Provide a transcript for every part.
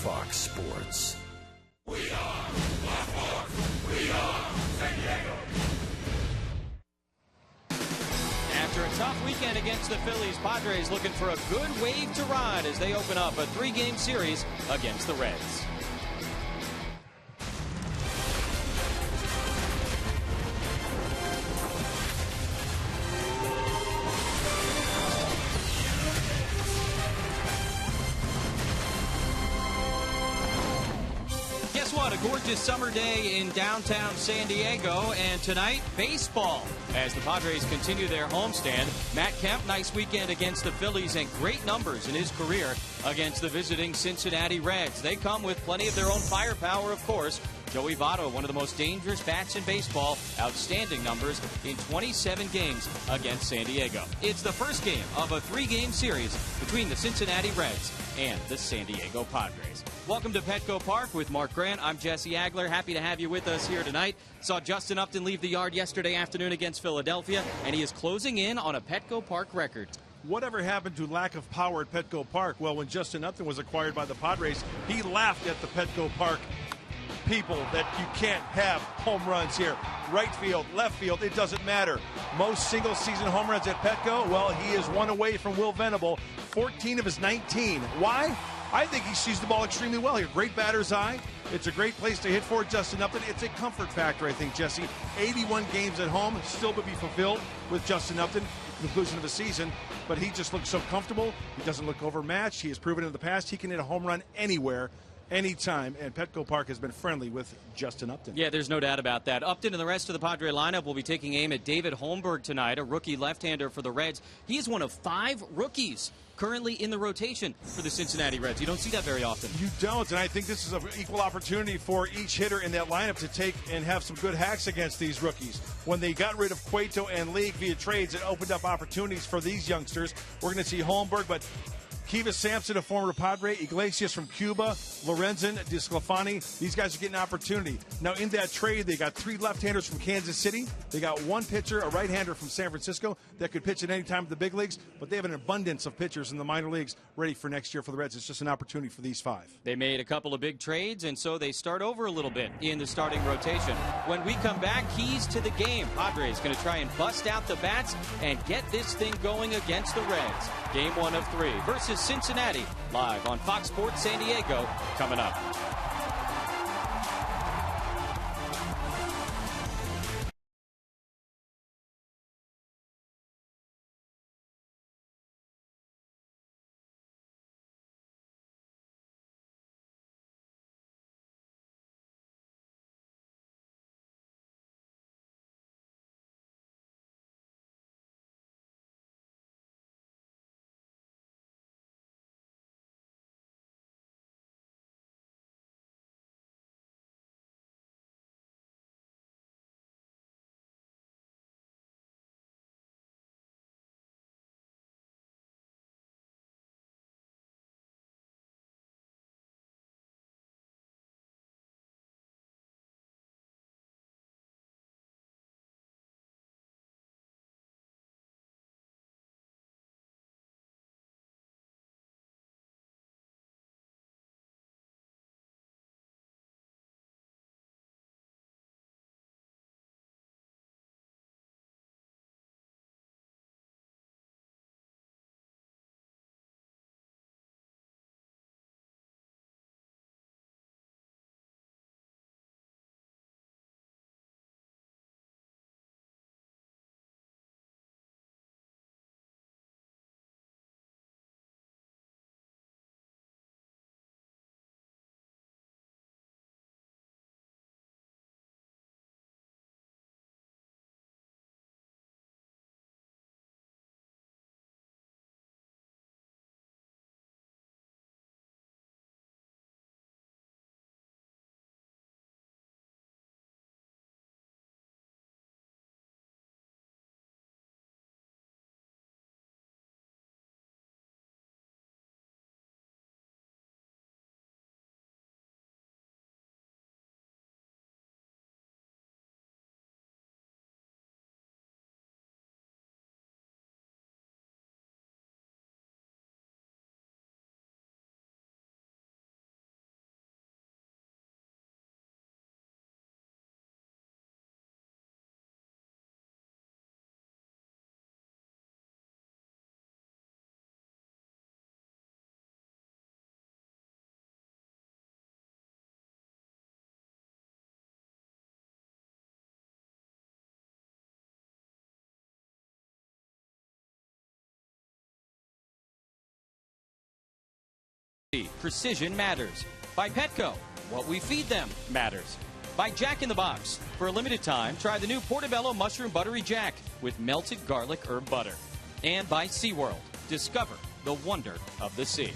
Fox Sports. We are Fox Sports. We are San Diego. After a tough weekend against the Phillies, Padres looking for a good wave to ride as they open up a 3-game series against the Reds. Guess what? A gorgeous summer day in downtown San Diego, and tonight, baseball. As the Padres continue their homestand, Matt Kemp, nice weekend against the Phillies and great numbers in his career against the visiting Cincinnati Reds. They come with plenty of their own firepower, of course. Joey Votto, one of the most dangerous bats in baseball, outstanding numbers in 27 games against San Diego. It's the first game of a 3-game series between the Cincinnati Reds and the San Diego Padres. Welcome to Petco Park with Mark Grant. I'm Jesse Agler. Happy to have you with us here tonight. Saw Justin Upton leave the yard yesterday afternoon against Philadelphia, and he is closing in on a Petco Park record. Whatever happened to lack of power at Petco Park? Well, when Justin Upton was acquired by the Padres, he laughed at the Petco Park people that you can't have home runs here. Right field, left field, it doesn't matter. Most single-season home runs at Petco, well, he is one away from Will Venable, 14 of his 19. Why? I think he sees the ball extremely well here. Great batter's eye. It's a great place to hit for Justin Upton. It's a comfort factor, I think, Jesse. 81 games at home, still to be fulfilled with Justin Upton, conclusion of the season. But he just looks so comfortable. He doesn't look overmatched. He has proven in the past he can hit a home run anywhere, anytime, and Petco Park has been friendly with Justin Upton. Yeah, there's no doubt about that. Upton and the rest of the Padre lineup will be taking aim at David Holmberg tonight, a rookie left-hander for the Reds. He is one of 5 rookies currently in the rotation for the Cincinnati Reds. You don't see that very often. You don't, and I think this is an equal opportunity for each hitter in that lineup to take and have some good hacks against these rookies. When they got rid of Cueto and League via trades, it opened up opportunities for these youngsters. We're going to see Holmberg, but Kiva Sampson, a former Padre, Iglesias from Cuba, Lorenzen, DeSclafani, these guys are getting an opportunity. Now, in that trade, they got 3 left-handers from Kansas City. They got 1 pitcher, a right-hander from San Francisco that could pitch at any time at the big leagues, but they have an abundance of pitchers in the minor leagues ready for next year for the Reds. It's just an opportunity for these 5. They made a couple of big trades, and so they start over a little bit in the starting rotation. When we come back, keys to the game. Padres going to try and bust out the bats and get this thing going against the Reds. Game 1 of 3 versus Cincinnati, live on Fox Sports San Diego, coming up. Precision matters. By Petco, what we feed them matters. By Jack in the Box, for a limited time, try the new Portobello Mushroom Buttery Jack with melted garlic herb butter. And by SeaWorld, discover the wonder of the sea.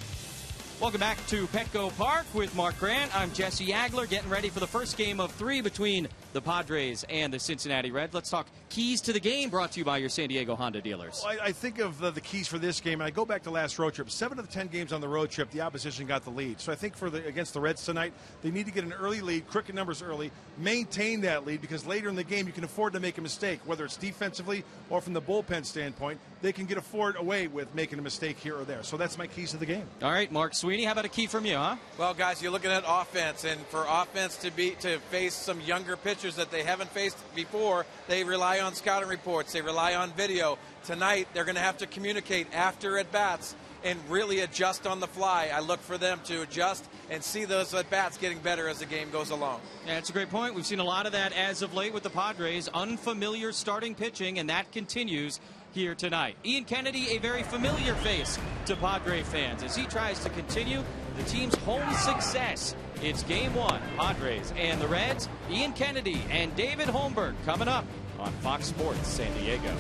Welcome back to Petco Park with Mark Grant. I'm Jesse Agler, getting ready for the first game of 3 between the Padres and the Cincinnati Reds. Let's talk keys to the game, brought to you by your San Diego Honda dealers. Well, I think of the keys for this game, and I go back to last road trip. 7 of the 10 games on the road trip, the opposition got the lead. So I think against the Reds tonight, they need to get an early lead, cricket numbers early, maintain that lead, because later in the game you can afford to make a mistake, whether it's defensively or from the bullpen standpoint. They can get away with making a mistake here or there. So that's my keys to the game. All right, Mark Sweeney, how about a key from you, huh? Well, guys, you're looking at offense, and for offense to face some younger pitchers that they haven't faced before, they rely on scouting reports. They rely on video. Tonight, they're going to have to communicate after at-bats and really adjust on the fly. I look for them to adjust and see those at-bats getting better as the game goes along. Yeah, that's a great point. We've seen a lot of that as of late with the Padres. Unfamiliar starting pitching, and that continues here tonight. Ian Kennedy, a very familiar face to Padre fans as he tries to continue the team's home success. It's Game 1, Padres and the Reds. Ian Kennedy and David Holmberg coming up on Fox Sports San Diego.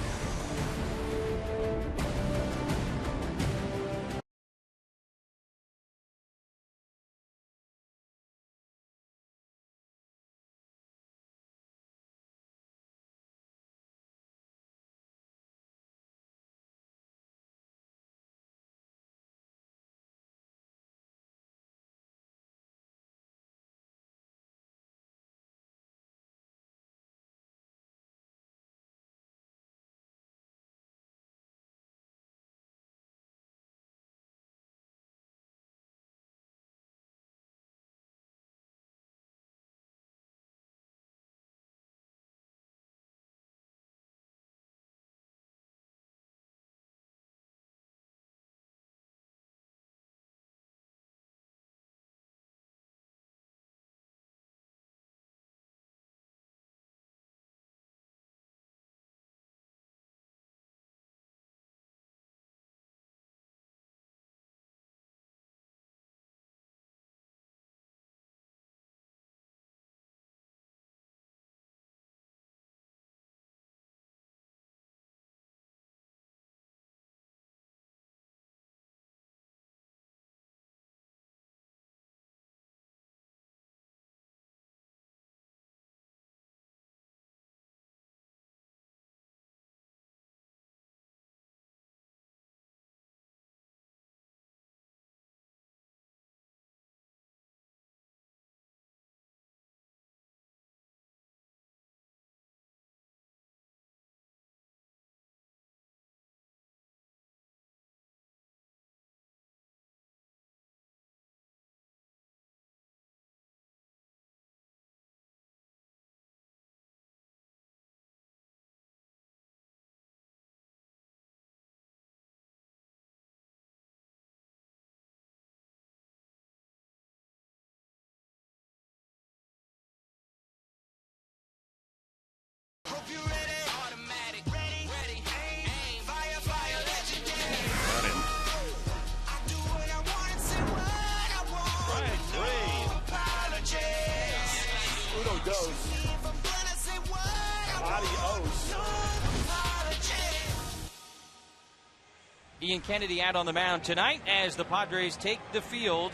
Ian Kennedy out on the mound tonight as the Padres take the field.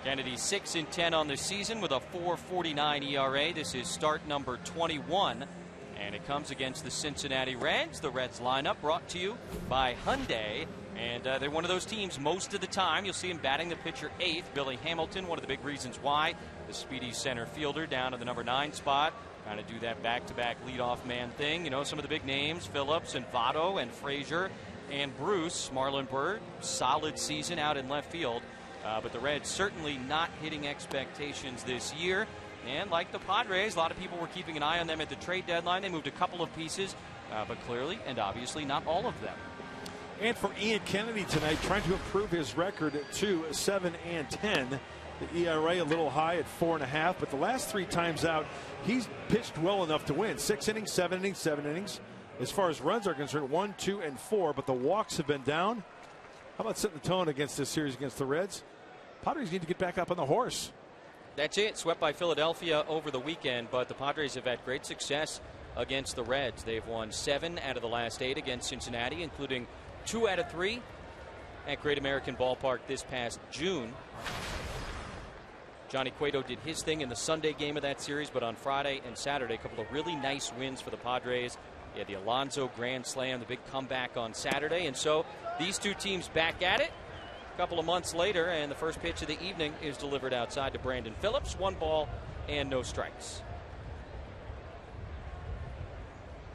Kennedy 6-10 on the season with a 4.49 ERA. This is start number 21, and it comes against the Cincinnati Reds. The Reds lineup brought to you by Hyundai, and they're one of those teams most of the time. You'll see him batting the pitcher 8th. Billy Hamilton, one of the big reasons why. The speedy center fielder down to the number 9 spot. Kind of do that back-to-back leadoff man thing. You know, some of the big names, Phillips and Votto and Frazier and Bruce. Marlon Byrd, solid season out in left field. But the Reds certainly not hitting expectations this year. And like the Padres, a lot of people were keeping an eye on them at the trade deadline. They moved a couple of pieces, but clearly and obviously not all of them. And for Ian Kennedy tonight, trying to improve his record to 7-10. The ERA a little high at 4.5, but the last 3 times out, he's pitched well enough to win. 6 innings, 7 innings, 7 innings. As far as runs are concerned, 1, 2, and 4, but the walks have been down. How about setting the tone against this series against the Reds? Padres need to get back up on the horse. That's it. Swept by Philadelphia over the weekend, but the Padres have had great success against the Reds. They've won 7 out of the last 8 against Cincinnati, including 2 out of 3 at Great American Ballpark this past June. Johnny Cueto did his thing in the Sunday game of that series, but on Friday and Saturday, a couple of really nice wins for the Padres. You had the Alonso Grand Slam, the big comeback on Saturday, and so these two teams back at it a couple of months later, and the first pitch of the evening is delivered outside to Brandon Phillips. 1 ball and no strikes.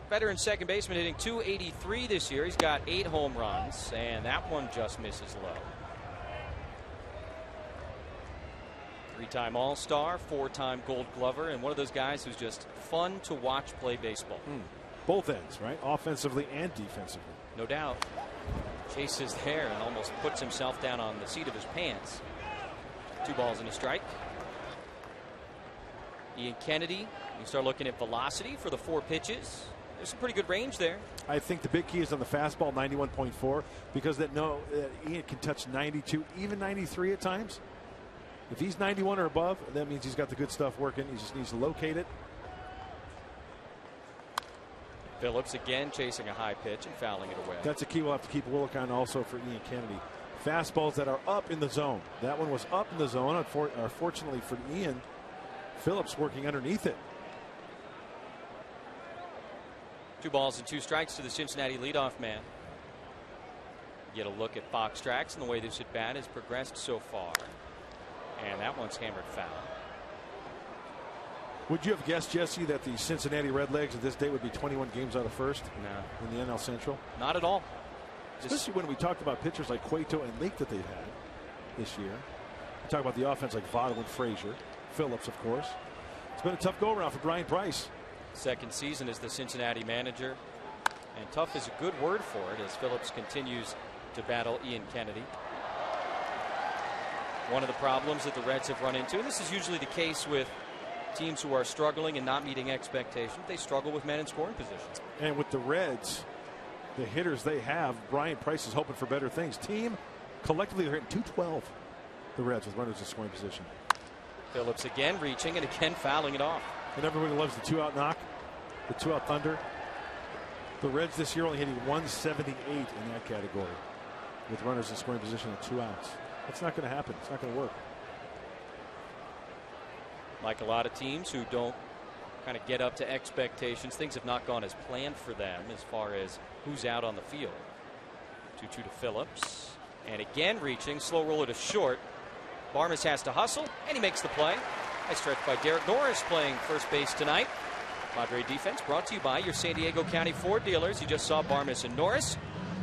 Veteran second baseman hitting .283 this year. He's got 8 home runs, and that one just misses low. 3-time All-Star, 4-time Gold Glover, and one of those guys who's just fun to watch play baseball. Both ends, right? Offensively and defensively. No doubt. Chases there and almost puts himself down on the seat of his pants. 2 balls and a strike. Ian Kennedy, you start looking at velocity for the 4 pitches. There's some pretty good range there. I think the big key is on the fastball, 91.4, because Ian can touch 92, even 93 at times. If he's 91 or above, that means he's got the good stuff working. He just needs to locate it. Phillips again chasing a high pitch and fouling it away. That's a key we'll have to keep a look on also for Ian Kennedy. Fastballs that are up in the zone. That one was up in the zone. Unfortunately for Ian, Phillips working underneath it. 2 balls and 2 strikes to the Cincinnati leadoff man. Get a look at Fox Tracks and the way this at bat has progressed so far. And that one's hammered foul. Would you have guessed, Jesse, that the Cincinnati Redlegs at this date would be 21 games out of first? No. In the NL Central? Not at all. Especially when we talked about pitchers like Cueto and Leake that they've had this year. We talk about the offense like Votto and Frazier. Phillips, of course. It's been a tough go-around for Brian Price. Second season as the Cincinnati manager. And tough is a good word for it as Phillips continues to battle Ian Kennedy. One of the problems that the Reds have run into, and this is usually the case with teams who are struggling and not meeting expectations, they struggle with men in scoring position. And with the Reds, the hitters they have, Brian Price is hoping for better things. Team collectively they're hitting 212. The Reds with runners in scoring position. Phillips again reaching and again fouling it off. And everybody loves the 2-out knock, the 2-out thunder. The Reds this year only hitting 178 in that category with runners in scoring position and 2 outs. It's not going to happen. It's not going to work. Like a lot of teams who don't kind of get up to expectations, things have not gone as planned for them as far as who's out on the field. 2-2 to Phillips. And again reaching, slow roller to short. Barmes has to hustle, and he makes the play. Nice stretch by Derek Norris playing first base tonight. Padre defense brought to you by your San Diego County Ford dealers. You just saw Barmes and Norris.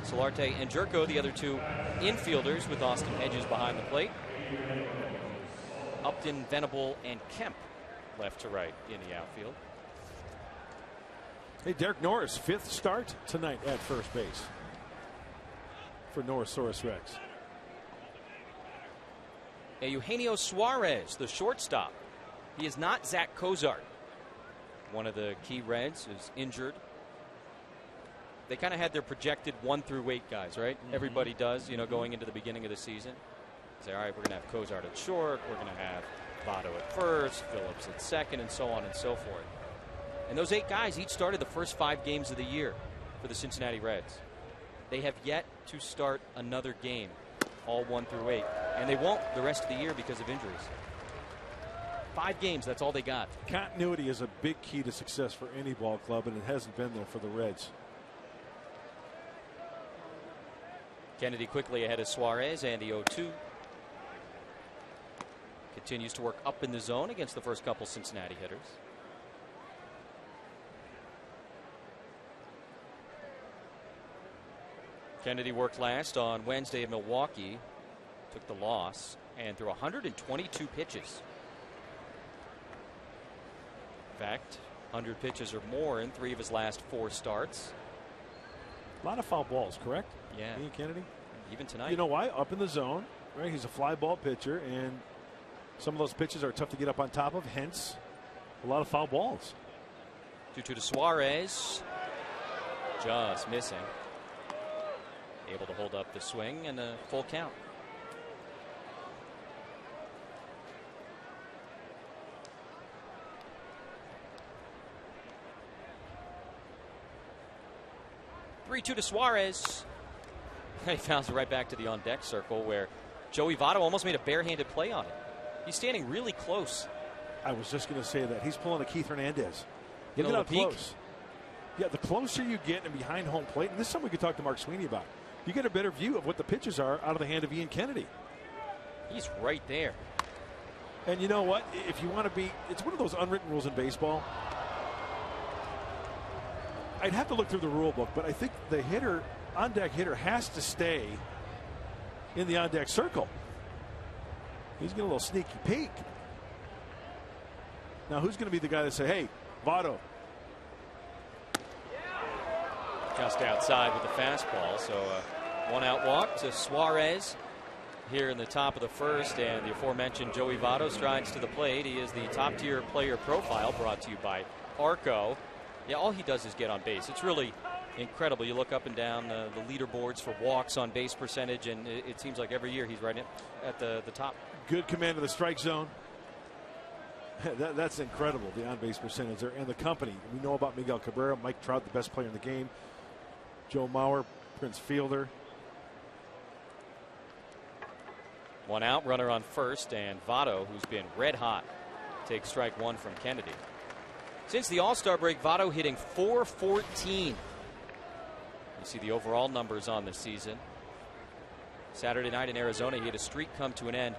Solarte and Jerko, the other 2 infielders with Austin Hedges behind the plate. Upton, Venable, and Kemp left to right in the outfield. Hey, Derek Norris, 5th start tonight at first base for Norrisaurus Rex. Eugenio Suarez, the shortstop. He is not Zach Cozart. One of the key Reds is injured. They kind of had their projected 1 through 8 guys, right? Everybody does, you know, going into the beginning of the season. Say, all right, we're going to have Cozart at short, we're going to have Votto at first, Phillips at second, and so on and so forth. And those 8 guys each started the first 5 games of the year for the Cincinnati Reds. They have yet to start another game, all 1 through 8. And they won't the rest of the year because of injuries. 5 games, that's all they got. Continuity is a big key to success for any ball club, and it hasn't been there for the Reds. Kennedy quickly ahead of Suarez and the 0-2. Continues to work up in the zone against the first couple Cincinnati hitters. Kennedy worked last on Wednesday at Milwaukee. Took the loss and threw 122 pitches. In fact, 100 pitches or more in 3 of his last 4 starts. A lot of foul balls, correct? Yeah. Ian Kennedy? Even tonight. You know why? Up in the zone, right? He's a fly ball pitcher, and some of those pitches are tough to get up on top of, hence a lot of foul balls. 2-2 to Suarez. Just missing. Able to hold up the swing and a full count. 3-2 to Suarez. He fouls it right back to the on-deck circle where Joey Votto almost made a barehanded play on it. He's standing really close. I was just going to say that. He's pulling a Keith Hernandez. Get a little peek. Close. Yeah, the closer you get and behind home plate, and this is something we could talk to Mark Sweeney about, you get a better view of what the pitches are out of the hand of Ian Kennedy. He's right there. And you know what? If you want to be, it's one of those unwritten rules in baseball. I'd have to look through the rule book, but I think the hitter, on-deck hitter, has to stay in the on-deck circle. He's getting a little sneaky peek. Now, who's going to be the guy that say, hey, Votto? Just outside with the fastball. So one out walk to Suarez here in the top of the first, and the aforementioned Joey Votto strides to the plate. He is the top tier player profile, brought to you by Arco. Yeah, all he does is get on base. It's really incredible. You look up and down the leaderboards for walks, on base percentage, and it seems like every year he's right at the top. Good command of the strike zone. That's incredible, the on-base percentage there, and the company. We know about Miguel Cabrera, Mike Trout, the best player in the game, Joe Mauer, Prince Fielder. One out, runner on first, and Votto, who's been red hot, takes strike one from Kennedy. Since the All-Star break, Votto hitting .414. You see the overall numbers on the season. Saturday night in Arizona, he had a streak come to an end.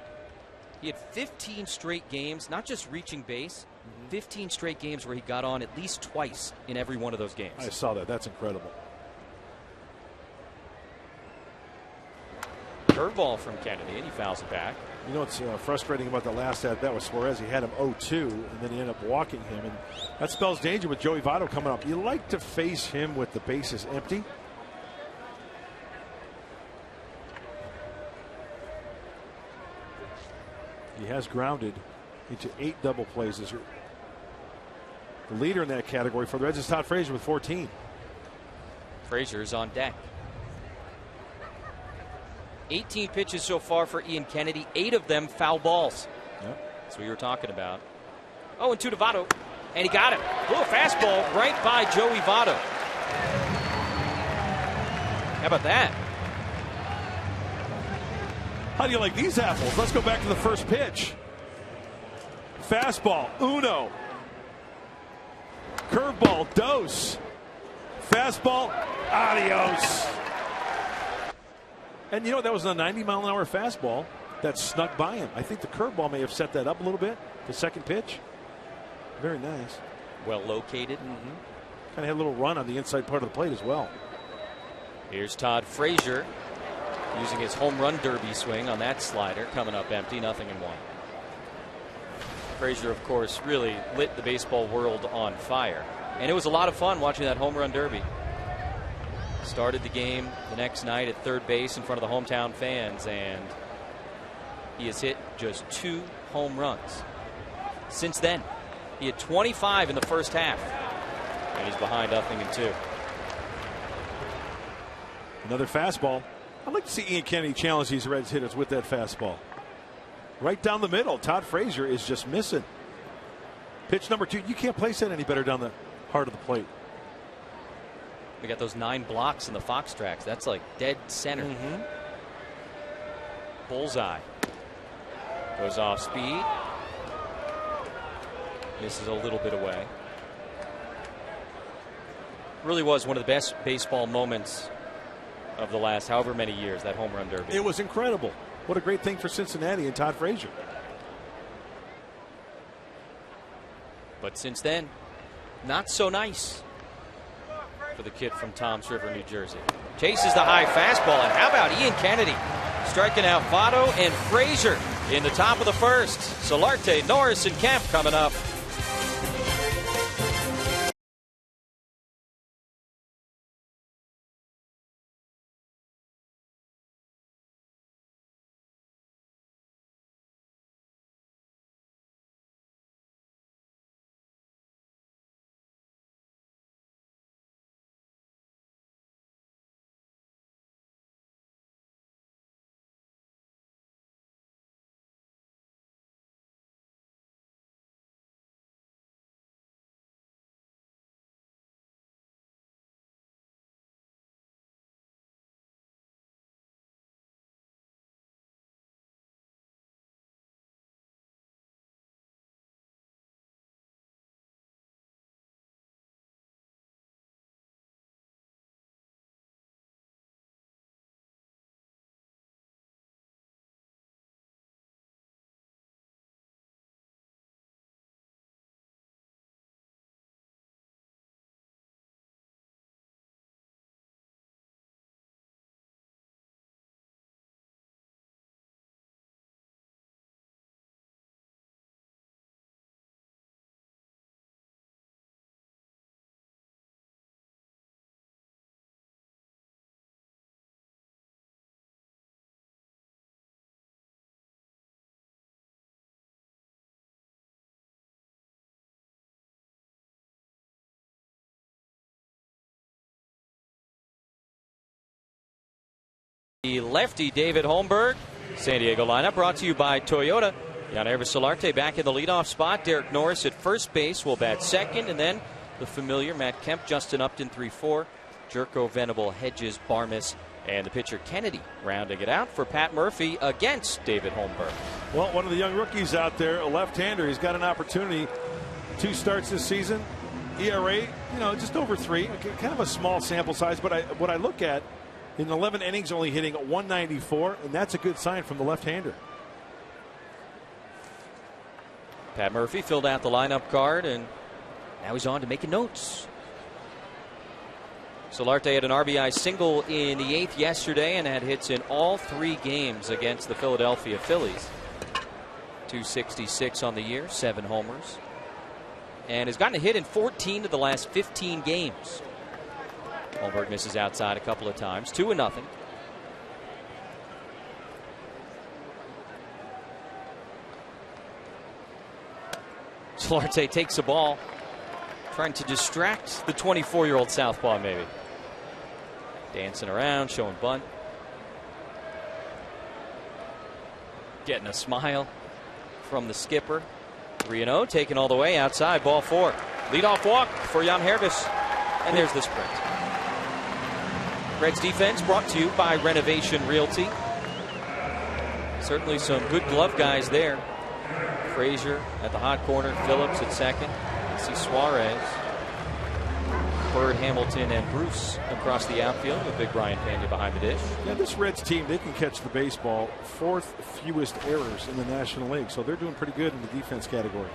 He had 15 straight games, not just reaching base, 15 straight games where he got on at least twice in every one of those games. I saw that. That's incredible. Curveball from Kennedy, and he fouls it back. You know what's frustrating about the last at-bat with Suarez? He had him 0-2, and then he ended up walking him, and that spells danger with Joey Votto coming up. You like to face him with the bases empty. He has grounded into 8 double plays this year. The leader in that category for the Reds is Todd Frazier with 14. Frazier's on deck. 18 pitches so far for Ian Kennedy, 8 of them foul balls. Yep. That's what you were talking about. 0-2 to Votto, and he got him. Blew a fastball right by Joey Votto. How about that? How do you like these apples? Let's go back to the first pitch. Fastball, uno. Curveball, dos. Fastball, adios. And you know, that was a 90-mile-an-hour fastball that snuck by him. I think the curveball may have set that up a little bit. The second pitch. Very nice. Well located. Kind of had a little run on the inside part of the plate as well. Here's Todd Frazier using his home run derby swing on that slider, coming up empty, 0-1. Frazier, of course, really lit the baseball world on fire. And it was a lot of fun watching that home run derby. Started the game the next night at third base in front of the hometown fans, and he has hit just 2 home runs. Since then, he had 25 in the first half, and he's behind 0-2. Another fastball. I'd like to see Ian Kennedy challenge these Reds hitters with that fastball. Right down the middle. Todd Frazier is just missing. Pitch number 2. You can't place that any better down the heart of the plate. We got those 9 blocks in the Fox tracks. That's like dead center. Bullseye. Goes off speed. Misses a little bit away. Really was one of the best baseball moments of the last however many years, that home run derby. It was incredible. What a great thing for Cincinnati and Todd Frazier. But since then, not so nice for the kid from Toms River, New Jersey. Chases the high fastball, and how about Ian Kennedy striking out Votto and Frazier in the top of the first. Solarte, Norris, and Kemp coming up. The lefty David Holmberg. San Diego lineup brought to you by Toyota. Yannier Solarte back in the leadoff spot. Derek Norris at first base will bat second. And then the familiar Matt Kemp, Justin Upton 3-4. Jerko, Venable, Hedges, Barmes, and the pitcher Kennedy rounding it out for Pat Murphy against David Holmberg. Well, one of the young rookies out there, a left-hander. He's got an opportunity. 2 starts this season. ERA, just over 3. Kind of a small sample size, but what I look at, in 11 innings, only hitting 194, and that's a good sign from the left-hander. Pat Murphy filled out the lineup card, and now he's on to making notes. Solarte had an RBI single in the 8th yesterday and had hits in all 3 games against the Philadelphia Phillies. 266 on the year, 7 homers. And has gotten a hit in 14 of the last 15 games. Holmberg misses outside a couple of times. 2-0. Solarte takes the ball, trying to distract the 24-year-old southpaw maybe. Dancing around, showing bunt. Getting a smile from the skipper. 3-0, taken all the way outside, ball 4. Leadoff walk for Jan Hervis. And there's the sprint. Reds defense brought to you by Renovation Realty. Certainly some good glove guys there. Frazier at the hot corner, Phillips at second. You see Suarez, Bird, Hamilton, and Bruce across the outfield with big Brian Pena behind the dish. Yeah, this Reds team, they can catch the baseball. 4th fewest errors in the National League, so they're doing pretty good in the defense category.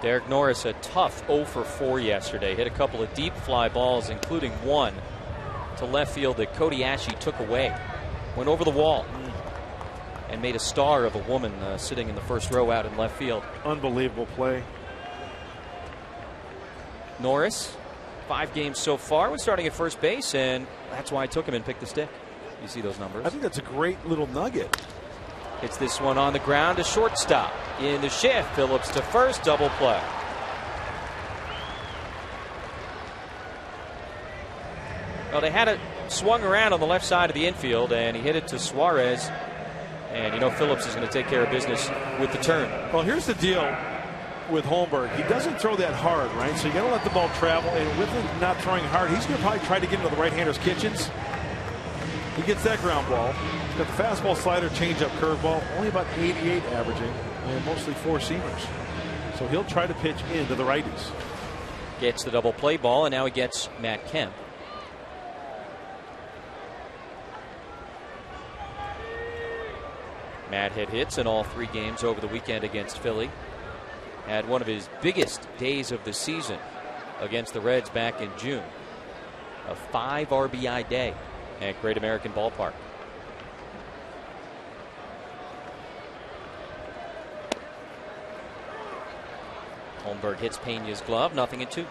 Derek Norris, a tough 0 for 4 yesterday. Hit a couple of deep fly balls, including one to left field that Cody Ashe took away. Went over the wall and made a star of a woman sitting in the first row out in left field. Unbelievable play. Norris, 5 games so far, was starting at first base, and that's why I took him and picked the stick. You see those numbers? I think that's a great little nugget. Hits this one on the ground to shortstop. In the shift, Phillips to first, double play. Well, they had it swung around on the left side of the infield, and he hit it to Suarez. And Phillips is going to take care of business with the turn. Well, here's the deal with Holmberg. He doesn't throw that hard, right? So you got to let the ball travel. And with him not throwing hard, he's going to probably try to get into the right-hander's kitchens. He gets that ground ball. He's got the fastball, slider, changeup, curveball. Only about 88 averaging, and mostly 4-seamers. So he'll try to pitch into the righties. Gets the double play ball, and now he gets Matt Kemp. Matt had hits in all 3 games over the weekend against Philly. Had one of his biggest days of the season against the Reds back in June. A 5 RBI day at Great American Ballpark. Holmberg hits Pena's glove, 0-2.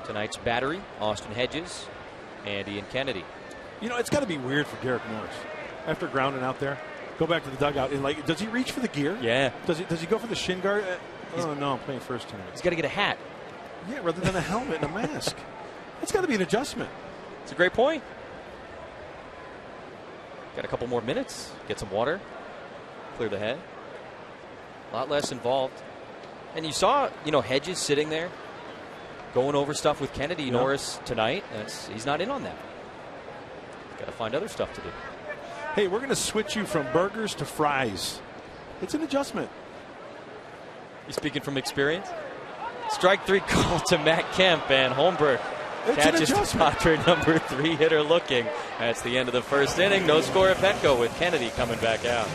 Tonight's battery, Austin Hedges, and Ian Kennedy. It's got to be weird for Derek Norris after grounding out there. Go back to the dugout and does he reach for the gear? Yeah. Does he go for the shin guard? Oh no, I'm playing first tonight. He's got to get a hat. Yeah, rather than a helmet and a mask. It's got to be an adjustment. It's a great point. Got a couple more minutes. Get some water. Clear the head. A lot less involved. And you saw, Hedges sitting there going over stuff with Kennedy. Yeah. Norris tonight. He's not in on that. Got to find other stuff to do. Hey, we're going to switch you from burgers to fries. It's an adjustment. You speaking from experience? Strike 3 call to Matt Kemp, and Holmberg catches Padre number 3 hitter looking. That's the end of the first inning. No score at Petco with Kennedy coming back out.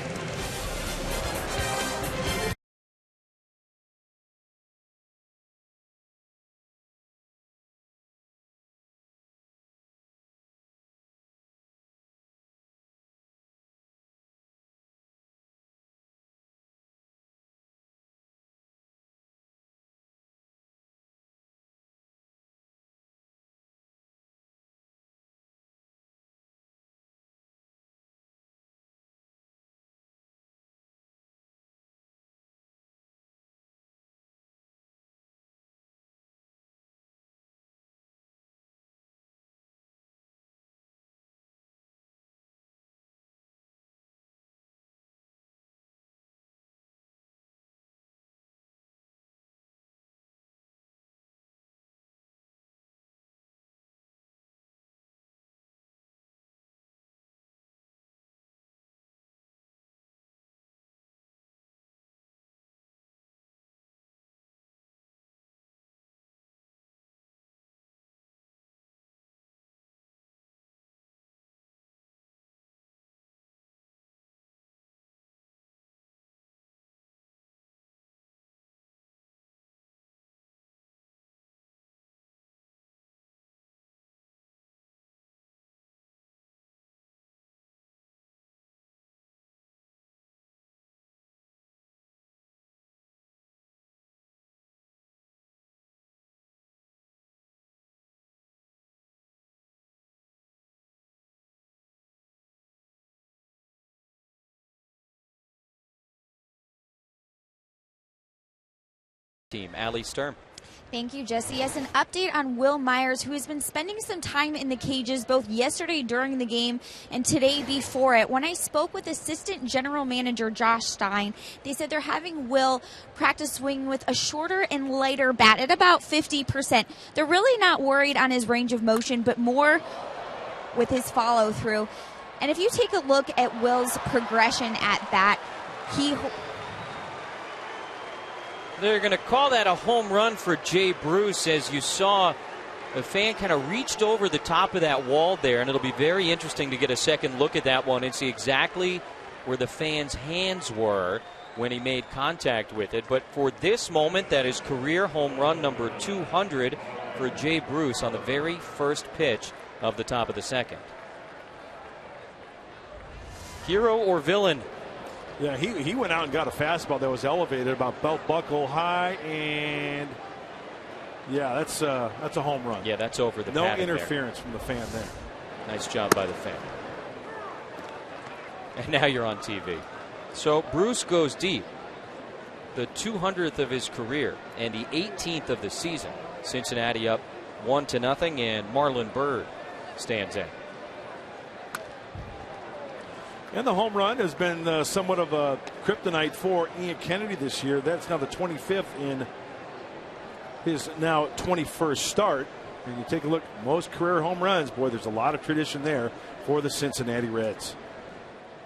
team. Allie Sturm. Thank you, Jesse. Yes, an update on Will Myers, who has been spending some time in the cages both yesterday during the game and today before it. When I spoke with Assistant General Manager Josh Stein, they said they're having Will practice swinging with a shorter and lighter bat at about 50%. They're really not worried on his range of motion, but more with his follow-through. And if you take a look at Will's progression at bat, They're going to call that a home run for Jay Bruce, as you saw a fan kind of reached over the top of that wall there, and it'll be very interesting to get a second look at that one and see exactly where the fan's hands were when he made contact with it. But for this moment, that is career home run number 200 for Jay Bruce on the very first pitch of the top of the second. Hero or villain? Yeah, he went out and got a fastball that was elevated about belt buckle high, and yeah, that's a home run. Yeah, that's over the no padding interference there. From the fan there. Nice job by the fan. And now you're on TV. So Bruce goes deep. The 200th of his career and the 18th of the season. Cincinnati up 1-0, and Marlon Byrd stands in. And the home run has been somewhat of a kryptonite for Ian Kennedy this year. That's now the 25th in his now 21st start. And you take a look, most career home runs, boy, there's a lot of tradition there for the Cincinnati Reds.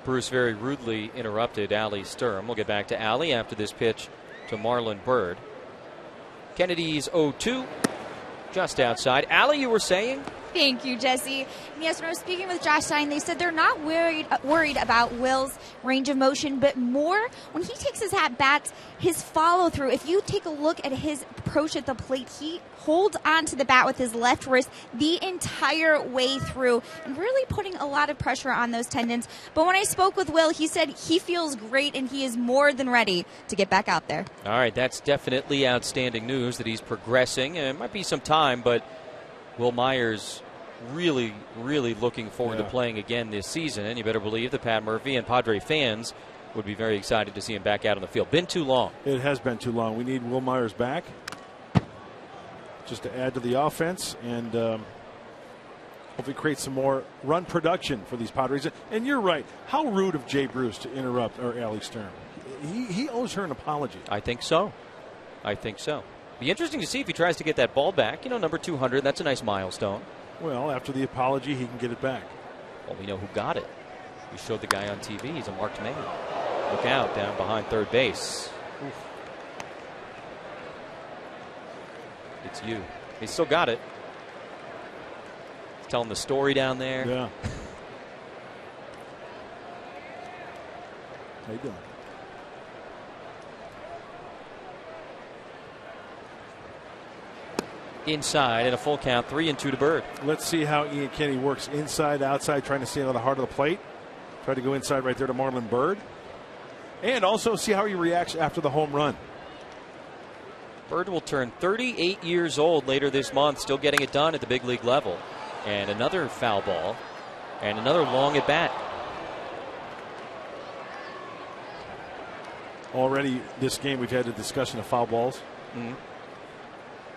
Bruce very rudely interrupted Allie Sturm. We'll get back to Allie after this pitch to Marlon Byrd. Kennedy's 0-2, just outside. Allie, you were saying? Thank you, Jesse. And yes, when I was speaking with Josh Stein, they said they're not worried about Will's range of motion, but more when he takes his at-bats, his follow-through. If you take a look at his approach at the plate, he holds onto the bat with his left wrist the entire way through and really putting a lot of pressure on those tendons. But when I spoke with Will, he said he feels great and he is more than ready to get back out there. All right, that's definitely outstanding news that he's progressing. It might be some time, but Will Myers really looking forward to playing again this season, and you better believe that Pat Murphy and Padre fans would be very excited to see him back out on the field. Been too long. It has been too long. We need Will Myers back just to add to the offense and hopefully create some more run production for these Padres. And you're right. How rude of Jay Bruce to interrupt or Allie Sturm. He owes her an apology. I think so. Be interesting to see if he tries to get that ball back. You know, number 200, that's a nice milestone. Well, after the apology, he can get it back. Well, we know who got it. We showed the guy on TV. He's a marked man. Look out, down behind third base. Oof. It's you. He still got it. He's telling the story down there. Yeah. How you doing? Inside and a full count, 3-2 to Byrd. Let's see how Ian Kennedy works inside, outside, trying to stay on the heart of the plate. Try to go inside right there to Marlon Byrd. And also see how he reacts after the home run. Byrd will turn 38 years old later this month, still getting it done at the big league level. And another foul ball and another long at bat. Already this game we've had a discussion of foul balls.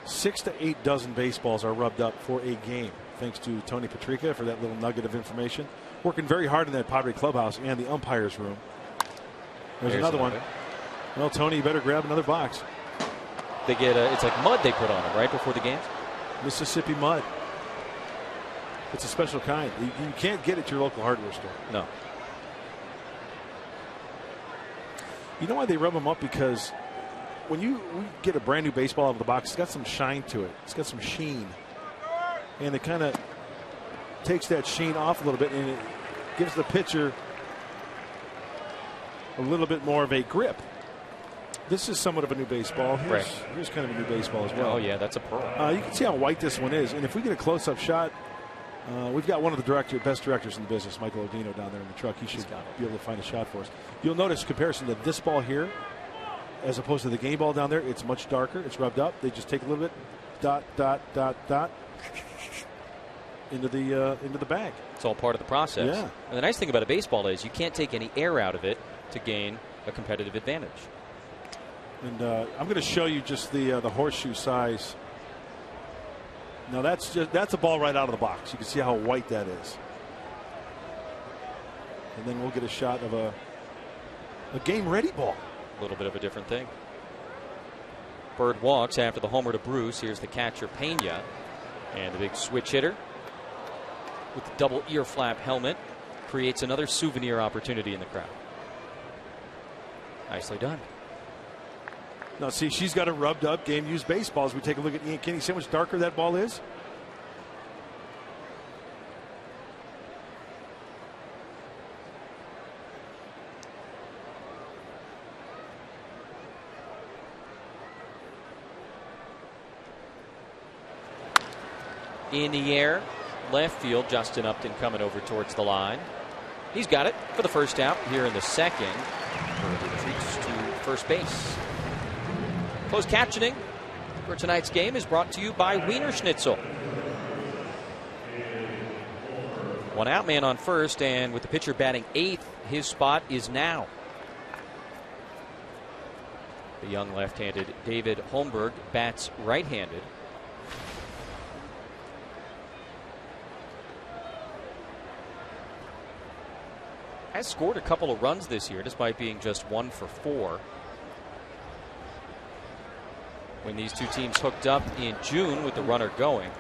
6 to 8 dozen baseballs are rubbed up for a game. Thanks to Tony Patrica for that little nugget of information. Working very hard in that Padre clubhouse and the umpires room. There's another one. Well, Tony, you better grab another box. They get it's like mud they put on them right before the games. Mississippi mud. It's a special kind. You can't get it at your local hardware store. No. You know why they rub them up? Because when we get a brand new baseball out of the box, it's got some shine to it. It's got some sheen. And it kind of takes that sheen off a little bit, and it gives the pitcher a little bit more of a grip. This is somewhat of a new baseball. Here's kind of a new baseball as well. Oh, yeah, that's a pearl. You can see how white this one is. And if we get a close-up shot, we've got one of the best directors in the business, Michael Odino, down there in the truck. He should be able to find a shot for us. You'll notice comparison to this ball here, as opposed to the game ball down there, it's much darker. It's rubbed up. They just take a little bit, dot, dot, dot, dot, into the bag. It's all part of the process. Yeah. And the nice thing about a baseball is you can't take any air out of it to gain a competitive advantage. And I'm going to show you just the horseshoe size. Now that's a ball right out of the box. You can see how white that is. And then we'll get a shot of a game-ready ball. A little bit of a different thing. Bird walks after the homer to Bruce. Here's the catcher, Pena. And the big switch hitter with the double ear flap helmet creates another souvenir opportunity in the crowd. Nicely done. Now, see, she's got a rubbed up game-used baseball. As we take a look at Ian Kennedy, see how much darker that ball is? In the air, left field, Justin Upton coming over towards the line. He's got it for the first out here in the second. Bird retreats to first base. Closed captioning for tonight's game is brought to you by Wiener Schnitzel. One out, man on first, and with the pitcher batting eighth, his spot is now. The young left-handed David Holmberg bats right-handed. Has scored a couple of runs this year, despite being just 1 for 4. When these two teams hooked up in June with the runner going,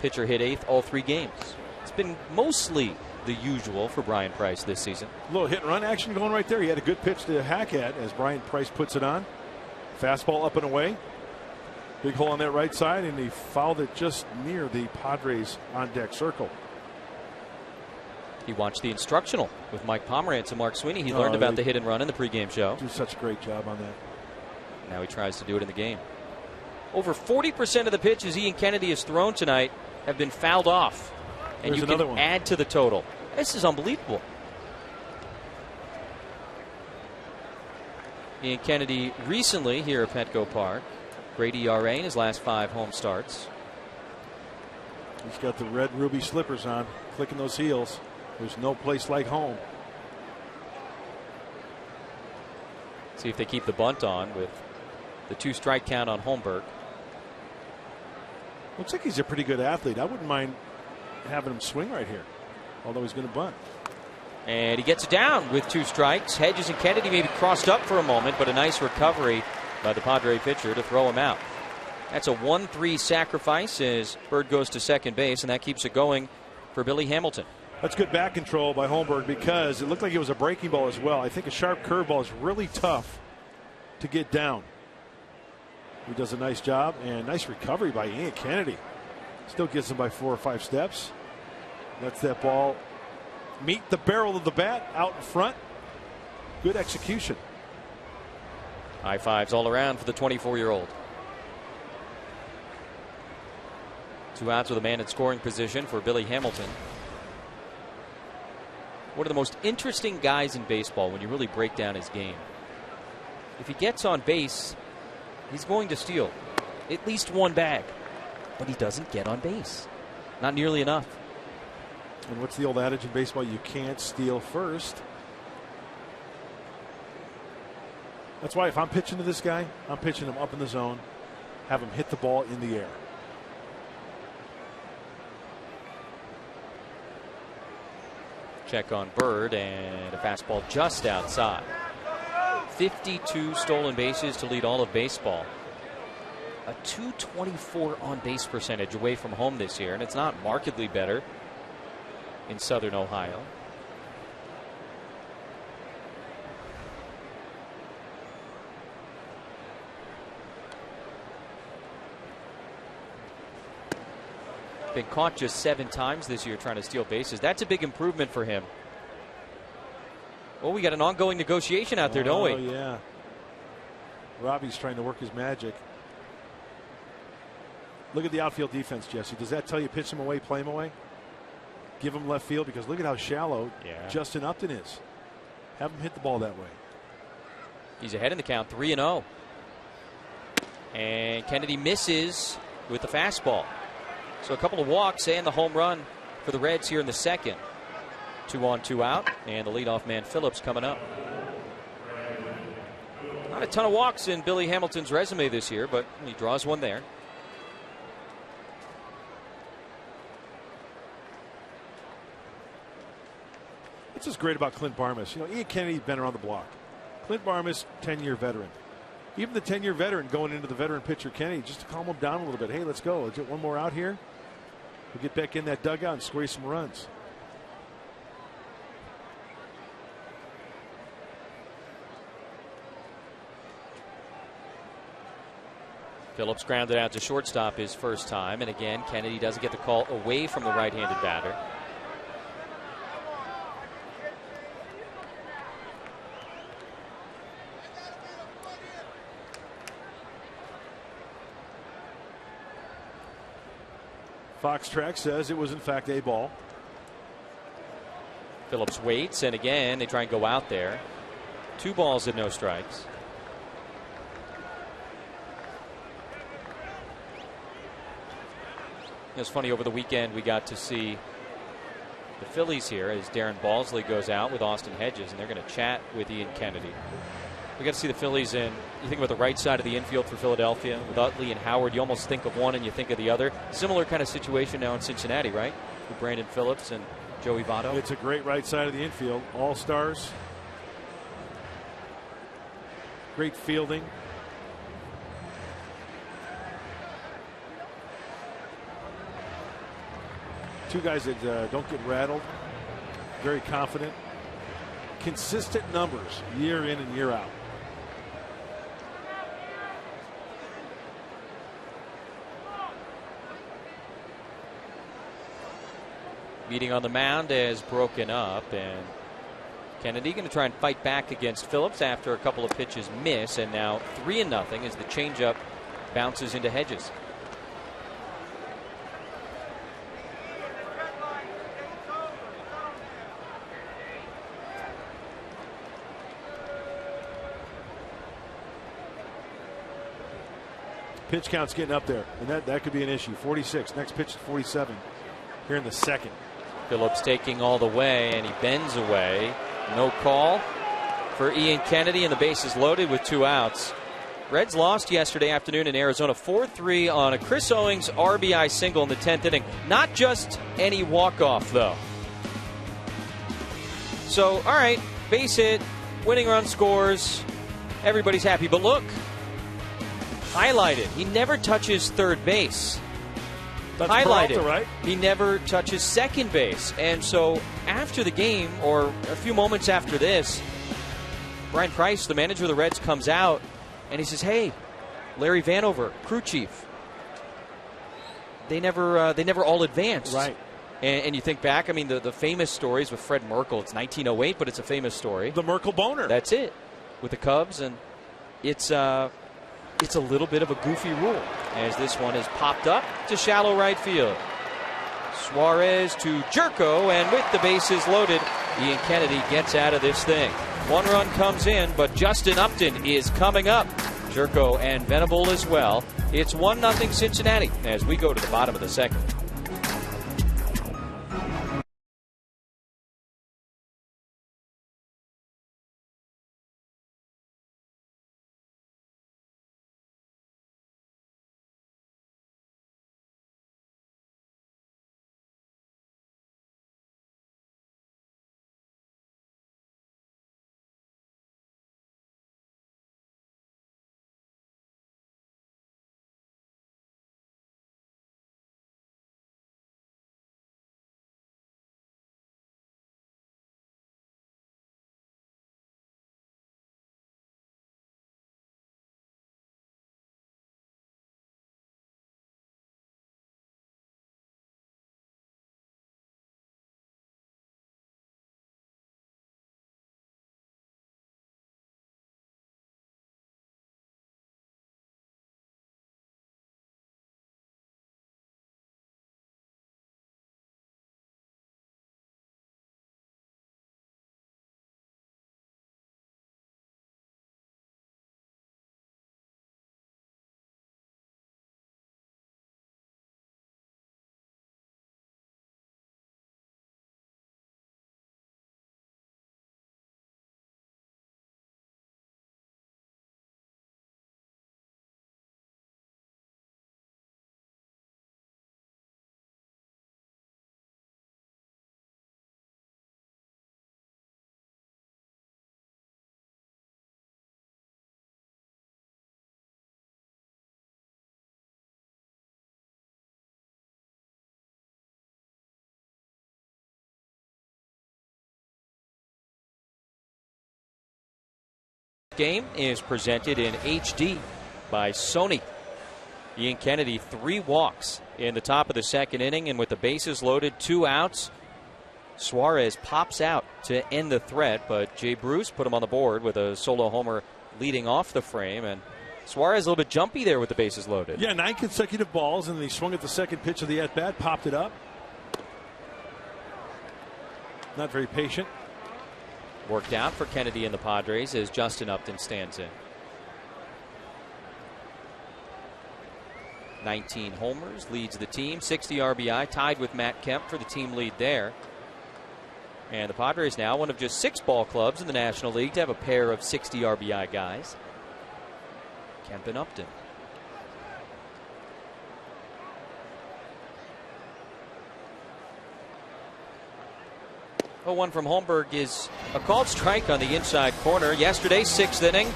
pitcher hit eighth all 3 games. It's been mostly the usual for Brian Price this season. A little hit and run action going right there. He had a good pitch to hack at as Brian Price puts it on. Fastball up and away. Big hole on that right side, and he fouled it just near the Padres on deck circle. He watched the instructional with Mike Pomerantz and Mark Sweeney. He learned about the hit and run in the pregame show. Do such a great job on that. Now he tries to do it in the game. Over 40% of the pitches Ian Kennedy has thrown tonight have been fouled off. And There's you can one. add to the total. This is unbelievable. Ian Kennedy recently here at Petco Park. Great ERA in his last 5 home starts. He's got the red ruby slippers on, clicking those heels. There's no place like home. See if they keep the bunt on with the 2-strike count on Holmberg. Looks like he's a pretty good athlete. I wouldn't mind having him swing right here, although he's going to bunt. And he gets it down with 2 strikes. Hedges and Kennedy maybe crossed up for a moment, but a nice recovery by the Padre pitcher to throw him out. That's a 1-3 sacrifice as Bird goes to second base, and that keeps it going for Billy Hamilton. That's good back control by Holmberg because it looked like it was a breaking ball as well. I think a sharp curveball is really tough to get down. He does a nice job, and nice recovery by Ian Kennedy. Still gets him by 4 or 5 steps. Lets that ball meet the barrel of the bat out in front. Good execution. High fives all around for the 24-year-old. 2 outs with a man in scoring position for Billy Hamilton. One of the most interesting guys in baseball when you really break down his game. If he gets on base, he's going to steal at least 1 bag, but he doesn't get on base. Not nearly enough. And what's the old adage in baseball? You can't steal first. That's why if I'm pitching to this guy, I'm pitching him up in the zone, have him hit the ball in the air. Check on Bird, and a fastball just outside. 52 stolen bases to lead all of baseball. A .224 on base percentage away from home this year, and it's not markedly better in Southern Ohio. Been caught just 7 times this year trying to steal bases. That's a big improvement for him. Oh, we got an ongoing negotiation out there, don't we? Oh, yeah. Robbie's trying to work his magic. Look at the outfield defense, Jesse. Does that tell you pitch him away, play him away? Give him left field, because look at how shallow Justin Upton is. Have him hit the ball that way. He's ahead in the count, 3-0. And Kennedy misses with the fastball. So a couple of walks and the home run for the Reds here in the second. 2 on, 2 out, and the leadoff man Phillips coming up. Not a ton of walks in Billy Hamilton's resume this year, but he draws one there. What's just great about Clint Barmas? You know, Ian Kennedy's been around the block. Clint Barmas, 10-year veteran. Even the 10-year veteran going into the veteran pitcher Kennedy, just to calm him down a little bit. Hey, let's go. Let's get one more out here. We'll get back in that dugout and score some runs. Phillips grounded out to shortstop his first time, and again, Kennedy doesn't get the call away from the right-handed batter. Fox Track says it was in fact a ball. Phillips waits, and again, they try and go out there. 2 balls and no strikes. It was funny, over the weekend we got to see the Phillies here as Darren Balsley goes out with Austin Hedges, and they're going to chat with Ian Kennedy. We got to see the Phillies, and you think about the right side of the infield for Philadelphia with Utley and Howard. You almost think of one and you think of the other. Similar kind of situation now in Cincinnati, right? With Brandon Phillips and Joey Votto. It's a great right side of the infield. All stars. Great fielding. Two guys that don't get rattled. Very confident. Consistent numbers year in and year out. Meeting on the mound is broken up, and Kennedy going to try and fight back against Phillips after a couple of pitches miss, and now 3-0 as the changeup bounces into Hedges. Pitch count's getting up there, and that could be an issue. 46. Next pitch is 47 here in the second. Phillips taking all the way, and he bends away. No call for Ian Kennedy, and the base is loaded with 2 outs. Reds lost yesterday afternoon in Arizona 4-3 on a Chris Owings RBI single in the 10th inning. Not just any walk-off, though. So, all right, base hit, winning run scores, everybody's happy. But look, highlighted, he never touches third base. That's Highlighted, Peralta, right? He never touches second base. And so after the game, or a few moments after this, Brian Price, the manager of the Reds, comes out and he says, hey, Larry Vanover, crew chief, they never all advanced. Right. And you think back, I mean, the famous stories with Fred Merkle. It's 1908, but it's a famous story. The Merkle boner. That's it, with the Cubs. And it's a little bit of a goofy rule, as this one is popped up to shallow right field. Suarez to Jerko, and with the bases loaded, Ian Kennedy gets out of this thing. 1 run comes in, but Justin Upton is coming up. Jerko and Venable as well. It's 1-0 Cincinnati as we go to the bottom of the second. game is presented in HD by Sony. Ian Kennedy, 3 walks in the top of the second inning, and with the bases loaded, 2 outs, Suarez pops out to end the threat, but Jay Bruce put him on the board with a solo homer leading off the frame, and Suarez a little bit jumpy there with the bases loaded. Yeah, 9 consecutive balls, and then he swung at the second pitch of the at-bat, popped it up. Not very patient. Worked out for Kennedy and the Padres as Justin Upton stands in. 19 homers, leads the team, 60 RBI, tied with Matt Kemp for the team lead there. And the Padres now one of just 6 ball clubs in the National League to have a pair of 60 RBI guys. Kemp and Upton. 0-1 from Holmberg is a called strike on the inside corner. Yesterday, 6th inning,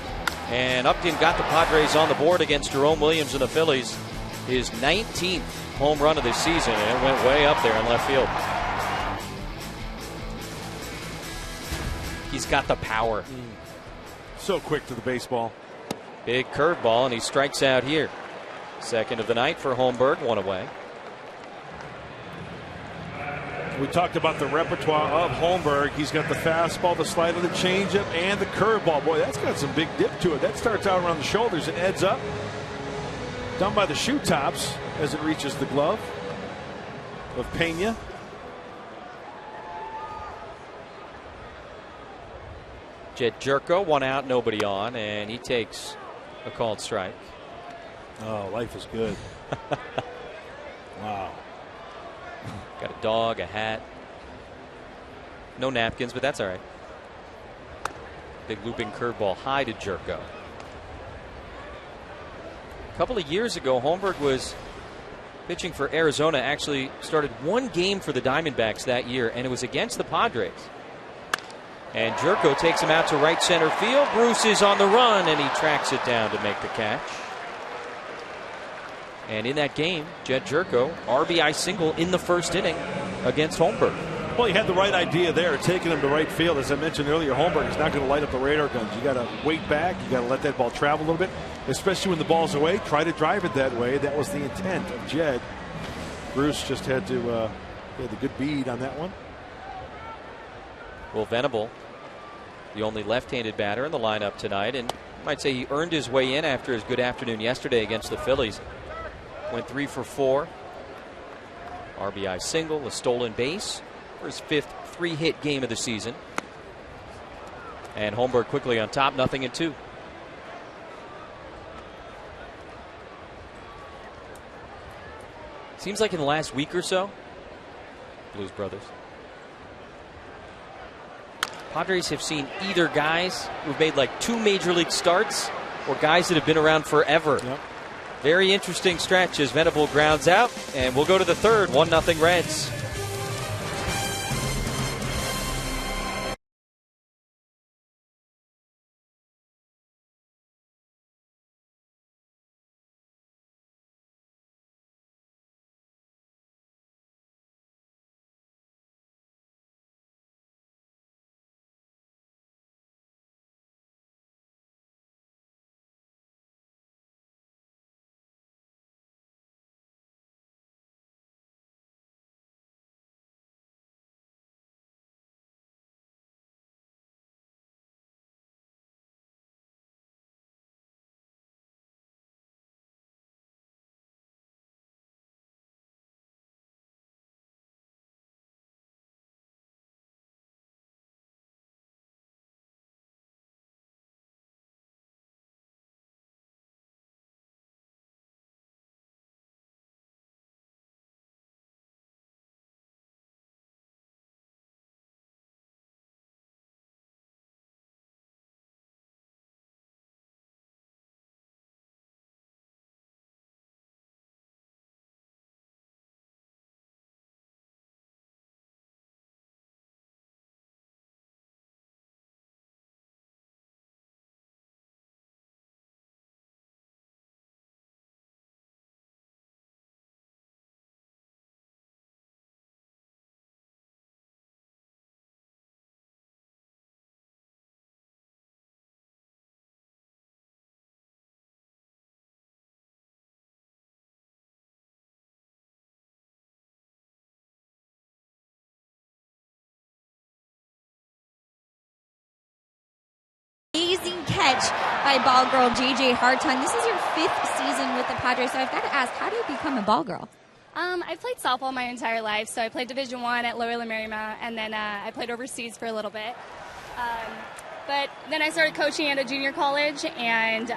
and Upton got the Padres on the board against Jerome Williams and the Phillies. His 19th home run of the season, and it went way up there in left field. He's got the power. So quick to the baseball. Big curveball, and he strikes out here. Second of the night for Holmberg, 1 away. We talked about the repertoire of Holmberg. He's got the fastball, the slider, the changeup, and the curveball. Boy, that's got some big dip to it. That starts out around the shoulders and heads up. Down by the shoe tops as it reaches the glove of Pena. Jed Jerko, 1 out, nobody on, and he takes a called strike. Oh, life is good. Wow. Got a dog, a hat. No napkins, but that's all right. Big looping curveball high to Jerko. A couple of years ago, Holmberg was pitching for Arizona. Actually started 1 game for the Diamondbacks that year, and it was against the Padres. And Jerko takes him out to right center field. Bruce is on the run, and he tracks it down to make the catch. And in that game, Jed Jerko, RBI single in the first inning against Holmberg. Well, he had the right idea there, taking him to right field. As I mentioned earlier, Holmberg is not going to light up the radar guns. You got to wait back. You got to let that ball travel a little bit, especially when the ball's away. Try to drive it that way. That was the intent of Jed. Bruce just had to had the good bead on that one. Will Venable, the only left-handed batter in the lineup tonight, and you might say he earned his way in after his good afternoon yesterday against the Phillies. Went 3 for 4. RBI single, a stolen base for his 5th 3-hit game of the season. And Holmberg quickly on top, 0-2. Seems like in the last week or so, Blues Brothers, Padres have seen either guys who've made like 2 major league starts or guys that have been around forever. Yep. Very interesting stretch as Venable grounds out, and we'll go to the third, 1-0 Reds. catch by ball girl JJ Hartung. This is your 5th season with the Padres, so I've got to ask, how do you become a ball girl? I played softball my entire life, so I played Division I at Loyola Marymount, and then I played overseas for a little bit. But then I started coaching at a junior college, and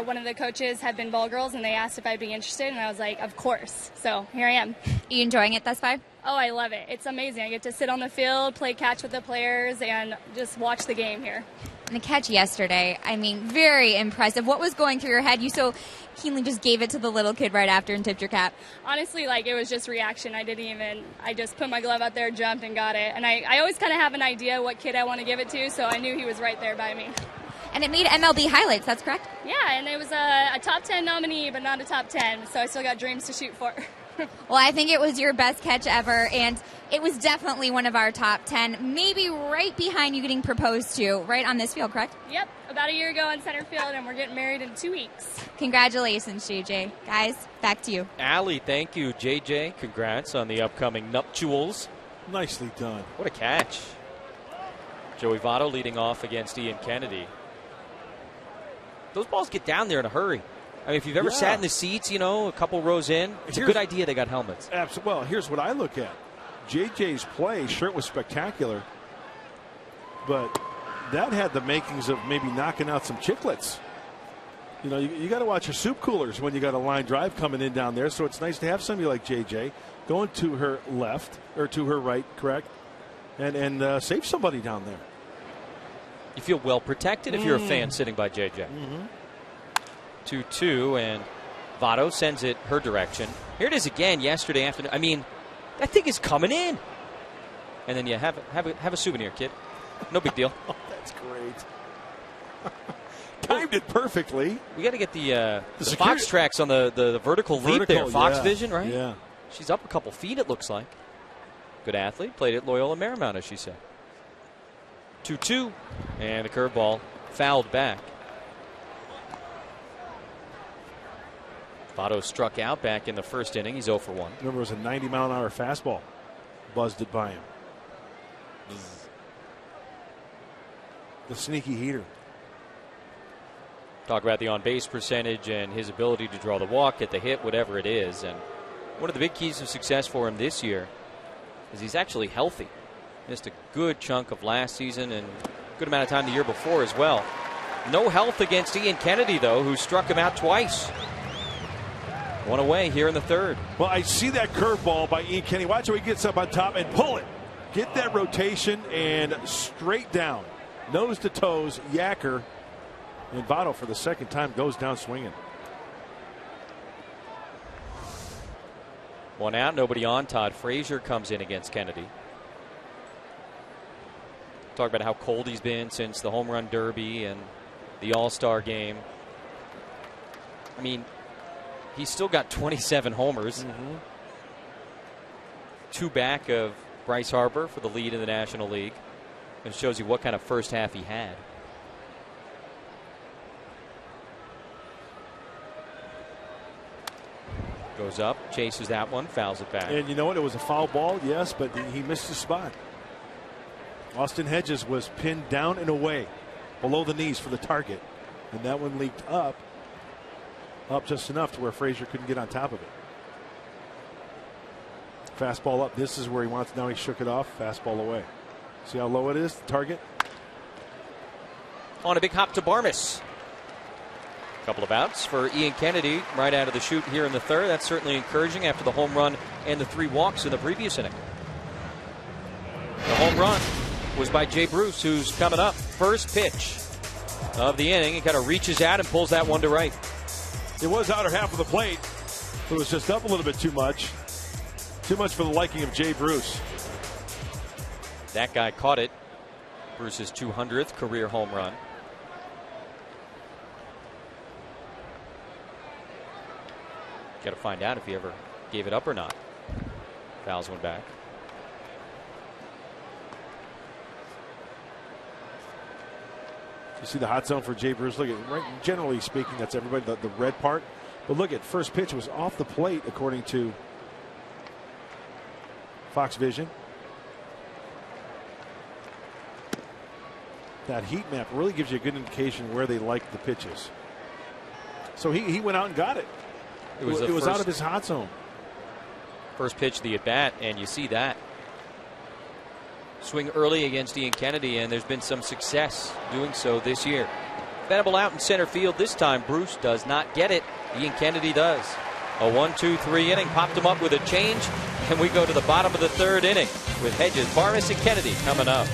one of the coaches had been ball girls, and they asked if I'd be interested, and I was like, of course. So here I am. Are you enjoying it thus far? Oh, I love it. It's amazing. I get to sit on the field, play catch with the players, and just watch the game here. And the catch yesterday, I mean, very impressive. What was going through your head? You so keenly just gave it to the little kid right after and tipped your cap. Honestly, it was just reaction. I just put my glove out there, jumped, and got it. And I always kind of have an idea what kid I want to give it to, so I knew he was right there by me. And it made MLB highlights, that's correct? Yeah, and it was a top 10 nominee, but not a top 10, so I still got dreams to shoot for. Well, I think it was your best catch ever, and it was definitely one of our top 10, maybe right behind you getting proposed to, right on this field, correct? Yep, about a year ago in center field, and we're getting married in 2 weeks. Congratulations, JJ. Guys, back to you. Allie, thank you. JJ, congrats on the upcoming nuptials. Nicely done. What a catch. Joey Votto leading off against Ian Kennedy. Those balls get down there in a hurry. I mean, if you've ever sat in the seats, a couple rows in, it's a good idea they got helmets. Absolutely. Well, here's what I look at. JJ's play, sure, it was spectacular, but that had the makings of maybe knocking out some chiclets. You got to watch your soup coolers when you got a line drive coming in down there, so it's nice to have somebody like JJ going to her left, or to her right, correct, and save somebody down there. You feel well protected if you're a fan sitting by JJ. Mm-hmm. 2-2, and Votto sends it her direction. Here it is again yesterday afternoon. I mean, that thing is coming in. And then you have a souvenir, kid. No big deal. Oh, that's great. Timed it perfectly. We got to get the Fox tracks on the vertical leap there. Fox Vision, right? Yeah. She's up a couple feet, it looks like. Good athlete. Played at Loyola Marymount, as she said. 2-2, and the curveball fouled back. Votto struck out back in the first inning. He's 0 for 1. Remember, it was a 90-mile-an-hour fastball. Buzzed it by him. The sneaky heater. Talk about the on-base percentage and his ability to draw the walk, get the hit, whatever it is. And one of the big keys of success for him this year is he's actually healthy. Missed a good chunk of last season and a good amount of time the year before as well. No health against Ian Kennedy, though, who struck him out twice. One away here in the third. Well, I see that curveball by Ian Kennedy. Watch how he gets up on top and pull it. Get that rotation and straight down. Nose to toes, yacker. And Votto for the second time goes down swinging. One out, nobody on. Todd Frazier comes in against Kennedy. Talk about how cold he's been since the home run derby and the All-Star game. I mean, he's still got 27 homers. Mm-hmm. 2 back of Bryce Harper for the lead in the National League. And it shows you what kind of first half he had. Goes up, chases that one, fouls it back. And you know what? It was a foul ball, yes, but he missed his spot. Austin Hedges was pinned down and away below the knees for the target. And that one leaked up just enough to where Frazier couldn't get on top of it. Fastball up. This is where he wants. Now he shook it off. Fastball away. See how low it is? The target. On a big hop to Barmes. Couple of outs for Ian Kennedy right out of the chute here in the third. That's certainly encouraging after the home run and the 3 walks in the previous inning. The home run was by Jay Bruce, who's coming up. First pitch of the inning. He kind of reaches out and pulls that one to right. It was outer half of the plate. It was just up a little bit too much. Too much for the liking of Jay Bruce. That guy caught it. Bruce's 200th career home run. Got to find out if he ever gave it up or not. Fouls one back. You see the hot zone for Jay Bruce. Look at, right, generally speaking, that's everybody, the red part. But look at, first pitch was off the plate according to Fox Vision. That heat map really gives you a good indication where they like the pitches. So he went out and got it. It was out of his hot zone. First pitch of the at-bat, and you see that. Swing early against Ian Kennedy, and there's been some success doing so this year. Venable out in center field. This time, Bruce does not get it. Ian Kennedy does. A 1-2-3 inning, popped him up with a change, and we go to the bottom of the third inning with Hedges, Barnes, and Kennedy coming up.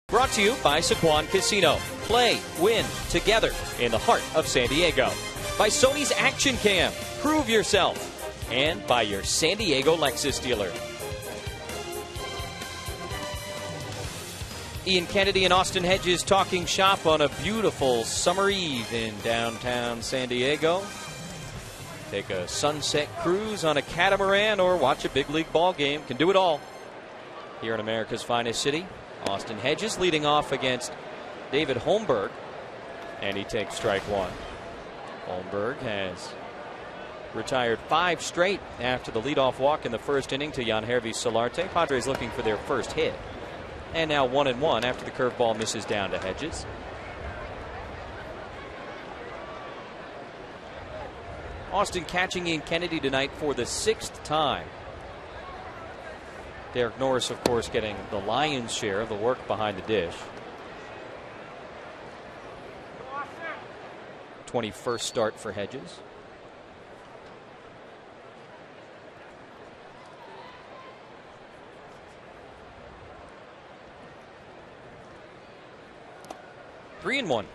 Brought to you by Saquon Casino. Play, win, together in the heart of San Diego. By Sony's Action Cam. Prove yourself. And by your San Diego Lexus dealer. Ian Kennedy and Austin Hedges talking shop on a beautiful summer eve in downtown San Diego. Take a sunset cruise on a catamaran or watch a big league ball game. Can do it all here in America's finest city. Austin Hedges leading off against David Holmberg, and he takes strike one. Holmberg has retired 5 straight after the leadoff walk in the first inning to Yangervis Solarte. Padres looking for their first hit. And now 1-1 after the curveball misses down to Hedges. Austin catching Ian Kennedy tonight for the 6th time. Derek Norris, of course, getting the lion's share of the work behind the dish. 21st start for Hedges. Three and 1.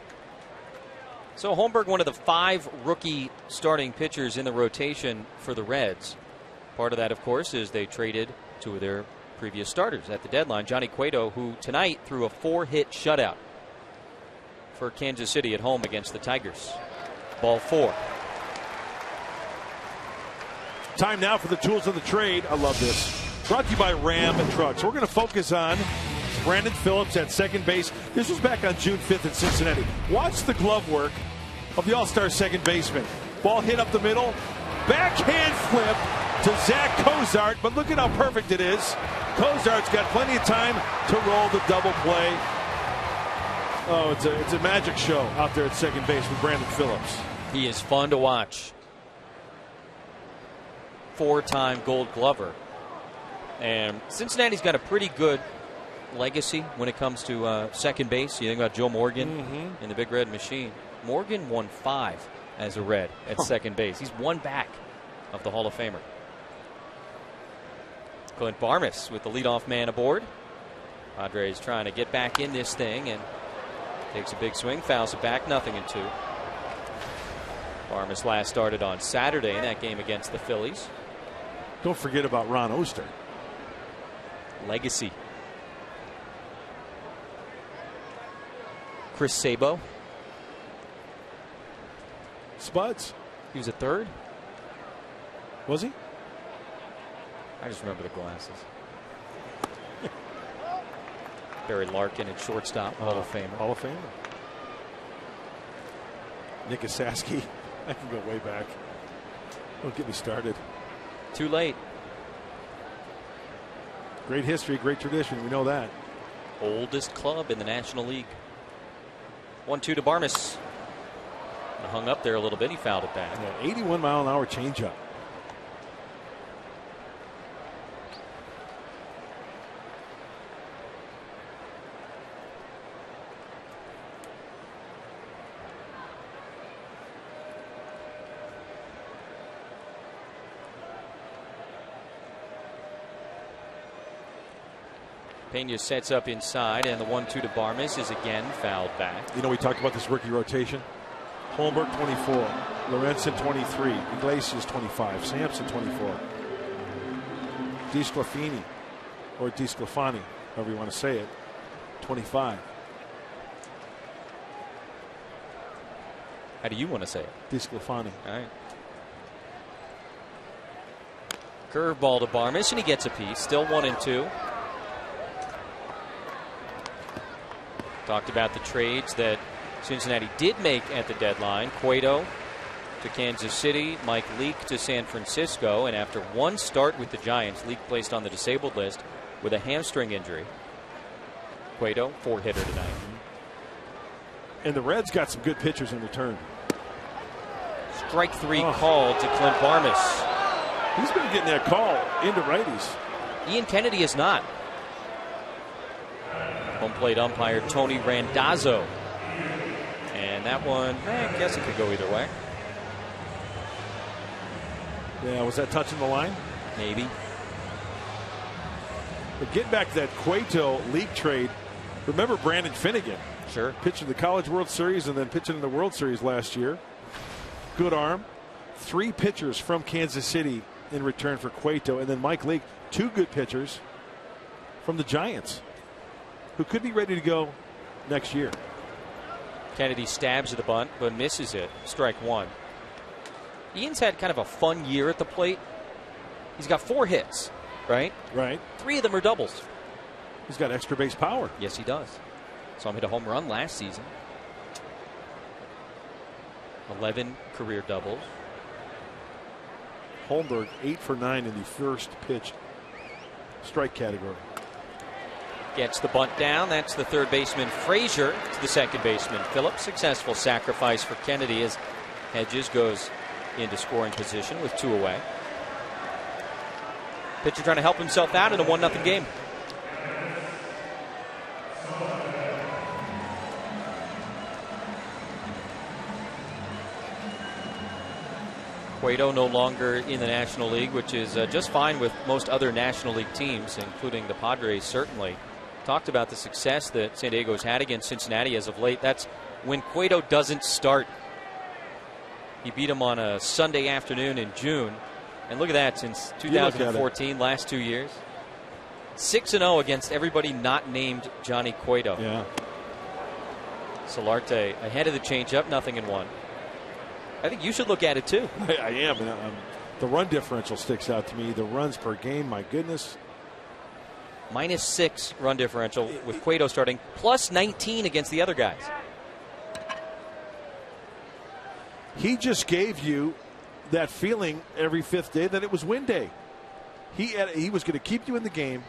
So Holmberg, one of the 5 rookie starting pitchers in the rotation for the Reds. Part of that, of course, is they traded 2 of their previous starters at the deadline. Johnny Cueto, who tonight threw a 4-hit shutout for Kansas City at home against the Tigers. Ball 4. Time now for the tools of the trade. I love this. Brought to you by Ram Trucks. We're going to focus on Brandon Phillips at second base. This was back on June 5th in Cincinnati. Watch the glove work of the all-star second baseman. Ball hit up the middle. Backhand flip to Zach Cozart, but look at how perfect it is. Cozart's got plenty of time to roll the double play. Oh, it's a magic show out there at second base with Brandon Phillips. He is fun to watch. 4-time Gold Glover. And Cincinnati's got a pretty good legacy when it comes to second base. You think about Joe Morgan in the Big Red Machine. Morgan won 5 as a Red at second base. He's one back of the Hall of Famer. Clint Barmes with the leadoff man aboard. Padres trying to get back in this thing and takes a big swing, fouls it back, 0-2. Barmes last started on Saturday in that game against the Phillies. Don't forget about Ron Oster. Legacy. Chris Sabo. Spuds. He was a third. Was he? I just remember the glasses. Barry Larkin at shortstop, Hall of Famer. Hall of Famer. Nick Asaski. I can go way back. Don't get me started. Too late. Great history, great tradition. We know that. Oldest club in the National League. 1-2 to Barmes. Hung up there a little bit. He fouled it back. Yeah, 81-mile-an-hour changeup. Pena sets up inside, and the 1-2 to Barmes is again fouled back. You know, we talked about this rookie rotation. Holmberg 24, Lorenzen 23, Iglesias 25, Sampson 24, DeSclafani, or DeSclafani, however you want to say it, 25. How do you want to say it? DeSclafani. All right. Curveball to Barmes, and he gets a piece. Still 1-2. Talked about the trades that Cincinnati did make at the deadline. Cueto to Kansas City, Mike Leake to San Francisco, and after one start with the Giants, Leake placed on the disabled list with a hamstring injury. Cueto, 4-hitter tonight. And the Reds got some good pitchers in return. Strike 3 called to Clint Barmes. He's been getting that call into righties. Ian Kennedy is not. Home plate umpire Tony Randazzo. And that one, I guess it could go either way. Yeah, was that touching the line? Maybe. But getting back to that Cueto League trade, remember Brandon Finnegan? Sure. Pitched in the College World Series and then pitching in the World Series last year. Good arm. 3 pitchers from Kansas City in return for Cueto. And then Mike Leake, 2 good pitchers from the Giants, who could be ready to go next year. Kennedy stabs at the bunt, but misses it. Strike 1. Ian's had kind of a fun year at the plate. He's got 4 hits, right? Right. 3 of them are doubles. He's got extra base power. Yes, he does. Saw him hit a home run last season. 11 career doubles. Holmberg 8 for 9 in the first pitch strike category. Gets the bunt down. That's the third baseman Frazier to the second baseman Phillips. Successful sacrifice for Kennedy as Hedges goes into scoring position with 2 away. Pitcher trying to help himself out in a 1-0 game. Cueto no longer in the National League, which is just fine with most other National League teams, including the Padres, certainly. Talked about the success that San Diego's had against Cincinnati as of late. That's when Cueto doesn't start. He beat him on a Sunday afternoon in June. And look at that, since 2014, last 2 years. 6-0 against everybody not named Johnny Cueto. Yeah. Solarte ahead of the changeup, 0-1. I think you should look at it too. I am. The run differential sticks out to me. The runs per game, my goodness. -6 run differential with Cueto starting, plus 19 against the other guys. He just gave you that feeling every 5th day that it was win day. He was going to keep you in the game,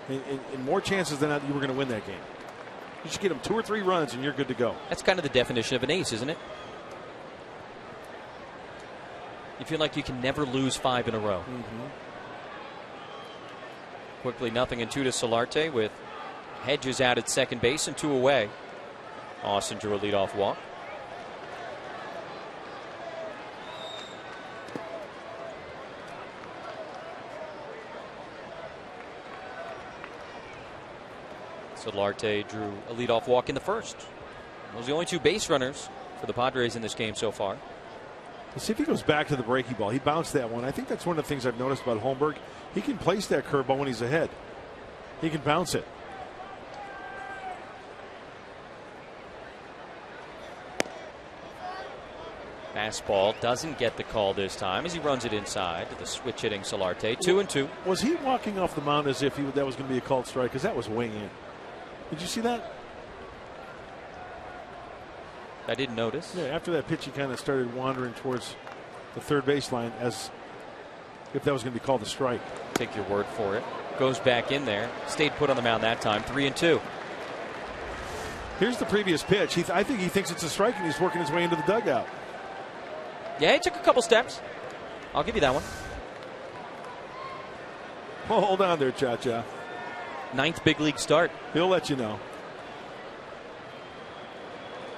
and more chances than not you were going to win that game. You just get him 2 or 3 runs and you're good to go. That's kind of the definition of an ace, isn't it? You feel like you can never lose 5 in a row. Mm-hmm. Quickly 0-2 to Solarte with Hedges out at second base and 2 away. Austin drew a leadoff walk. Solarte drew a leadoff walk in the first. Those are the only 2 base runners for the Padres in this game so far. Let's see if he goes back to the breaking ball. He bounced that one. I think that's one of the things I've noticed about Holmberg. He can place that curveball when he's ahead. He can bounce it. Fastball doesn't get the call this time as he runs it inside to the switch hitting Solarte. 2-2. Was he walking off the mound as if that was going to be a called strike? Because that was way in. Did you see that? I didn't notice. Yeah, after that pitch, he kind of started wandering towards the third baseline as if that was going to be called a strike. Take your word for it. Goes back in there. Stayed put on the mound that time. 3-2. Here's the previous pitch. I think he thinks it's a strike, and he's working his way into the dugout. Yeah, he took a couple steps. I'll give you that one. Oh, hold on there, Cha-Cha. 9th big league start. He'll let you know.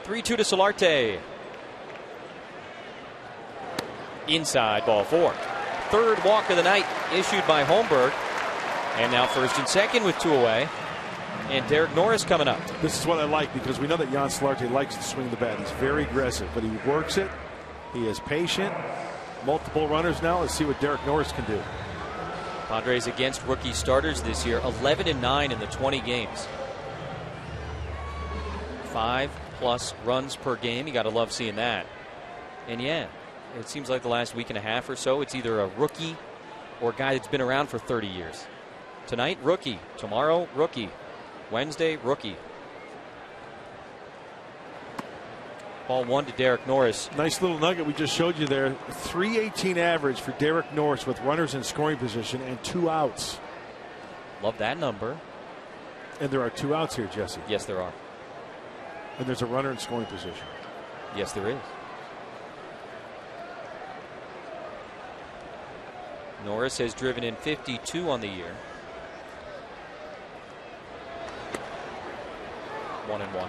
3-2 to Solarte. Inside, ball 4. 3rd walk of the night issued by Holmberg. And now first and second with 2 away. And Derek Norris coming up. This is what I like, because we know that Jan Solarte likes to swing the bat. He's very aggressive, but he works it. He is patient. Multiple runners now. Let's see what Derek Norris can do. Padres against rookie starters this year, 11-9 in the 20 games. 5+ runs per game. You got to love seeing that. And yeah, it seems like the last week and a half or so, it's either a rookie or a guy that's been around for 30 years. Tonight, rookie. Tomorrow, rookie. Wednesday, rookie. Ball 1 to Derek Norris. Nice little nugget we just showed you there. 318 average for Derek Norris with runners in scoring position and 2 outs. Love that number. And there are 2 outs here, Jesse. Yes, there are. And there's a runner in scoring position. Yes, there is. Norris has driven in 52 on the year. 1-1.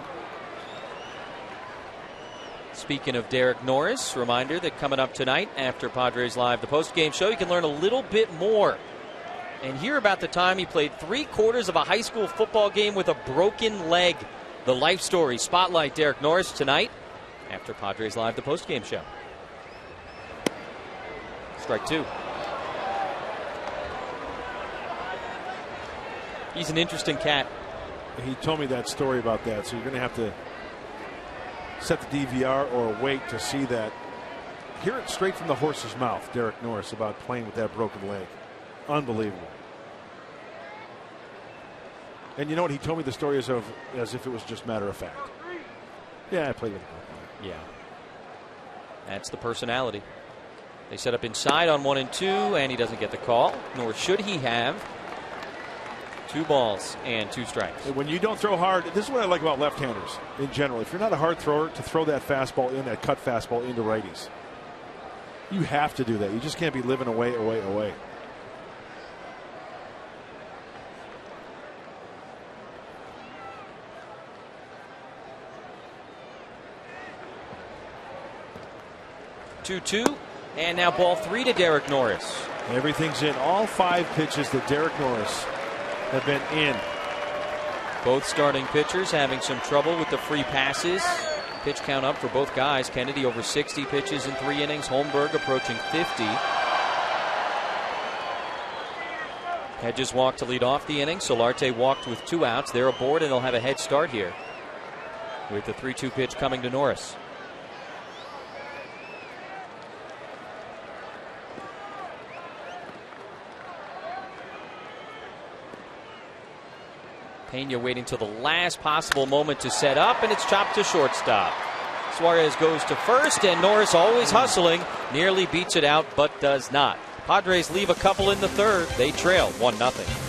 Speaking of Derek Norris, reminder that coming up tonight after Padres Live, the post-game show, you can learn a little bit more and hear about the time he played 3/4 of a high school football game with a broken leg. The life story. Spotlight Derek Norris tonight after Padres Live, the post-game show. Strike 2. He's an interesting cat. He told me that story about that, so you're going to have to set the DVR or wait to see that. Hear it straight from the horse's mouth, Derek Norris, about playing with that broken leg. Unbelievable. And you know what? He told me the story as if it was just matter of fact. Yeah, I played with a broken leg. Yeah. That's the personality. They set up inside on 1-2, and he doesn't get the call, nor should he have. 2 balls and 2 strikes. And when you don't throw hard, this is what I like about left-handers in general. If you're not a hard thrower, to throw that fastball in, that cut fastball into righties. You have to do that. You just can't be living away. Two, and now ball 3 to Derek Norris. Everything's in. All 5 pitches that Derek Norris have been in. Both starting pitchers having some trouble with the free passes. Pitch count up for both guys. Kennedy over 60 pitches in 3 innings. Holmberg approaching 50. Hedges walked to lead off the inning. Solarte walked with 2 outs. They're aboard, and they'll have a head start here with the 3-2 pitch coming to Norris. Pena waiting till the last possible moment to set up, and it's chopped to shortstop. Suarez goes to first, and Norris, always hustling, nearly beats it out, but does not. Padres leave a couple in the 3rd. They trail 1-0.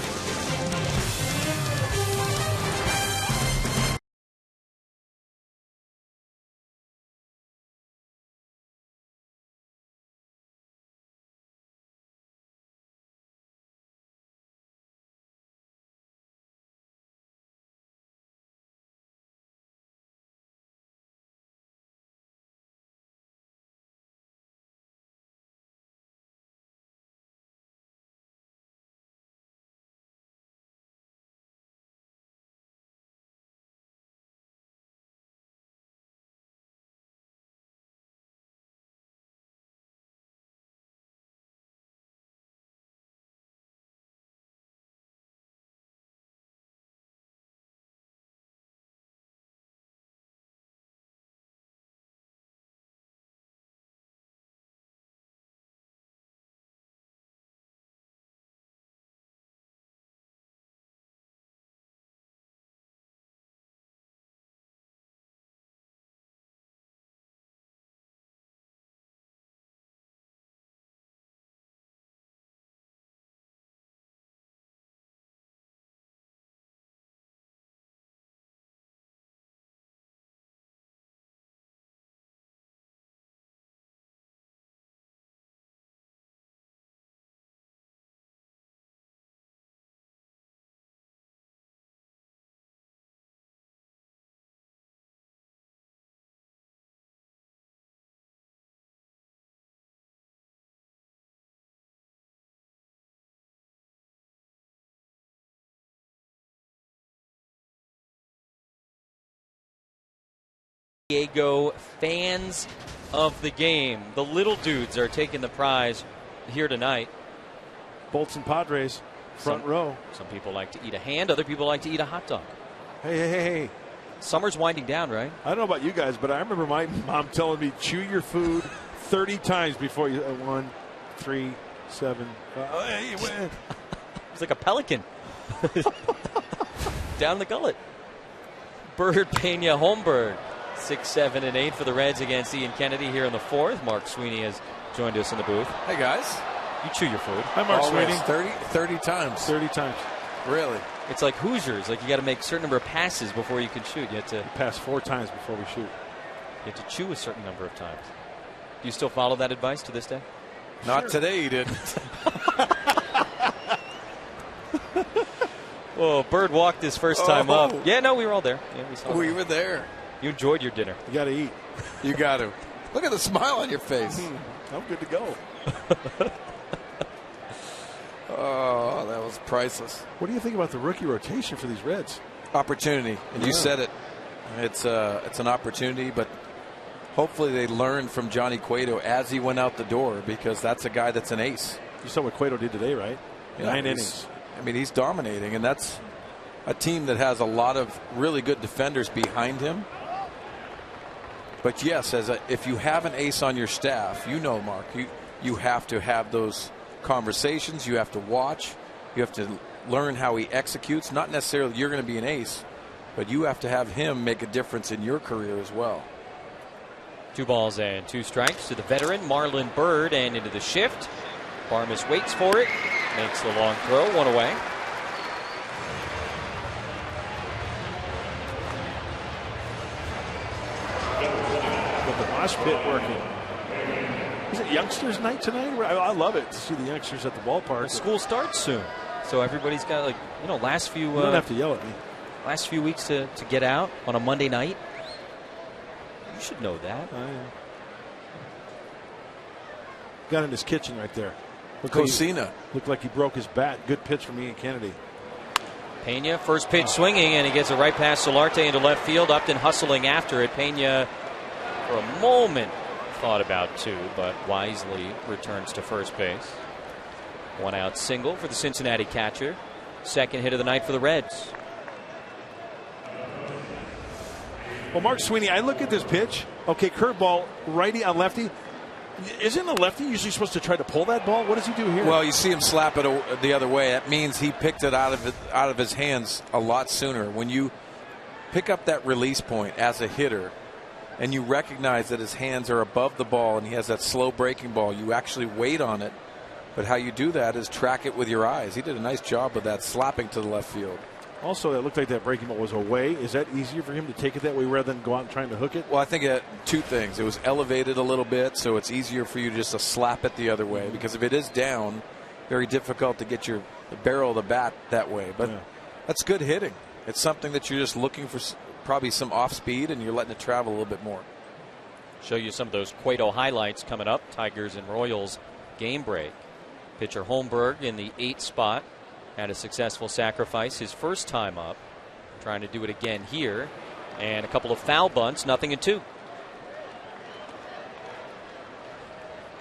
Diego fans of the game. The little dudes are taking the prize here tonight. Bolts and Padres, front row. Some people like to eat a hand. Other people like to eat a hot dog. Hey. Summer's winding down, right? I don't know about you guys, but I remember my mom telling me, chew your food 30 times before you. 1, 3, 7. It's like a pelican. Down the gullet. Bird, Pena, Holmberg. 6, 7, and 8 for the Reds against Ian Kennedy here in the 4th. Mark Sweeney has joined us in the booth. Hey, guys. You chew your food. Hi, Mark Sweeney. 30 times. 30 times. Really? It's like Hoosiers. Like, you got to make a certain number of passes before you can shoot. You have to pass 4 times before we shoot. You have to chew a certain number of times. Do you still follow that advice to this day? Not today, you didn't. Oh, Bird walked his first time up. Yeah, no, we were all there. Yeah, we saw we were there. You enjoyed your dinner. You got to eat. You got to. Look at the smile on your face. I'm good to go. Oh, that was priceless. What do you think about the rookie rotation for these Reds? Opportunity, and you said it. It's an opportunity, but hopefully they learned from Johnny Cueto as he went out the door, because that's a guy that's an ace. You saw what Cueto did today, right? Yeah, 9 innings. I mean, he's dominating, and that's a team that has a lot of really good defenders behind him. But yes, if you have an ace on your staff, you know, Mark, you have to have those conversations. You have to watch. You have to learn how he executes. Not necessarily you're going to be an ace, but you have to have him make a difference in your career as well. 2 balls and 2 strikes to the veteran Marlon Bird, and into the shift. Barmas waits for it, makes the long throw, 1 away. With the mosh pit working. Is it youngsters night tonight? I love it to see the youngsters at the ballpark. Well, school starts soon, so everybody's got, like, last few. You don't have to yell at me. Last few weeks to get out on a Monday night. You should know that. Got in his kitchen right there. Cosina. Looked like he broke his bat. Good pitch from Ian Kennedy. Pena, first pitch swinging, and he gets a right past Solarte into left field. Upton hustling after it. Pena, for a moment, thought about 2, but wisely returns to first base. 1 out single for the Cincinnati catcher. Second hit of the night for the Reds. Well, Mark Sweeney, I look at this pitch. Okay, curveball, righty on lefty. Isn't a lefty usually supposed to try to pull that ball? What does he do here? Well, you see him slap it the other way. That means he picked it out of his hands a lot sooner. When you pick up that release point as a hitter, and you recognize that his hands are above the ball and he has that slow breaking ball, you actually wait on it. But how you do that is track it with your eyes. He did a nice job with that, slapping to the left field. Also, it looked like that breaking ball was away. Is that easier for him to take it that way rather than go out and trying to hook it? Well, I think 2 things. It was elevated a little bit, so it's easier for you just to slap it the other way. Because if it is down, very difficult to get the barrel of the bat that way. But that's good hitting. It's something that you're just looking for, probably some off speed, and you're letting it travel a little bit more. Show you some of those Cueto highlights coming up. Tigers and Royals game break. Pitcher Holmberg in the 8th spot. Had a successful sacrifice his first time up. Trying to do it again here. And a couple of foul bunts, 0-2.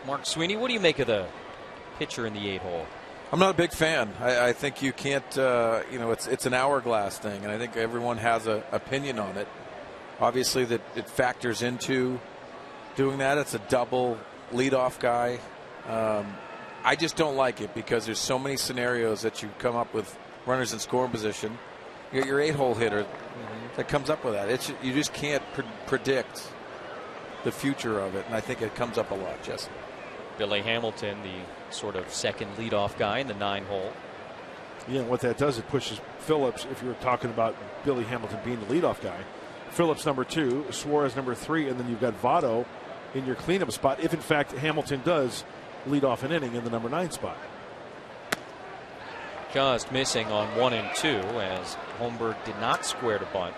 Mark Sweeney, what do you make of the pitcher in the 8 hole? I'm not a big fan. I think you can't, it's an hourglass thing, and I think everyone has an opinion on it. Obviously, that it factors into doing that. It's a double leadoff guy. I just don't like it because there's so many scenarios that you come up with runners in scoring position. You got your 8-hole hitter that comes up with that. You just can't predict the future of it, and I think it comes up a lot, Jesse. Billy Hamilton, the sort of second leadoff guy in the 9-hole. Yeah, what that does, it pushes Phillips, if you're talking about Billy Hamilton being the leadoff guy. Phillips number 2, Suarez number 3, and then you've got Votto in your cleanup spot, if in fact Hamilton does lead off an inning in the number 9 spot. Just missing on 1 and 2 as Holmberg did not square to bunt.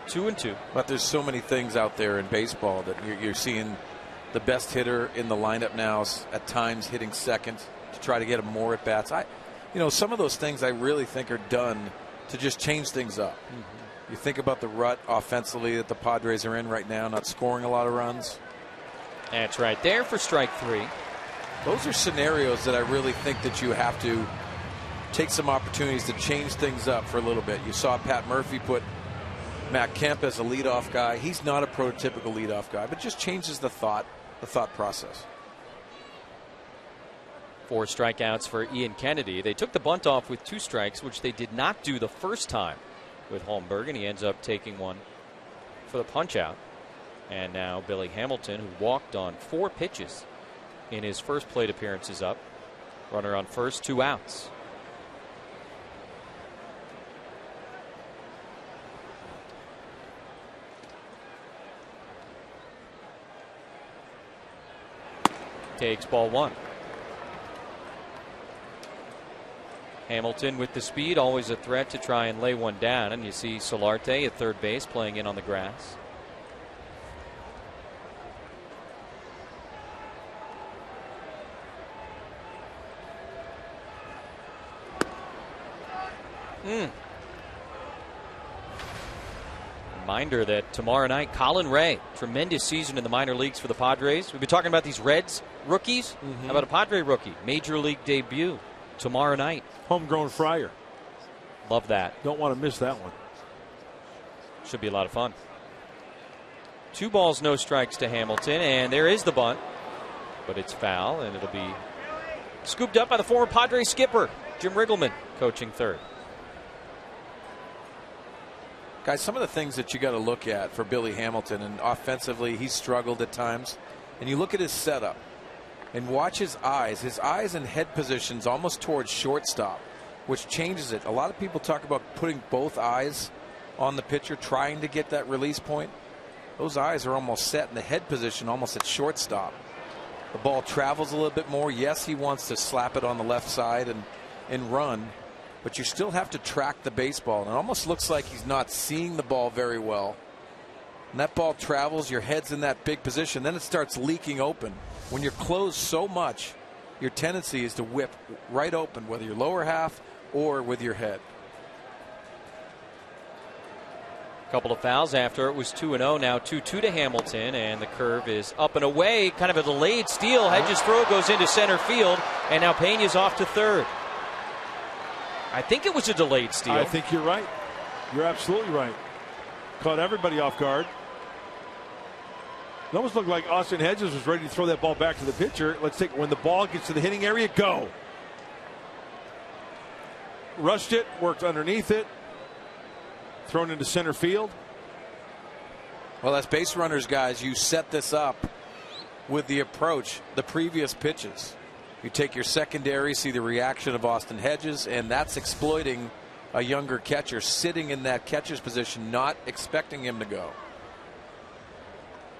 2 and 2. But there's so many things out there in baseball that you're seeing the best hitter in the lineup now at times hitting second to try to get him more at bats. Some of those things I really think are done to just change things up. You think about the rut offensively that the Padres are in right now, not scoring a lot of runs. That's right there for strike 3. Those are scenarios that I really think that you have to take some opportunities to change things up for a little bit. You saw Pat Murphy put Matt Kemp as a leadoff guy. He's not a prototypical leadoff guy, but just changes the thought process. 4 strikeouts for Ian Kennedy. They took the bunt off with 2 strikes, which they did not do the first time with Holmberg, and he ends up taking one for the punch out. And now Billy Hamilton, who walked on 4 pitches in his first plate appearance, is up. Runner on first, 2 outs. Takes ball 1. Hamilton with the speed, always a threat to try and lay one down. And you see Solarte at third base playing in on the grass. Reminder that tomorrow night, Colin Ray, tremendous season in the minor leagues for the Padres. We've been talking about these Reds rookies. How about a Padre rookie? Major league debut tomorrow night. Homegrown Fryer. Love that. Don't want to miss that one. Should be a lot of fun. 2 balls, no strikes to Hamilton, and there is the bunt, but it's foul, and it'll be scooped up by the former Padres skipper, Jim Riggleman, coaching third. Guys, some of the things that you got to look at for Billy Hamilton, and offensively he's struggled at times, and you look at his setup and watch his eyes and head positions almost towards shortstop, which changes it. A lot of people talk about putting both eyes on the pitcher, trying to get that release point. Those eyes are almost set in the head position, almost at shortstop. The ball travels a little bit more. Yes, he wants to slap it on the left side and run, but you still have to track the baseball. And it almost looks like he's not seeing the ball very well. And that ball travels, your head's in that big position, then it starts leaking open. When you're closed so much, your tendency is to whip right open, whether your lower half or with your head. A couple of fouls after it was 2-0, now 2-2 to Hamilton, and the curve is up and away. Kind of a delayed steal. Hedges' throw goes into center field, and now Peña's off to third. I think it was a delayed steal. I think you're right. You're absolutely right. Caught everybody off guard. It almost looked like Austin Hedges was ready to throw that ball back to the pitcher. Let's take when the ball gets to the hitting area, go. Rushed it, worked underneath it, thrown into center field. Well, as base runners, guys, you set this up with the approach, the previous pitches. You take your secondary, see the reaction of Austin Hedges, and that's exploiting a younger catcher sitting in that catcher's position, not expecting him to go.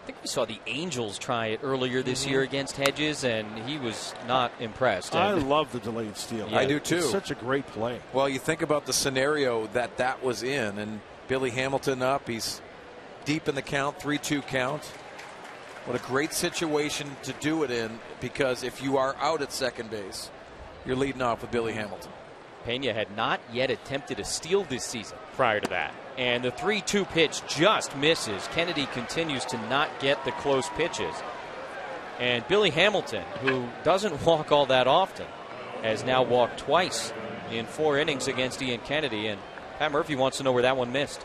I think we saw the Angels try it earlier this year against Hedges, and he was not impressed. I love the delayed steal. Yeah, I do too. It's such a great play. Well, you think about the scenario that was in, and Billy Hamilton up. He's deep in the count, 3-2 count. What a great situation to do it in, because if you are out at second base, you're leading off with Billy Hamilton. Peña had not yet attempted a steal this season prior to that. And the 3-2 pitch just misses. Kennedy continues to not get the close pitches. And Billy Hamilton, who doesn't walk all that often, has now walked twice in 4 innings against Ian Kennedy. And Pat Murphy wants to know where that one missed.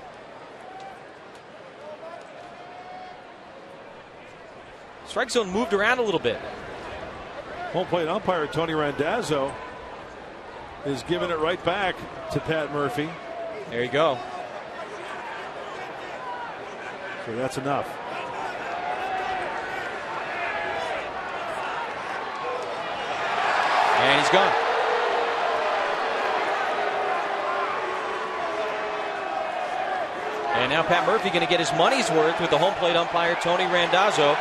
Strike zone moved around a little bit. Home plate umpire Tony Randazzo is giving it right back to Pat Murphy. There you go. So that's enough. And he's gone. And now Pat Murphy going to get his money's worth with the home plate umpire Tony Randazzo.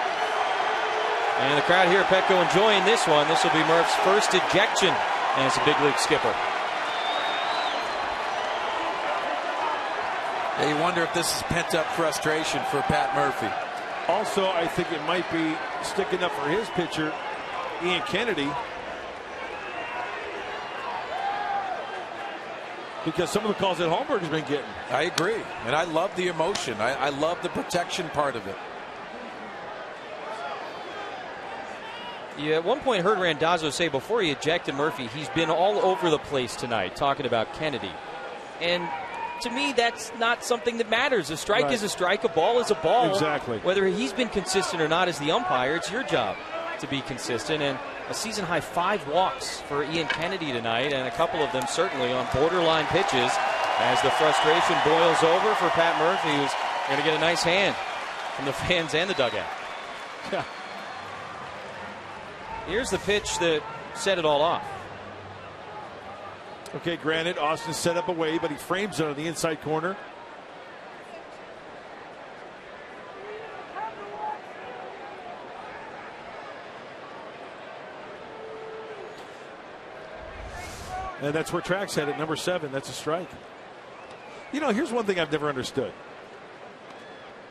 And the crowd here at Petco enjoying this one. This will be Murph's first ejection as a big league skipper. Yeah, you wonder if this is pent-up frustration for Pat Murphy. Also, I think it might be sticking up for his pitcher, Ian Kennedy. because some of the calls that Holmberg's been getting. I agree, and I love the emotion. I love the protection part of it. You at one point heard Randazzo say before he ejected Murphy, he's been all over the place tonight talking about Kennedy. And to me, that's not something that matters. A strike is a strike, a ball is a ball. Exactly. Whether he's been consistent or not as the umpire, it's your job to be consistent. And a season-high 5 walks for Ian Kennedy tonight, and a couple of them certainly on borderline pitches as the frustration boils over for Pat Murphy, who's going to get a nice hand from the fans and the dugout. Yeah. Here's the pitch that set it all off. Okay, granted, Austin set up away, but he frames it on the inside corner. And that's where Track's headed, number 7. That's a strike. You know, here's one thing I've never understood.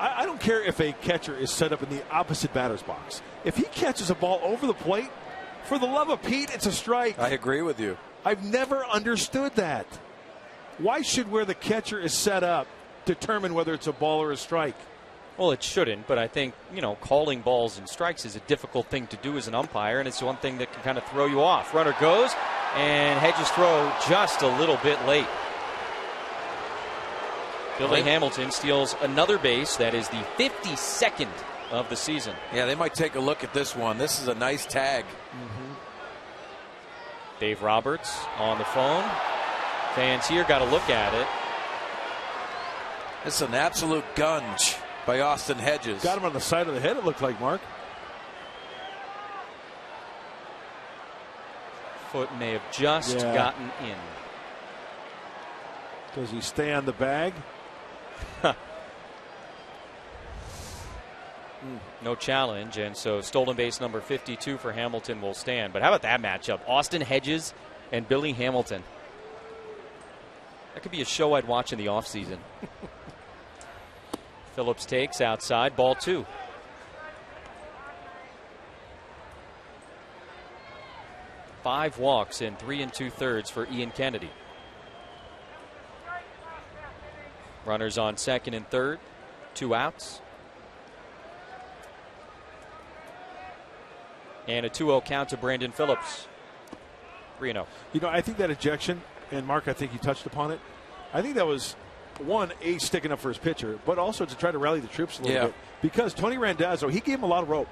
I don't care if a catcher is set up in the opposite batter's box. If he catches a ball over the plate, for the love of Pete, it's a strike. I agree with you. I've never understood that. Why should where the catcher is set up determine whether it's a ball or a strike? Well, it shouldn't, but I think, you know, calling balls and strikes is a difficult thing to do as an umpire, and it's one thing that can kind of throw you off. Runner goes, and Hedges throw just a little bit late. Billy Hamilton steals another base. That is the 52nd of the season. Yeah, they might take a look at this one. This is a nice tag. Dave Roberts on the phone. Fans here got to look at it. This is an absolute gunge by Austin Hedges. Got him on the side of the head, it looked like, Mark. Foot may have just gotten in. Does he stay on the bag? No challenge, and so stolen base number 52 for Hamilton will stand. But how about that matchup? Austin Hedges and Billy Hamilton. That could be a show I'd watch in the offseason. Phillips takes outside, ball 2. Five walks in 3 2/3 for Ian Kennedy. Runners on second and third, 2 outs. And a 2-0 count to Brandon Phillips. 3-0. You know, I think that ejection, and Mark, I think you touched upon it. I think that was, one, Ace sticking up for his pitcher, but also to try to rally the troops a little bit. Because Tony Randazzo, he gave him a lot of rope.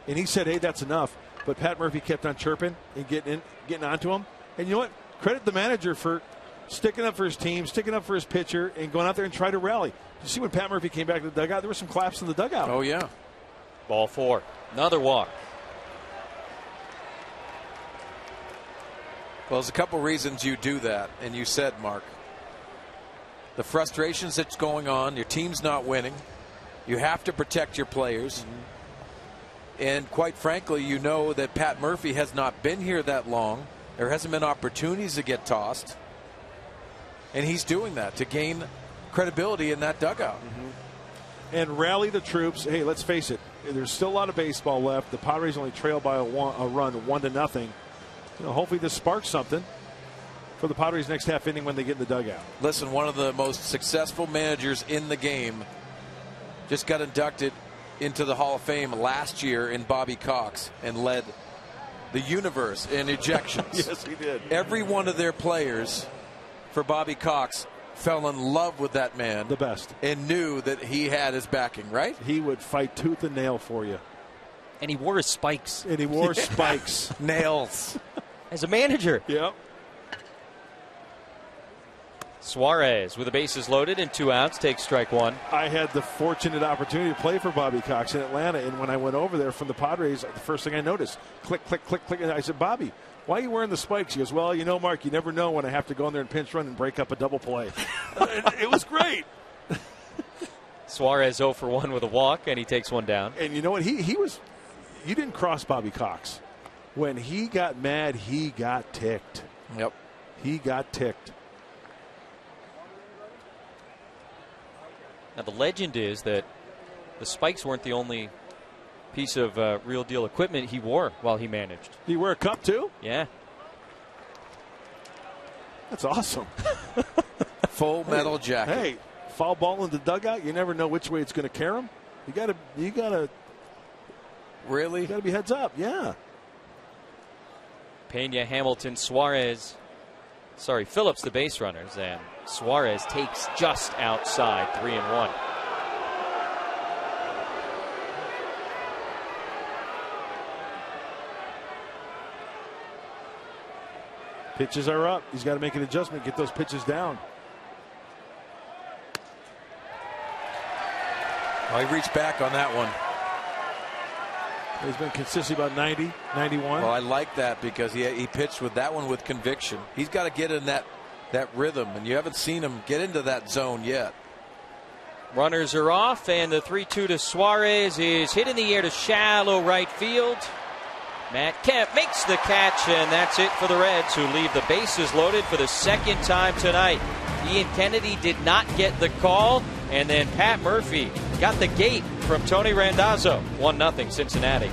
And he said, hey, that's enough. But Pat Murphy kept on chirping and getting onto him. And you know what? Credit the manager for sticking up for his team, sticking up for his pitcher, and going out there and try to rally. You see when Pat Murphy came back to the dugout, there were some claps in the dugout. Oh, yeah. Ball 4. Another walk. Well, there's a couple reasons you do that, and you said, Mark, the frustrations that's going on, your team's not winning, you have to protect your players, and quite frankly, you know that Pat Murphy has not been here that long. There hasn't been opportunities to get tossed, and he's doing that to gain credibility in that dugout. And rally the troops. Hey, let's face it, there's still a lot of baseball left. The Padres only trail by a run, 1-0. You know, hopefully this sparks something for the Padres next half inning when they get in the dugout. Listen, one of the most successful managers in the game just got inducted into the Hall of Fame last year in Bobby Cox and led the universe in ejections. Yes, he did. Every one of their players for Bobby Cox fell in love with that man. The best. And knew that he had his backing, right? He would fight tooth and nail for you. And he wore his spikes. And he wore spikes. Nails. As a manager. Yep. Suarez with the bases loaded and 2 outs takes strike 1. I had the fortunate opportunity to play for Bobby Cox in Atlanta, and when I went over there from the Padres, the first thing I noticed, click, click, click, click, and I said, Bobby, why are you wearing the spikes? He goes, well, you know, Mark, you never know when I have to go in there and pinch run and break up a double play. It was great. Suarez 0 for 1 with a walk, and he takes one down. And you know what? He was, you didn't cross Bobby Cox. When he got mad, he got ticked. Yep. He got ticked. Now, the legend is that the spikes weren't the only piece of real deal equipment he wore while he managed. Did he wear a cup, too? Yeah. That's awesome. Full metal jacket. Hey, foul ball in the dugout. You never know which way it's going to carry him. You gotta really be heads up. Yeah. Pena, Hamilton, Suarez. Sorry, Phillips, the base runners, and Suarez takes just outside 3-1. Pitches are up. He's got to make an adjustment, get those pitches down. Oh, he reached back on that one. He's been consistent about 90, 91. Well, I like that because he pitched with that one with conviction. He's got to get in that rhythm, and you haven't seen him get into that zone yet. Runners are off, and the 3-2 to Suarez is hit in the air to shallow right field. Matt Kemp makes the catch, and that's it for the Reds, who leave the bases loaded for the second time tonight. Ian Kennedy did not get the call, and then Pat Murphy got the gate from Tony Randazzo. 1-0 Cincinnati.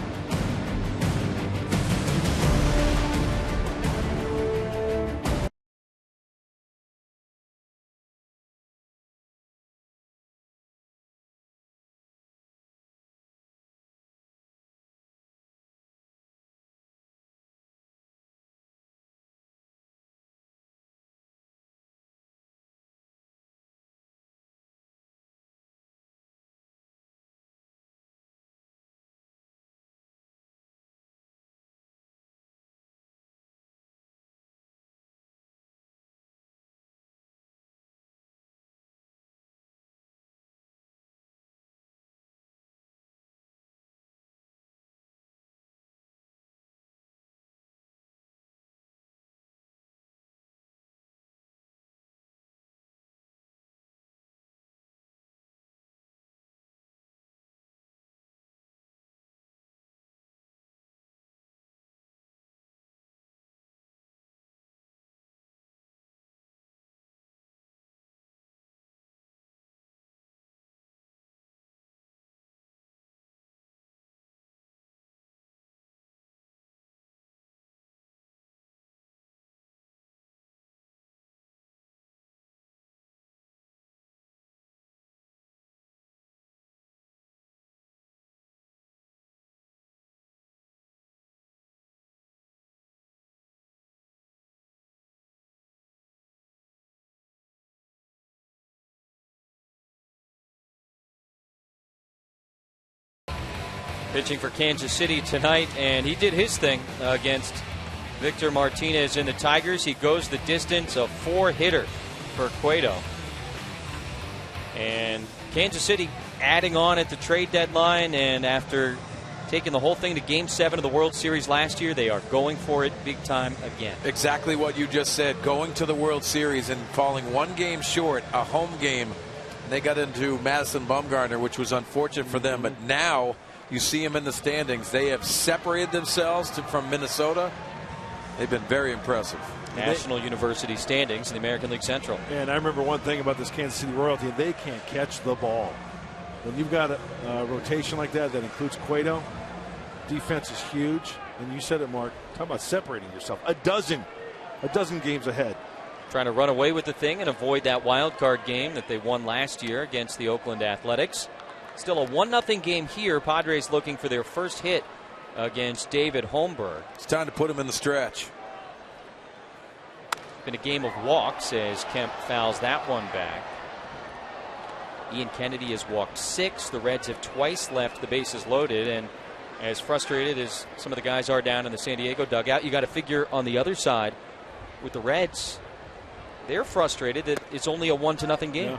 Pitching for Kansas City tonight, and he did his thing against Victor Martinez and the Tigers. He goes the distance, a 4-hitter for Cueto. And Kansas City adding on at the trade deadline, and after taking the whole thing to Game 7 of the World Series last year, they are going for it big time again. Exactly what you just said, going to the World Series and falling one game short, a home game. They got into Madison Bumgarner, which was unfortunate for them, but now you see them in the standings. They have separated themselves from Minnesota. They've been very impressive. National University standings in the American League Central. And I remember one thing about this Kansas City royalty: they can't catch the ball. When you've got a rotation like that includes Cueto, defense is huge. And you said it, Mark. Talk about separating yourself. A dozen games ahead. Trying to run away with the thing and avoid that wild card game that they won last year against the Oakland Athletics. Still a 1-0 game here. Padres looking for their first hit against David Holmberg. It's time to put him in the stretch. Been a game of walks as Kemp fouls that one back. Ian Kennedy has walked 6. The Reds have twice left the bases loaded, and as frustrated as some of the guys are down in the San Diego dugout, you got to figure on the other side with the Reds, they're frustrated that it's only a 1-0 game. Yeah.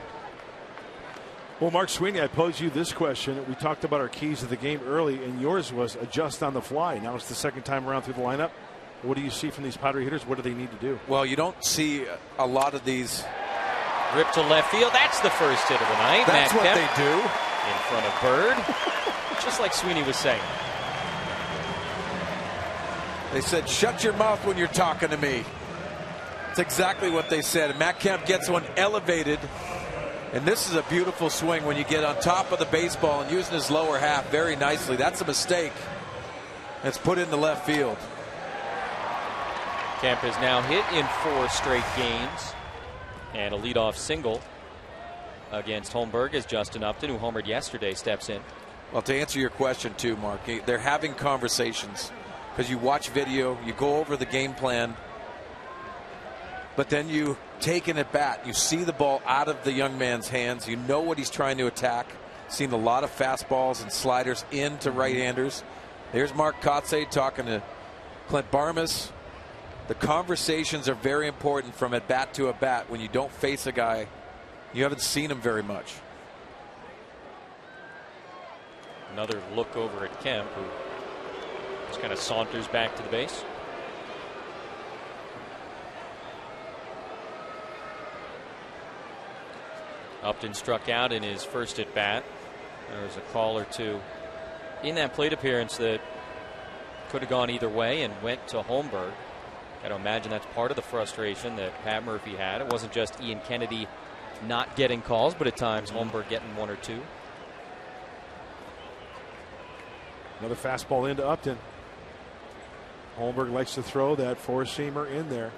Well, Mark Sweeney, I posed you this question. We talked about our keys to the game early, and yours was adjust on the fly. Now it's the second time around through the lineup. What do you see from these Padre hitters? What do they need to do? Well, you don't see a lot of these. Rip to left field. That's the first hit of the night. That's Matt what Kemp they do. in front of Bird. Just like Sweeney was saying. They said, shut your mouth when you're talking to me. That's exactly what they said. And Matt Kemp gets one elevated. And this is a beautiful swing when you get on top of the baseball and using his lower half very nicely. That's a mistake. It's put into left field. Kemp has now hit in 4 straight games, and a leadoff single against Holmberg as Justin Upton, who homered yesterday, steps in. Well, to answer your question too, Mark, they're having conversations because you watch video, you go over the game plan, but then you take an at bat. You see the ball out of the young man's hands. You know what he's trying to attack. Seen a lot of fastballs and sliders into right-handers. There's Mark Kotze talking to Clint Barmas. The conversations are very important from at bat to at bat when you don't face a guy you haven't seen him very much. Another look over at Kemp, who just kind of saunters back to the base. Upton struck out in his first at bat. There was a call or two in that plate appearance that could have gone either way and went to Holmberg. I don't imagine that's part of the frustration that Pat Murphy had. It wasn't just Ian Kennedy not getting calls, but at times Holmberg getting 1 or 2. Another fastball into Upton. Holmberg likes to throw that four-seamer in there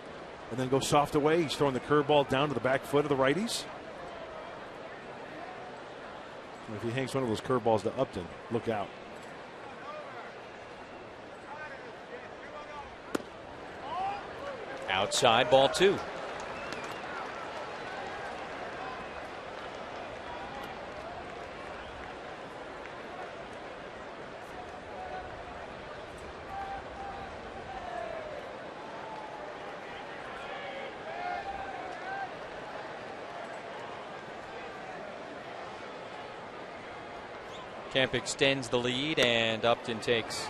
and then go soft away. He's throwing the curveball down to the back foot of the righties. And if he hangs one of those curveballs to Upton, look out. Outside, ball 2. Kemp extends the lead, and Upton takes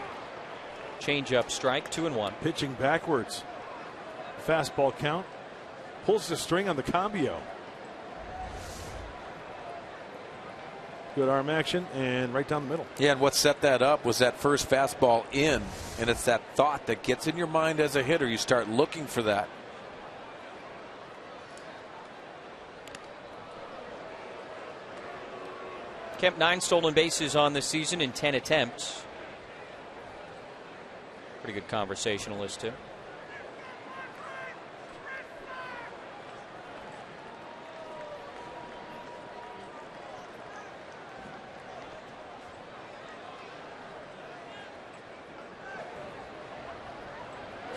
changeup strike, 2-1. Pitching backwards. Fastball count. Pulls the string on the cambio. Good arm action and right down the middle. Yeah, and what set that up was that first fastball in, and it's that thought that gets in your mind as a hitter. You start looking for that. Kemp 9 stolen bases on the season in 10 attempts. Pretty good conversationalist too.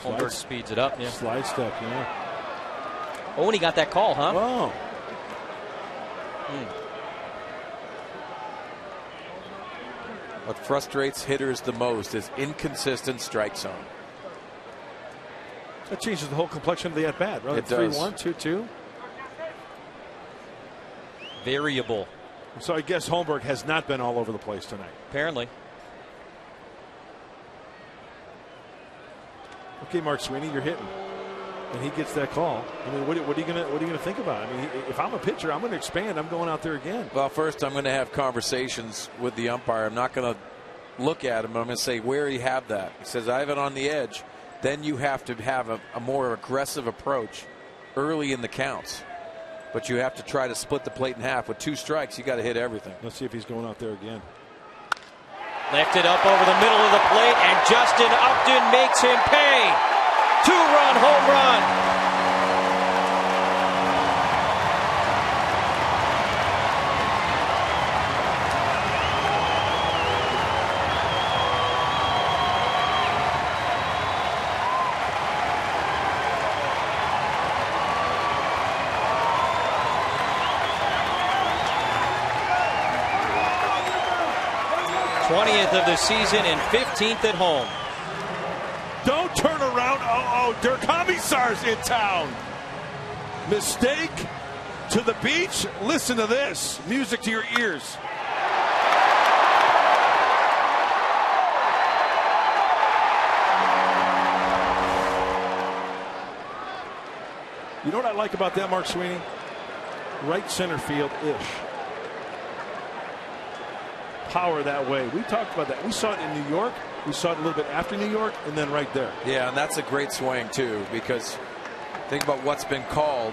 Holmberg speeds it up. Yeah. Slide step, yeah. Oh, and he got that call, huh? Oh. What frustrates hitters the most is inconsistent strike zone. That changes the whole complexion of the at bat, right? It does. 3-1, 2-2. Variable. So I guess Holmberg has not been all over the place tonight. Apparently. Okay, Mark Sweeney, you're hitting, and he gets that call. I mean, what are you gonna think about? I mean, if I'm a pitcher, I'm going to expand. I'm going out there again. Well, first I'm going to have conversations with the umpire. I'm not going to look at him. I'm going to say, where do you have that? He says, I have it on the edge. Then you have to have a more aggressive approach early in the counts. But you have to try to split the plate in half. With 2 strikes, you got to hit everything. Let's see if he's going out there again. Lifted up over the middle of the plate, and Justin Upton makes him pay. 2-run home run. 20th of the season and 15th at home. Don't turn around. Oh, Der Kommissar's in town. Mistake to the beach. Listen to this. Music to your ears. You know what I like about that, Mark Sweeney? Right center field-ish. Power that way. We talked about that. We saw it in New York. We saw it a little bit after New York, and then right there. Yeah, and that's a great swing, too, because think about what's been called.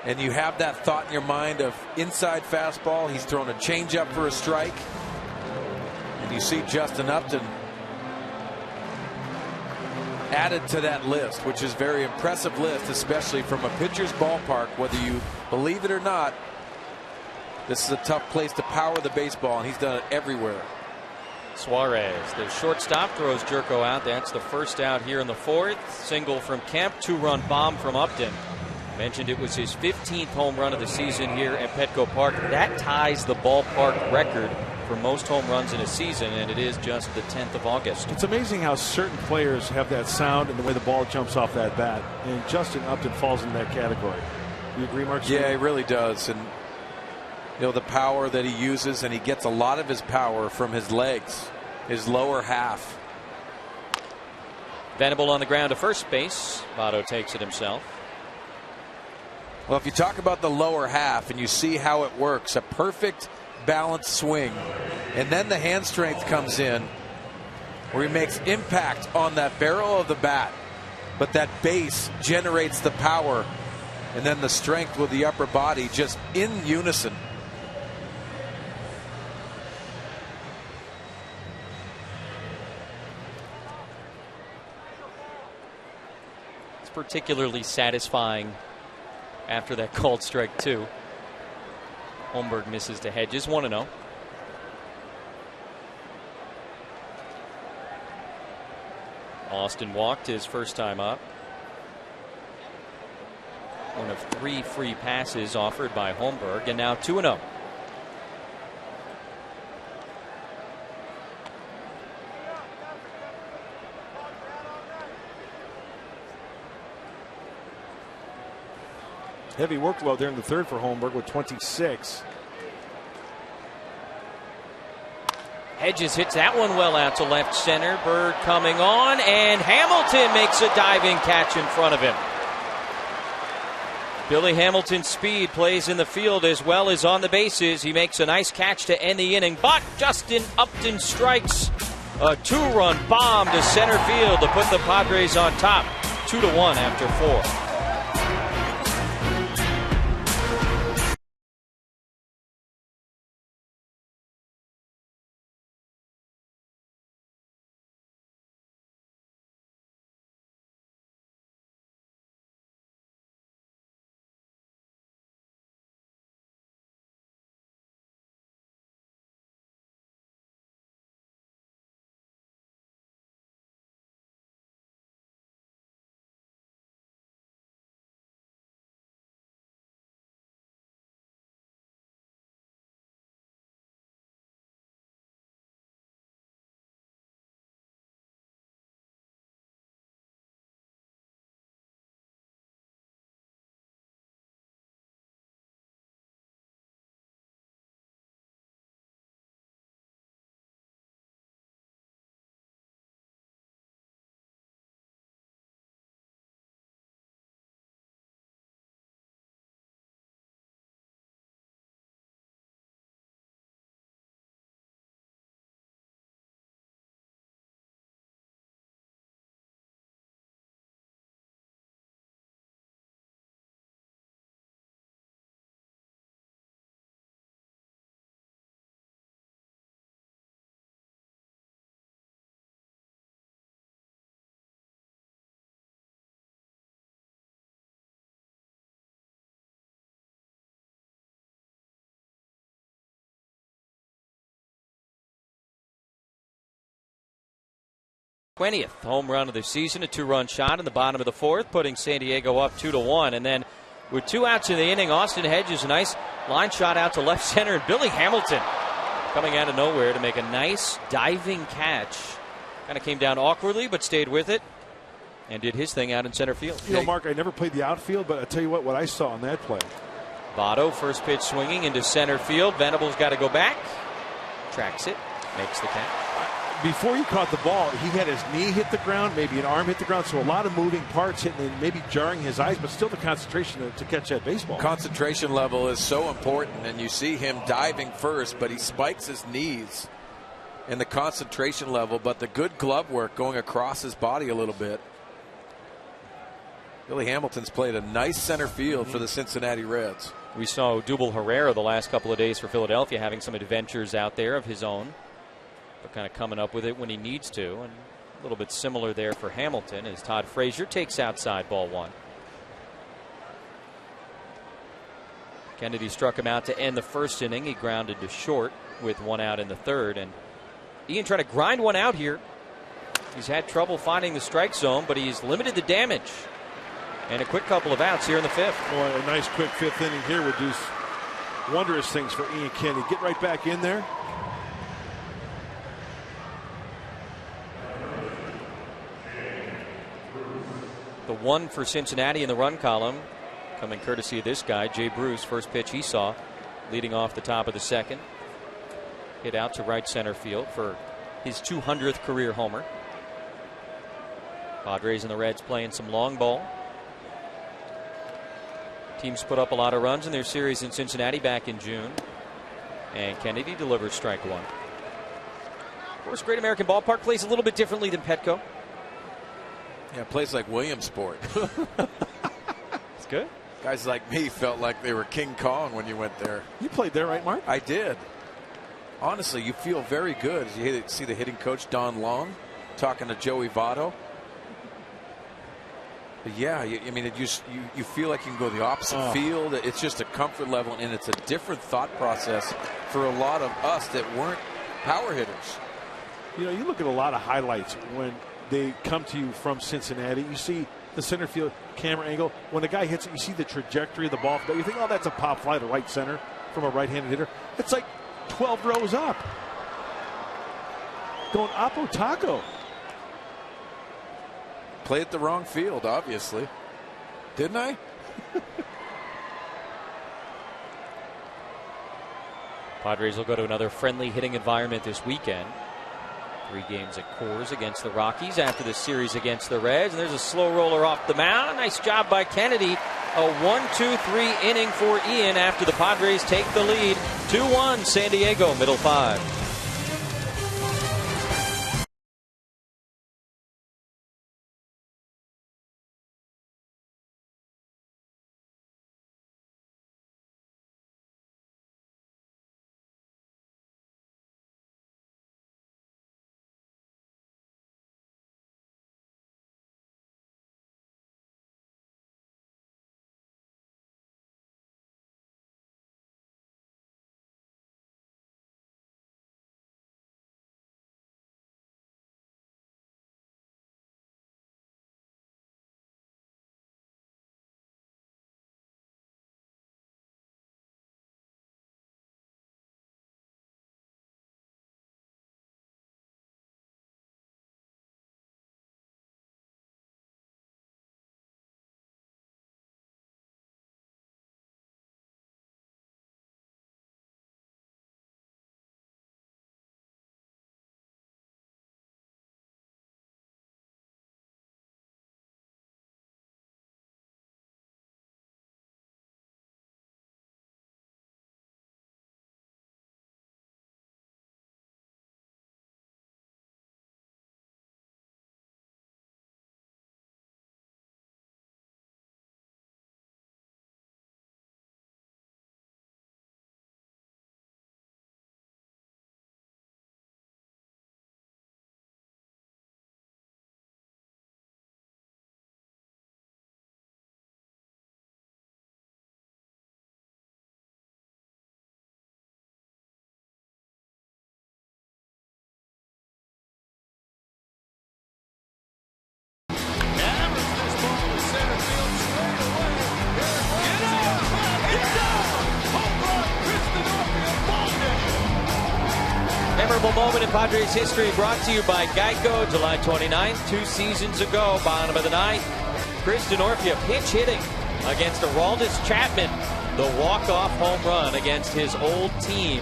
And you have that thought in your mind of inside fastball. He's thrown a changeup for a strike. And you see Justin Upton added to that list, which is a very impressive list, especially from a pitcher's ballpark. Whether you believe it or not, this is a tough place to power the baseball, and he's done it everywhere. Suarez, the shortstop, throws Jerko out. That's the first out here in the fourth. Single from Kemp, 2-run bomb from Upton. Mentioned it was his 15th home run of the season here at Petco Park. That ties the ballpark record for most home runs in a season, and it is just the 10th of August. It's amazing how certain players have that sound and the way the ball jumps off that bat. And Justin Upton falls in that category. You agree, Mark? Yeah, he really does. And you know, the power that he uses, and he gets a lot of his power from his legs, his lower half. Venable on the ground to first base. Votto takes it himself. Well, if you talk about the lower half and you see how it works, a perfect balanced swing, and then the hand strength comes in where he makes impact on that barrel of the bat, but that base generates the power, and then the strength with the upper body just in unison. It's particularly satisfying after that called strike 2. Holmberg misses to Hedges, 1-0. Austin walked his first time up. One of 3 free passes offered by Holmberg, and now 2-0. Heavy workload there in the third for Holmberg with 26. Hedges hits that one well out to left center. Bird coming on, and Hamilton makes a diving catch in front of him. Billy Hamilton's speed plays in the field as well as on the bases. He makes a nice catch to end the inning, but Justin Upton strikes a 2-run bomb to center field to put the Padres on top, 2-1 after 4. th home run of the season, a 2-run shot in the bottom of the fourth, putting San Diego up 2-1. And then with 2 outs in the inning, Austin Hedges, a nice line shot out to left center, and Billy Hamilton coming out of nowhere to make a nice diving catch. Kind of came down awkwardly, but stayed with it and did his thing out in center field. You know, Mark, I never played the outfield, but I tell you what I saw on that play. Votto, first pitch swinging into center field. Venable's got to go back. Tracks it, makes the catch. Before he caught the ball, he had his knee hit the ground, maybe an arm hit the ground, so a lot of moving parts hitting and maybe jarring his eyes, but still the concentration to catch that baseball. Concentration level is so important, and you see him diving first, but he spikes his knees in the concentration level, but the good glove work going across his body a little bit. Billy Hamilton's played a nice center field for the Cincinnati Reds. We saw Odubel Herrera the last couple of days for Philadelphia having some adventures out there of his own, but kind of coming up with it when he needs to. And A little bit similar there for Hamilton as Todd Frazier takes outside, ball 1. Kennedy struck him out to end the first inning. He grounded to short with 1 out in the 3rd. And Ian trying to grind one out here. He's had trouble finding the strike zone, but he's limited the damage. And a quick couple of outs here in the 5th. Boy, a nice quick 5th inning here would do wondrous things for Ian Kennedy. Get right back in there. The 1 for Cincinnati in the run column coming courtesy of this guy, Jay Bruce. First pitch he saw leading off the top of the 2nd. Hit out to right center field for his 200th career homer. Padres and the Reds playing some long ball. Teams put up a lot of runs in their series in Cincinnati back in June. And Kennedy delivers strike 1. Of course, Great American Ballpark plays a little bit differently than Petco. Yeah, it plays like Williamsport. It's good. Guys like me felt like they were King Kong when you went there. You played there, right, Mark? I did. Honestly, you feel very good as you see the hitting coach, Don Long, talking to Joey Votto. But yeah, I mean, you feel like you can go the opposite field. It's just a comfort level, and it's a different thought process for a lot of us that weren't power hitters. You know, you look at a lot of highlights when they come to you from Cincinnati. You see the center field camera angle. When the guy hits it, you see the trajectory of the ball. You think, oh, that's a pop fly to right center from a right-handed hitter. It's like 12 rows up. Going Oppo Taco. Played at the wrong field, obviously. Didn't I? Padres will go to another friendly hitting environment this weekend. 3 games at Coors against the Rockies after the series against the Reds. And there's a slow roller off the mound. Nice job by Kennedy. A 1-2-3 inning for Ian after the Padres take the lead. 2-1 San Diego, middle 5. Memorable moment in Padres history brought to you by Geico. July 29th, 2 seasons ago, bottom of the 9th. Chris Denorfia pitch hitting against Aroldis Chapman. The walk-off home run against his old team.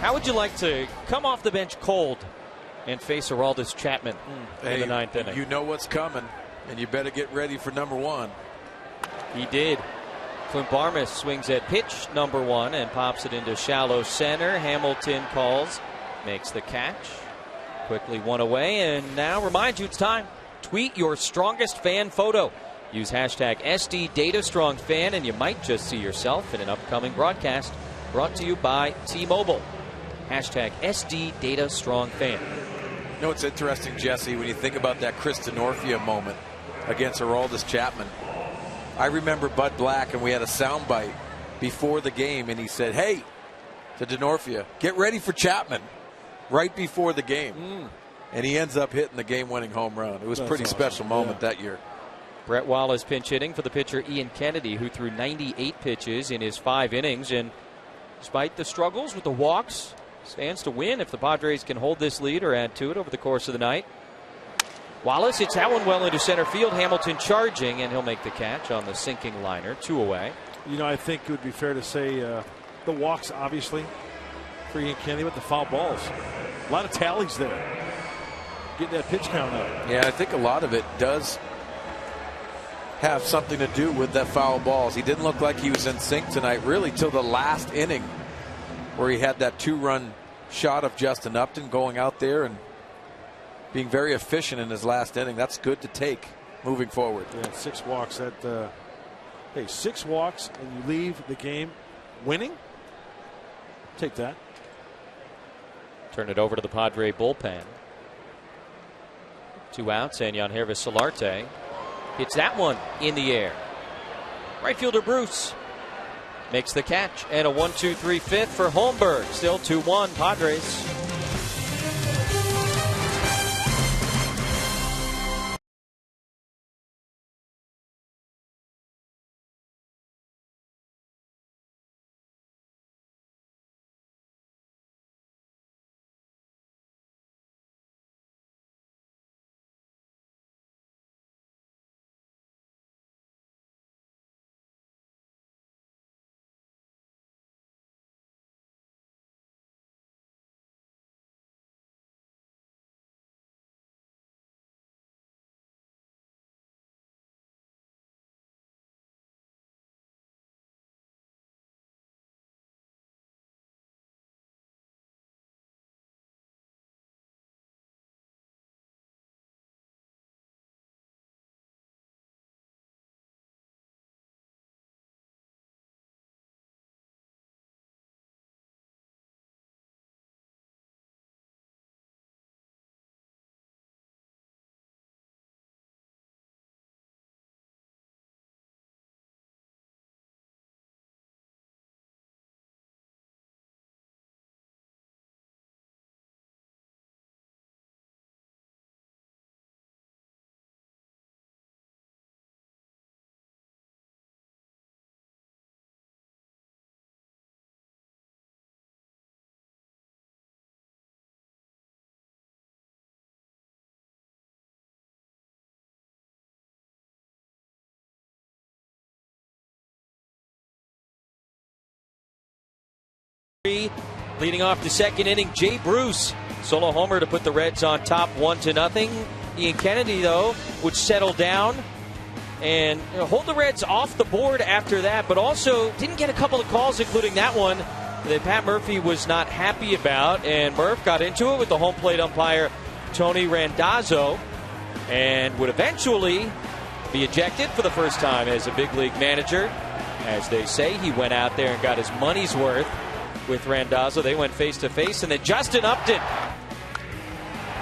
How would you like to come off the bench cold and face Aroldis Chapman in the 9th inning? You know what's coming, and you better get ready for number 1. He did. Clint Barmas swings at pitch number 1 and pops it into shallow center. Hamilton calls, makes the catch. Quickly 1 away, and now remind you it's time. Tweet your strongest fan photo. Use hashtag SDDataStrongFan, and you might just see yourself in an upcoming broadcast brought to you by T-Mobile. Hashtag SDDataStrongFan. You know, it's interesting, Jesse, when you think about that Chris Denorfia moment against Aroldis Chapman. I remember Bud Black, and we had a soundbite before the game, and he said, hey, to Denorfia, get ready for Chapman right before the game. And he ends up hitting the game-winning home run. It was a pretty special moment that year. Brett Wallace pinch hitting for the pitcher Ian Kennedy, who threw 98 pitches in his 5 innings. And despite the struggles with the walks, stands to win if the Padres can hold this lead or add to it over the course of the night. Wallace hits that one well into center field. Hamilton charging, and he'll make the catch on the sinking liner. 2 away. You know, I think it would be fair to say the walks, obviously, for Ian Kennedy, but the foul balls. A lot of tallies there. Getting that pitch count up. Yeah, I think a lot of it does have something to do with that foul balls. He didn't look like he was in sync tonight, really, till the last inning, where he had that 2-run shot of Justin Upton going out there and being very efficient in his last inning. That's good to take moving forward. Yeah, 6 walks. Hey, 6 walks and you leave the game winning? Take that. Turn it over to the Padre bullpen. 2 outs, and Yangervis Solarte hits that one in the air. Right fielder Bruce makes the catch, and a 1-2-3 fifth for Holmberg. Still 2-1 Padres. Leading off the second inning, Jay Bruce solo homer to put the Reds on top 1-0. Ian Kennedy, though, would settle down and hold the Reds off the board after that, but also didn't get a couple of calls, including that one that Pat Murphy was not happy about, and Murph got into it with the home plate umpire Tony Randazzo and would eventually be ejected for the first time as a big league manager. As they say, he went out there and got his money's worth with Randazzo. They went face-to-face, and then Justin Upton,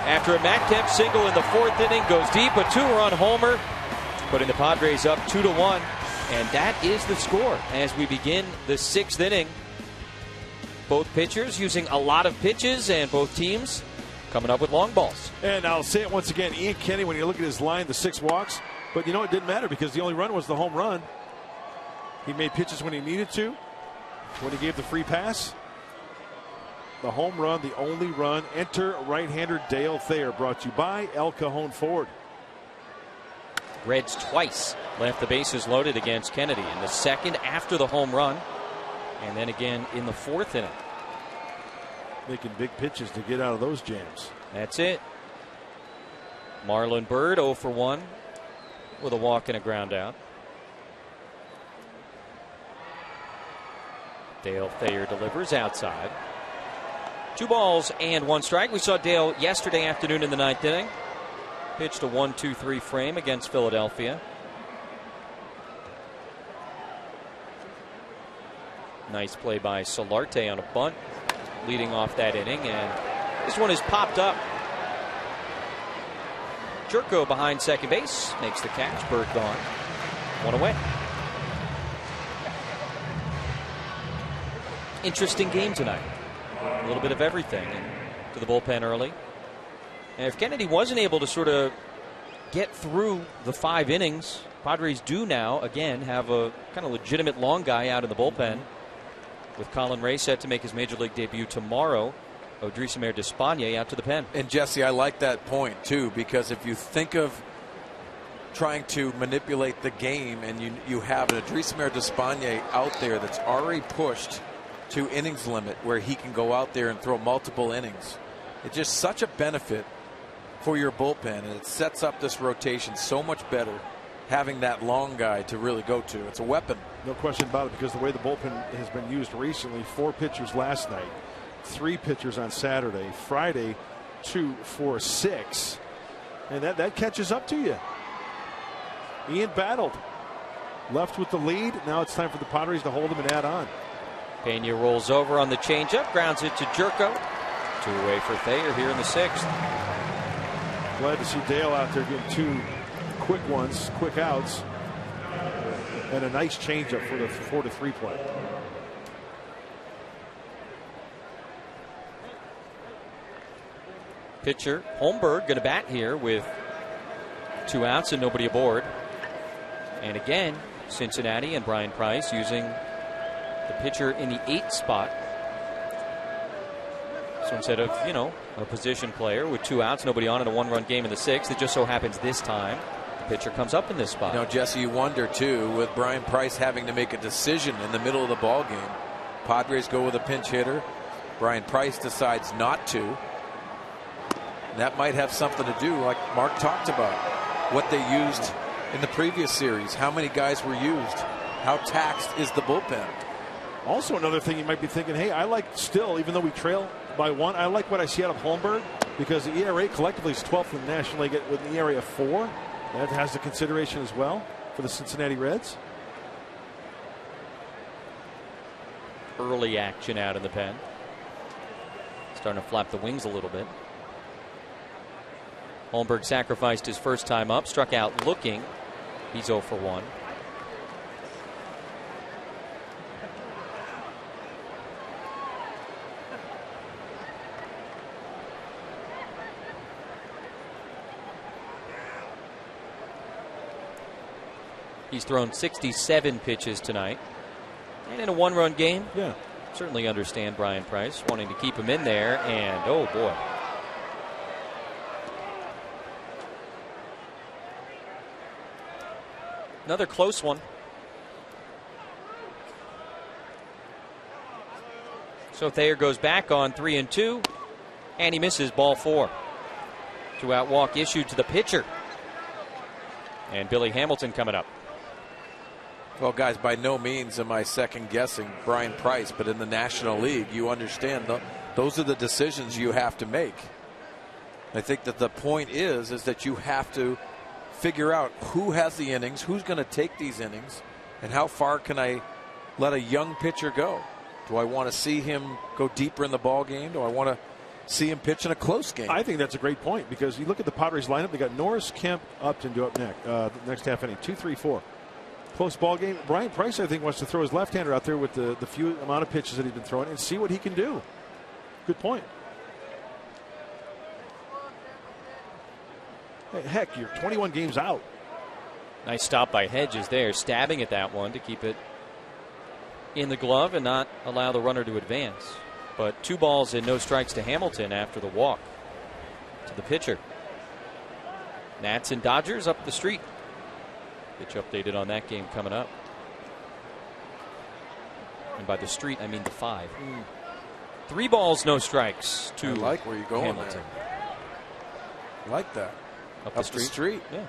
after a Matt Kemp single in the 4th inning, goes deep, a 2-run homer, putting the Padres up 2-1. And that is the score as we begin the 6th inning. Both pitchers using a lot of pitches, and both teams coming up with long balls. And I'll say it once again, Ian Kennedy, when you look at his line, the 6 walks, but you know it didn't matter because the only run was the home run. He made pitches when he needed to. When he gave the free pass, the home run, the only run. Enter right-hander Dale Thayer, brought to you by El Cajon Ford. Reds twice left the bases loaded against Kennedy, in the 2nd after the home run, and then again in the 4th inning. Making big pitches to get out of those jams. That's it. Marlon Byrd 0 for 1 with a walk and a ground out. Dale Thayer delivers outside. 2 balls and 1 strike. We saw Dale yesterday afternoon in the 9th inning. Pitched a 1-2-3 frame against Philadelphia. Nice play by Solarte on a bunt, leading off that inning. And this one is popped up Jerko behind second base makes the catch. Bird gone. One away. Interesting game tonight. A little bit of everything. And to the bullpen early. And if Kennedy wasn't able to sort of get through the 5 innings, Padres do now again have a kind of legitimate long guy out in the bullpen, with Colin Ray set to make his major league debut tomorrow. Odrisamer Despaigne out to the pen. And Jesse, I like that point too, because if you think of trying to manipulate the game and you have an Odrisamer Despaigne out there that's already pushed to innings limit where he can go out there and throw multiple innings, it's just such a benefit for your bullpen, and it sets up this rotation so much better having that long guy to really go to. It's a weapon. No question about it, because the way the bullpen has been used recently, 4 pitchers last night, 3 pitchers on Saturday, Friday 2, 4, 6, and that catches up to you. Ian battled, left with the lead. Now it's time for the Padres to hold him and add on. Pena rolls over on the changeup, grounds it to Jerko. 2 away for Thayer here in the 6th. Glad to see Dale out there getting 2 quick ones, quick outs, and a nice changeup for the 4-3 play. Pitcher Holmberg going to bat here with 2 outs and nobody aboard. And again, Cincinnati and Brian Price using the pitcher in the 8th spot. So instead of, a position player with 2 outs, nobody on in a 1-run game in the 6th, it just so happens this time the pitcher comes up in this spot. Jesse, you wonder too, with Brian Price having to make a decision in the middle of the ball game. Padres go with a pinch hitter. Brian Price decides not to. That might have something to do, like Mark talked about, what they used in the previous series. How many guys were used? How taxed is the bullpen? Also, another thing you might be thinking, hey, I like still, even though we trail by 1, I like what I see out of Holmberg, because the ERA collectively is 12th in the National League with an ERA of 4. That has a consideration as well for the Cincinnati Reds. Early action out in the pen. Starting to flap the wings a little bit. Holmberg sacrificed his first time up, struck out looking. He's 0 for 1. He's thrown 67 pitches tonight. And in a 1-run game, certainly understand Brian Price wanting to keep him in there. And, oh, boy. Another close one. So Thayer goes back on 3-2. And he misses ball 4. 2-out walk issued to the pitcher. And Billy Hamilton coming up. Well, guys, by no means am I second guessing Brian Price, but in the National League, you understand those are the decisions you have to make. I think that the point is that you have to figure out who has the innings, who's going to take these innings, and how far can I let a young pitcher go? Do I want to see him go deeper in the ball game? Do I want to see him pitch in a close game? I think that's a great point, because you look at the Padres lineup, they got Norris, Kemp, Upton to up next, the next half inning, 2, 3, 4. Close ball game. Brian Price, I think, wants to throw his left-hander out there with the few amount of pitches that he's been throwing and see what he can do. Good point. Hey, heck, you're 21 games out. Nice stop by Hedges there, stabbing at that one to keep it in the glove and not allow the runner to advance. But 2 balls and no strikes to Hamilton after the walk to the pitcher. Nats and Dodgers up the street. Pitch updated on that game coming up. And by the street, I mean the 5. 3 balls, no strikes to I like where you're going Hamilton. there. I like that. Up the street? Yeah.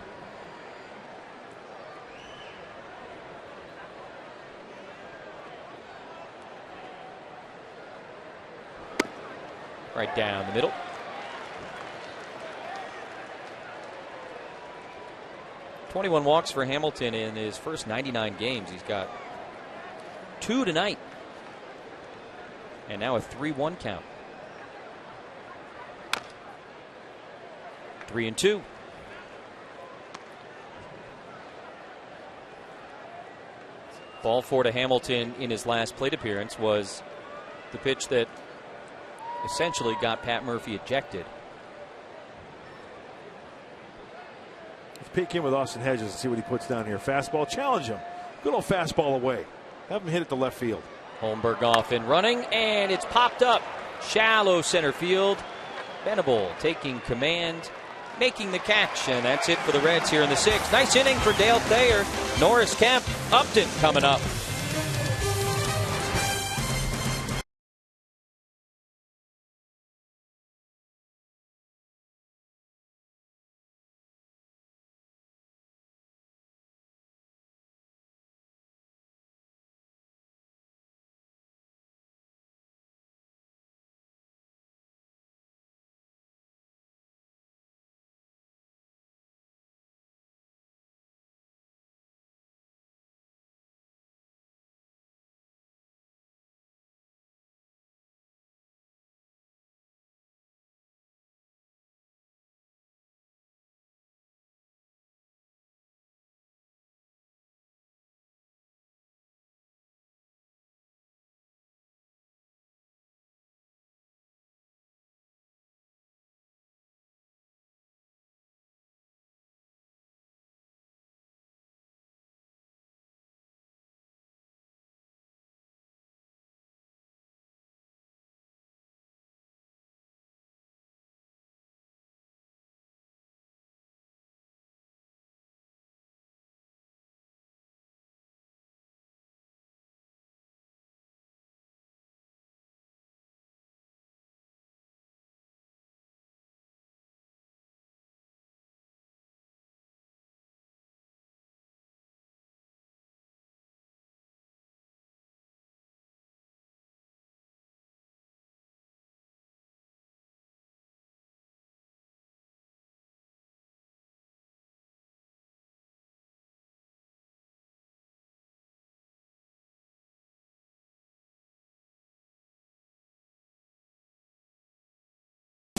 Right down the middle. ...21 walks for Hamilton in his first 99 games. He's got 2 tonight. And now a 3-1 count. 3-2. Ball 4 to Hamilton in his last plate appearance was the pitch that essentially got Pat Murphy ejected. Let's peek in with Austin Hedges and see what he puts down here. Fastball, challenge him. Good old fastball away. Have him hit it to left field. Holmberg off and running, and it's popped up. Shallow center field. Venable taking command, making the catch, and that's it for the Reds here in the 6th. Nice inning for Dale Thayer. Norris, Kemp, Upton coming up.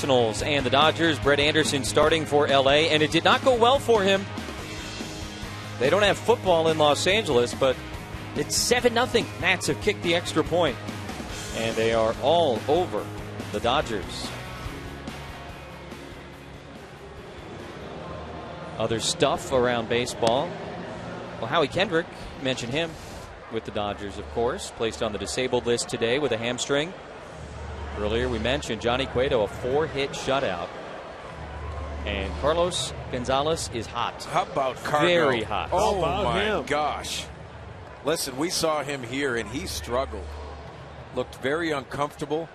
And the Dodgers, Brett Anderson starting for LA, and it did not go well for him. They don't have football in Los Angeles, but it's 7-0. Nats have kicked the extra point, and they are all over the Dodgers. Other stuff around baseball. Well, Howie Kendrick, mentioned him with the Dodgers, of course, placed on the disabled list today with a hamstring. Earlier we mentioned Johnny Cueto, a 4-hit shutout. And Carlos Gonzalez is hot. How about Cargo? Very hot. Oh, my gosh. Listen, we saw him here, and he struggled. Looked very uncomfortable.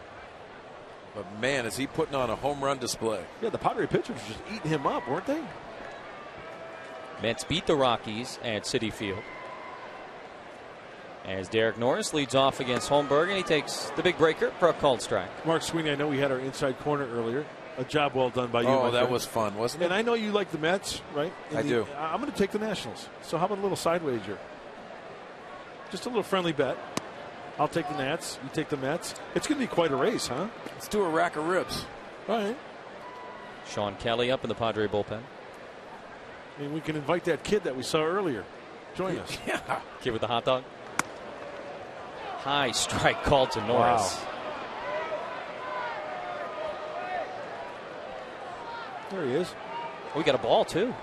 But, man, is he putting on a home run display. Yeah, the Padres pitchers were just eating him up, weren't they? Mets beat the Rockies at Citi Field. As Derek Norris leads off against Holmberg, and he takes the big breaker for a called strike. Mark Sweeney, I know we had our inside corner earlier. A job well done by you. Oh, that was fun, wasn't it? And I know you like the Mets, right? I do. I'm going to take the Nationals. So how about a little side wager? Just a little friendly bet. I'll take the Nats. You take the Mets. It's going to be quite a race, huh? Let's do a rack of ribs. All right. Sean Kelly up in the Padre bullpen. I mean, we can invite that kid that we saw earlier. Join us. Yeah. Kid with the hot dog. High strike called to Norris. Wow. There he is. We got a ball, too.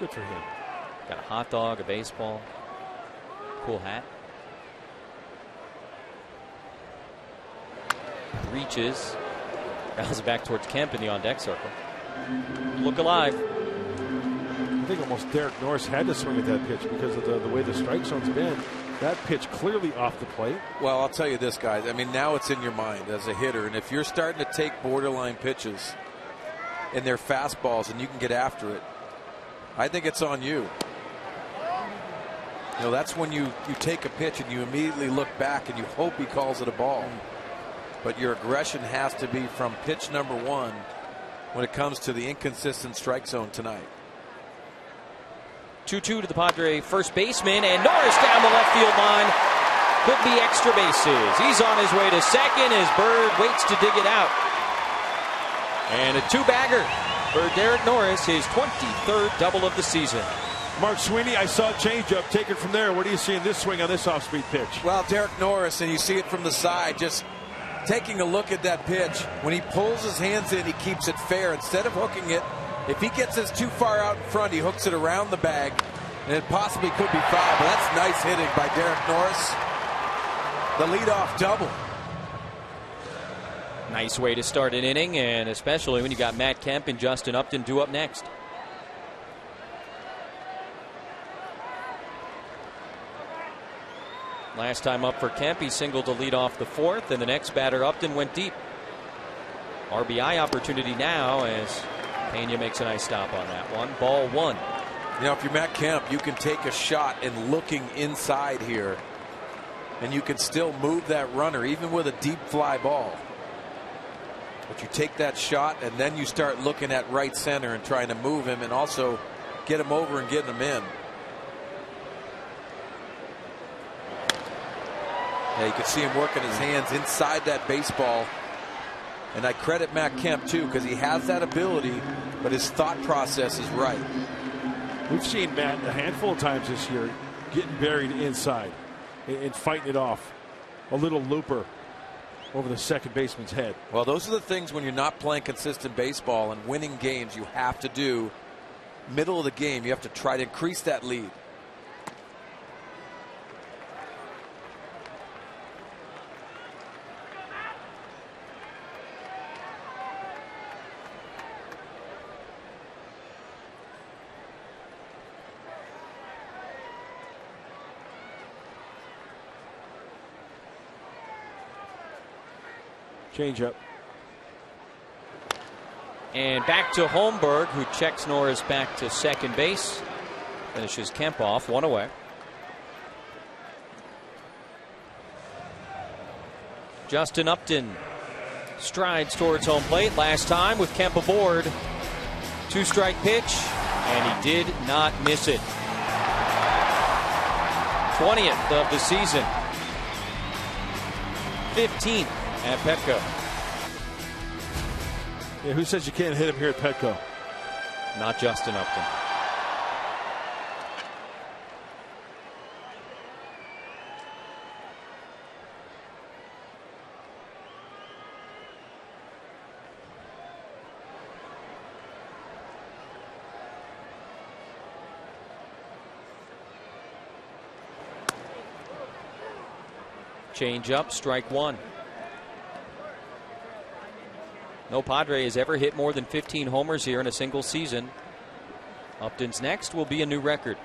Good for him. Got a hot dog, a baseball. Cool hat. Reaches. Bounces back towards Kemp in the on-deck circle. Look alive. I think almost Derek Norris had to swing at that pitch because of the way the strike zone's been. That pitch clearly off the plate. Well, I'll tell you this, guys. I mean, now it's in your mind as a hitter. And if you're starting to take borderline pitches and they're fastballs and you can get after it, I think it's on you. You know, that's when you take a pitch and you immediately look back and you hope he calls it a ball. But your aggression has to be from pitch number 1 when it comes to the inconsistent strike zone tonight. 2-2 to the Padre first baseman, and Norris down the left field line. Could be extra bases. He's on his way to second as Bird waits to dig it out. And a 2-bagger for Derek Norris, his 23rd double of the season. Mark Sweeney, I saw a changeup. Take it from there. What do you see in this swing on this off-speed pitch? Well, Derek Norris, and you see it from the side, just taking a look at that pitch. When he pulls his hands in, he keeps it fair. Instead of hooking it, if he gets this too far out in front, he hooks it around the bag, and it possibly could be foul. But that's nice hitting by Derek Norris. The leadoff double. Nice way to start an inning, and especially when you got Matt Kemp and Justin Upton due up next. Last time up for Kemp, he singled to lead off the fourth, and the next batter, Upton, went deep. RBI opportunity now as Pena makes a nice stop on that one. Ball one. You know, if you're Matt Kemp, you can take a shot and looking inside here, and you can still move that runner even with a deep fly ball. But you take that shot and then you start looking at right center and trying to move him and also get him over and getting him in. Yeah, you can see him working his hands inside that baseball. And I credit Matt Kemp too, because he has that ability, but his thought process is right. We've seen Matt a handful of times this year getting buried inside and fighting it off. A little looper over the second baseman's head. Well, those are the things when you're not playing consistent baseball and winning games you have to do. Middle of the game, you have to try to increase that lead. Change up. And back to Holmberg, who checks Norris back to second base. Finishes Kemp off, one away. Justin Upton strides towards home plate. Last time with Kemp aboard. 2-strike pitch, and he did not miss it. 20th of the season. 15th. At Petco. Yeah, who says you can't hit him here at Petco? Not Justin Upton. Change up, strike one. No Padre has ever hit more than 15 homers here in a single season. Upton's next will be a new record.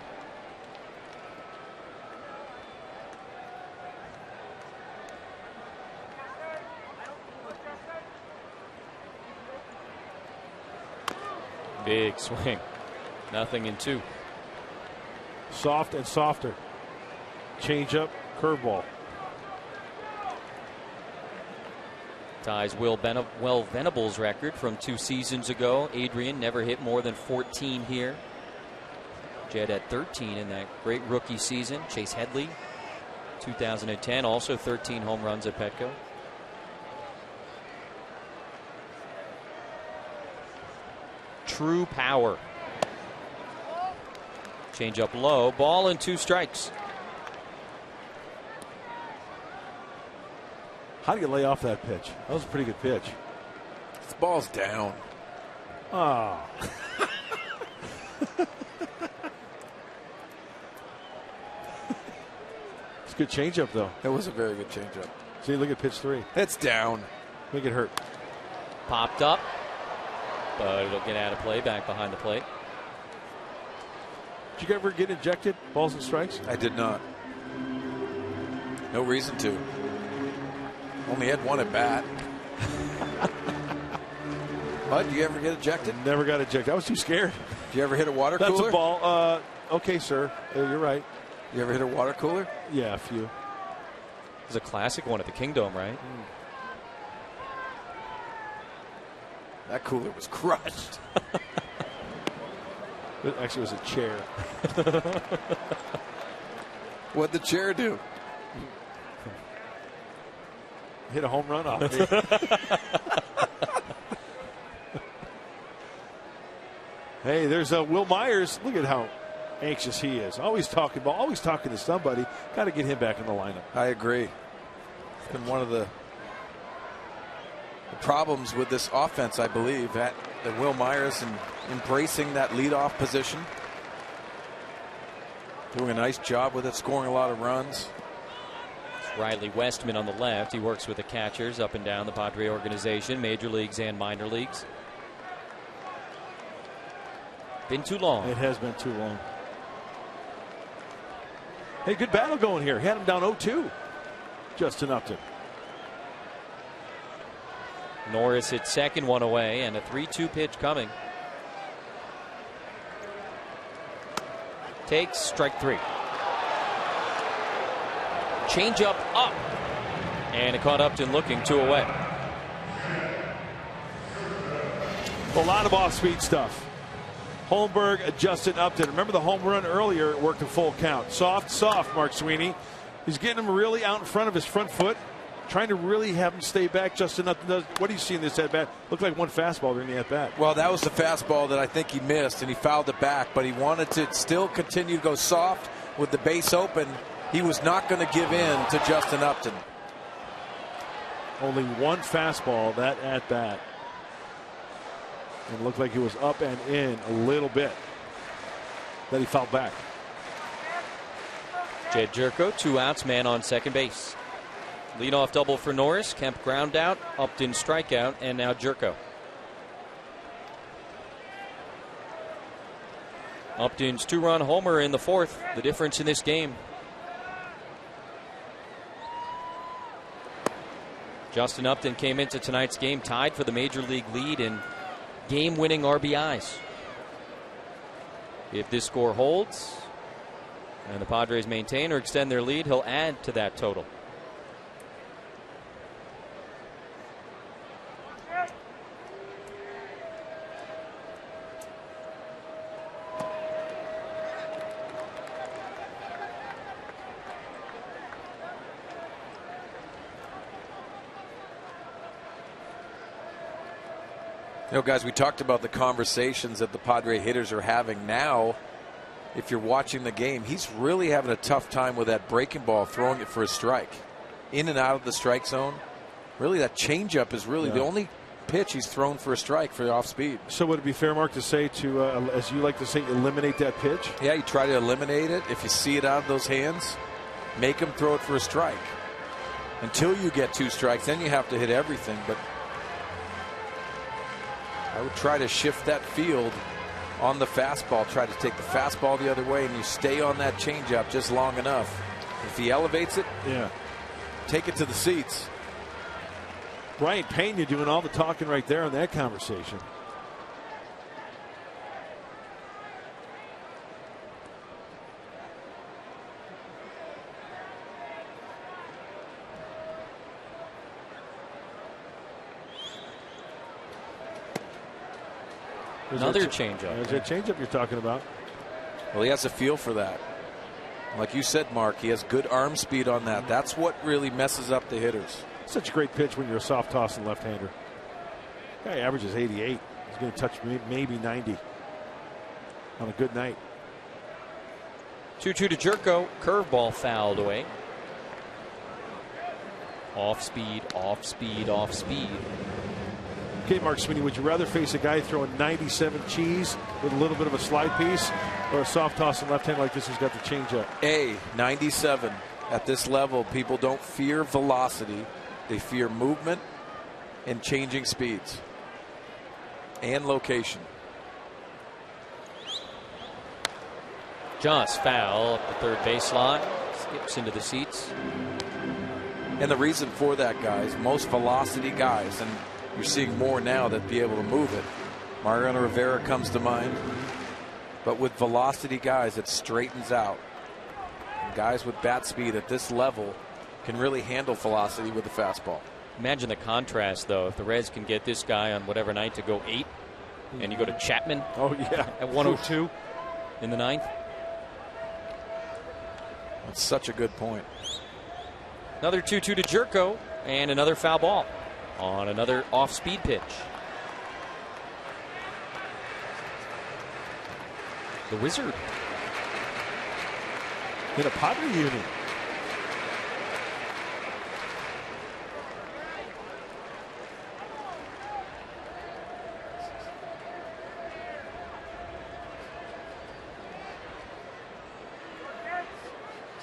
Big swing. Nothing in two. Soft and softer. Change up, curveball. Ties Will Venable's record from 2 seasons ago. Adrian never hit more than 14 here. Jed at 13 in that great rookie season. Chase Headley, 2010, also 13 home runs at Petco. True power. Change up low. Ball and 2 strikes. How do you lay off that pitch? That was a pretty good pitch. This ball's down. Oh. It's a good changeup, though. It was a very good changeup. See, look at pitch 3. It's down. Make it hurt. Popped up, but it'll get out of play, back behind the plate. Did you ever get injected, balls and strikes? I did not. No reason to. Only had one at bat. Bud, do you ever get ejected? Never got ejected. I was too scared. Do you ever hit a water That's cooler? a ball. Okay, sir. You're right. You ever hit a water cooler? Yeah, a few. It was a classic one at the Kingdome, right? That cooler was crushed. It actually was a chair. What'd the chair do? Hit a home run off me. Hey, there's Will Myers. Look at how anxious he is. Always talking ball, always talking to somebody. Got to get him back in the lineup. I agree. It's been one of the problems with this offense, I believe, that Will Myers and embracing that leadoff position. Doing a nice job with it, scoring a lot of runs. Riley Westman on the left. He works with the catchers up and down the Padre organization, major leagues and minor leagues. Been too long. It has been too long. Hey, good battle going here. Had him down 0-2. Justin Upton. Norris hit second, one away, and a 3-2 pitch coming. Takes strike 3. Change up, and it caught Upton looking, 2 away. A lot of off-speed stuff. Holmberg, Justin Upton. Remember the home run earlier, it worked a full count. Soft, Mark Sweeney. He's getting him really out in front of his front foot, trying to really have him stay back. Justin Upton does. What do you see in this at-bat? Looked like one fastball during the at-bat. Well, that was the fastball that I think he missed, and he fouled it back, but he wanted to still continue to go soft with the base open. He was not going to give in to Justin Upton. Only one fastball that at-bat. It looked like he was up and in a little bit. Then he fouled back. Jed Jerko, 2 outs, man on second base. Leadoff double for Norris. Kemp ground out, Upton strikeout, and now Jerko. Upton's 2-run homer in the 4th, the difference in this game. Justin Upton came into tonight's game tied for the major league lead in game-winning RBIs. If this score holds and the Padres maintain or extend their lead, he'll add to that total. You know, guys, we talked about the conversations that the Padre hitters are having now. If you're watching the game, he's really having a tough time with that breaking ball, throwing it for a strike. In and out of the strike zone. Really, that changeup is really the only pitch he's thrown for a strike for off speed. So would it be fair, Mark, to say to, as you like to say, eliminate that pitch? Yeah, you try to eliminate it. If you see it out of those hands, make him throw it for a strike. Until you get 2 strikes, then you have to hit everything. But I would try to shift that field on the fastball. Try to take the fastball the other way, and you stay on that changeup just long enough. If he elevates it, take it to the seats. Brian Pena doing all the talking right there in that conversation. Another changeup. There's a changeup you're talking about. Well, he has a feel for that. Like you said, Mark, he has good arm speed on that. That's what really messes up the hitters. Such a great pitch when you're a soft tossing left-hander. Guy averages 88. He's going to touch maybe 90 on a good night. 2-2 to Jerko. Curveball fouled away. Off speed, off speed, off speed. Okay, Mark Sweeney, would you rather face a guy throwing 97 cheese with a little bit of a slide piece, or a soft tossing left-hander like this who's got the changeup? 97. At this level, people don't fear velocity. They fear movement and changing speeds and location. Just foul up the third baseline. Skips into the seats. And the reason for that, guys, most velocity guys, and you're seeing more now that be able to move it. Mariano Rivera comes to mind. But with velocity guys, it straightens out. And guys with bat speed at this level can really handle velocity with the fastball. Imagine the contrast, though. If the Reds can get this guy on whatever night to go 8, and you go to Chapman at 102 in the 9th. That's such a good point. Another 2-2 to Jerko, and another foul ball on another off-speed pitch. The Wizard in a Padre unit.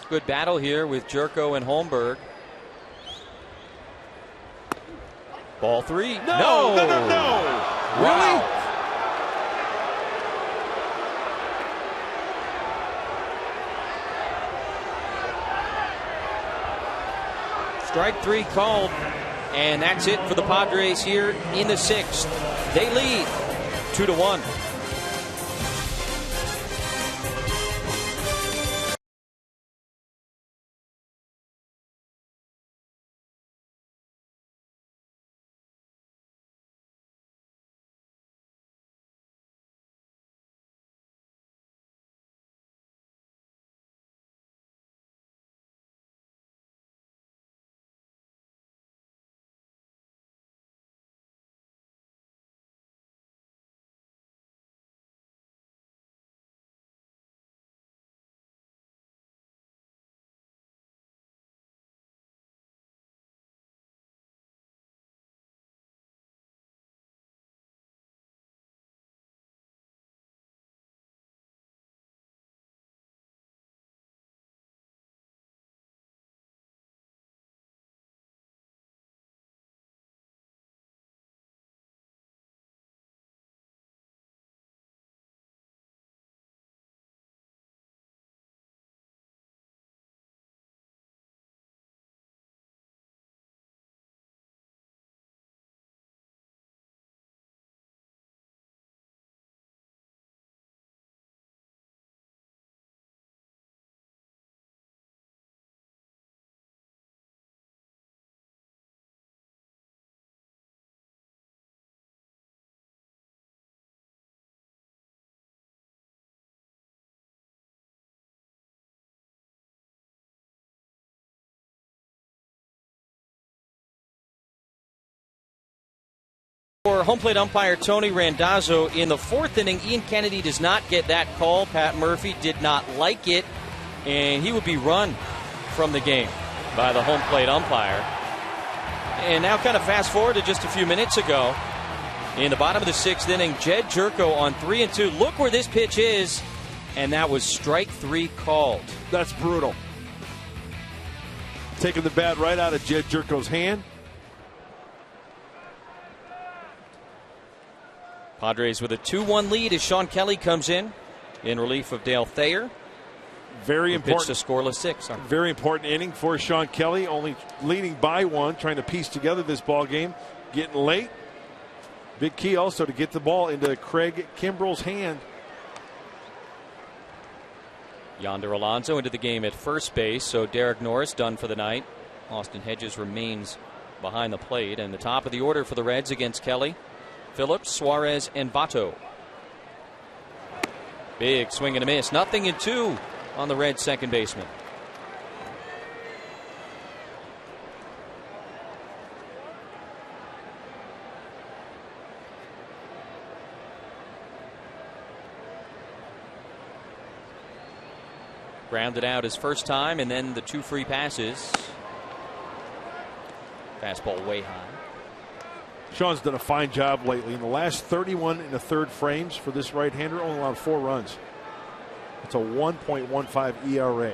Good battle here with Jerko and Holmberg. Ball 3. No. Wow. Really? Strike 3 called, and that's it for the Padres here in the 6th. They lead 2-1. For home plate umpire Tony Randazzo in the 4th inning, Ian Kennedy does not get that call. Pat Murphy did not like it, and he would be run from the game by the home plate umpire. And now kind of fast forward to just a few minutes ago. In the bottom of the 6th inning, Jed Jerko on 3-2. Look where this pitch is, and that was strike 3 called. That's brutal. Taking the bat right out of Jed Jerko's hand. Padres with a 2-1 lead as Sean Kelly comes in relief of Dale Thayer. Very important. Pitched a scoreless 6. Very important inning for Sean Kelly, only leading by 1, trying to piece together this ball game. Getting late. Big key also to get the ball into Craig Kimbrell's hand. Yonder Alonso into the game at first base, so Derek Norris done for the night. Austin Hedges remains behind the plate, and the top of the order for the Reds against Kelly: Phillips, Suarez, and Votto. Big swing and a miss. 0-2 on the Reds' second baseman. Grounded out his first time, and then the 2 free passes. Fastball way high. Sean's done a fine job lately. In the last 31 1/3 frames for this right-hander, only allowed 4 runs. It's a 1.15 ERA.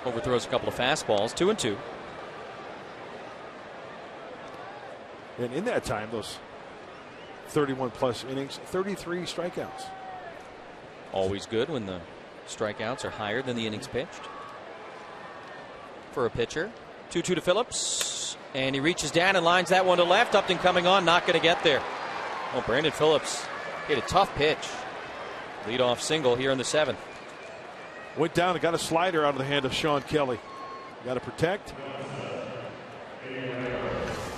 Overthrows a couple of fastballs. 2-2. And in that time, those 31+ innings, 33 strikeouts. Always good when the strikeouts are higher than the innings pitched. For a pitcher, 2-2 to Phillips, and he reaches down and lines that one to left. Upton coming on, not going to get there. Well, Brandon Phillips hit a tough pitch. Leadoff single here in the 7th. Went down and got a slider out of the hand of Sean Kelly. Got to protect.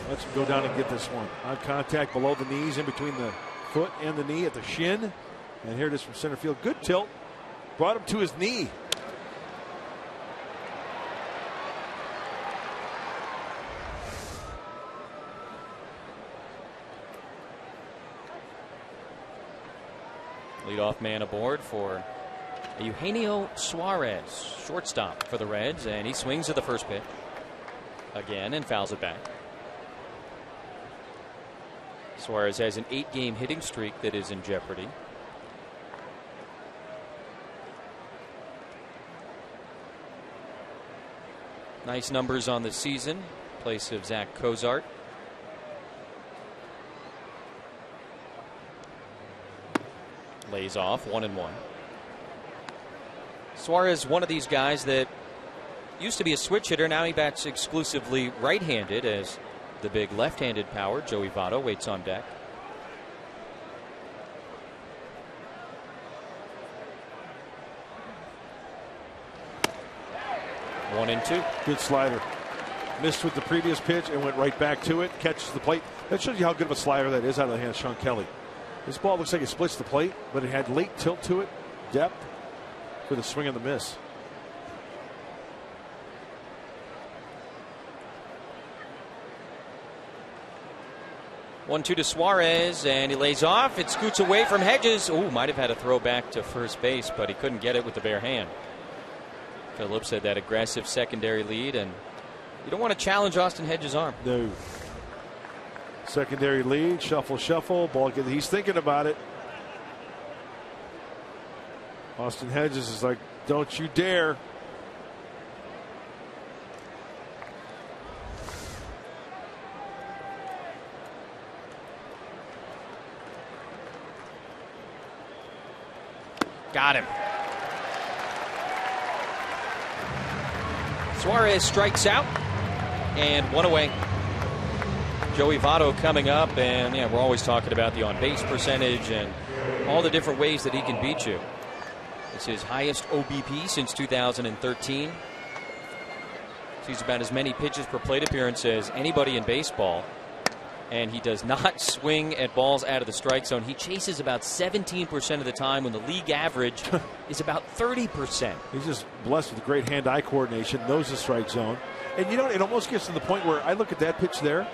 Let's go down and get this one. On contact below the knees, in between the foot and the knee at the shin. And here it is from center field. Good tilt. Brought him to his knee. Leadoff man aboard for Eugenio Suarez, shortstop for the Reds, and he swings at the first pitch again and fouls it back. Suarez has an 8-game hitting streak that is in jeopardy. Nice numbers on the season, in place of Zach Cozart. Lays off, 1-1. Suarez, one of these guys that used to be a switch hitter. Now he bats exclusively right-handed, as the big left-handed power, Joey Votto, waits on deck. One and two. Good slider. Missed with the previous pitch and went right back to it. Catches the plate. That shows you how good of a slider that is out of the hand of Sean Kelly. This ball looks like it splits the plate, but it had late tilt to it, depth for the swing and the miss. One-two to Suarez, and he lays off. It scoots away from Hedges. Ooh, might have had a throw back to first base, but he couldn't get it with the bare hand. Phillips had that aggressive secondary lead, and you don't want to challenge Austin Hedges' arm. No. Secondary lead, shuffle, shuffle. Ball, he's thinking about it. Austin Hedges is like, don't you dare. Got him. Suarez strikes out, and one away. Joey Votto coming up, and yeah, we're always talking about the on-base percentage and all the different ways that he can beat you. It's his highest OBP since 2013. He's about as many pitches per plate appearance as anybody in baseball, and he does not swing at balls out of the strike zone. He chases about 17% of the time, when the league average is about 30%. He's just blessed with great hand-eye coordination, knows the strike zone. And you know, it almost gets to the point where I look at that pitch there.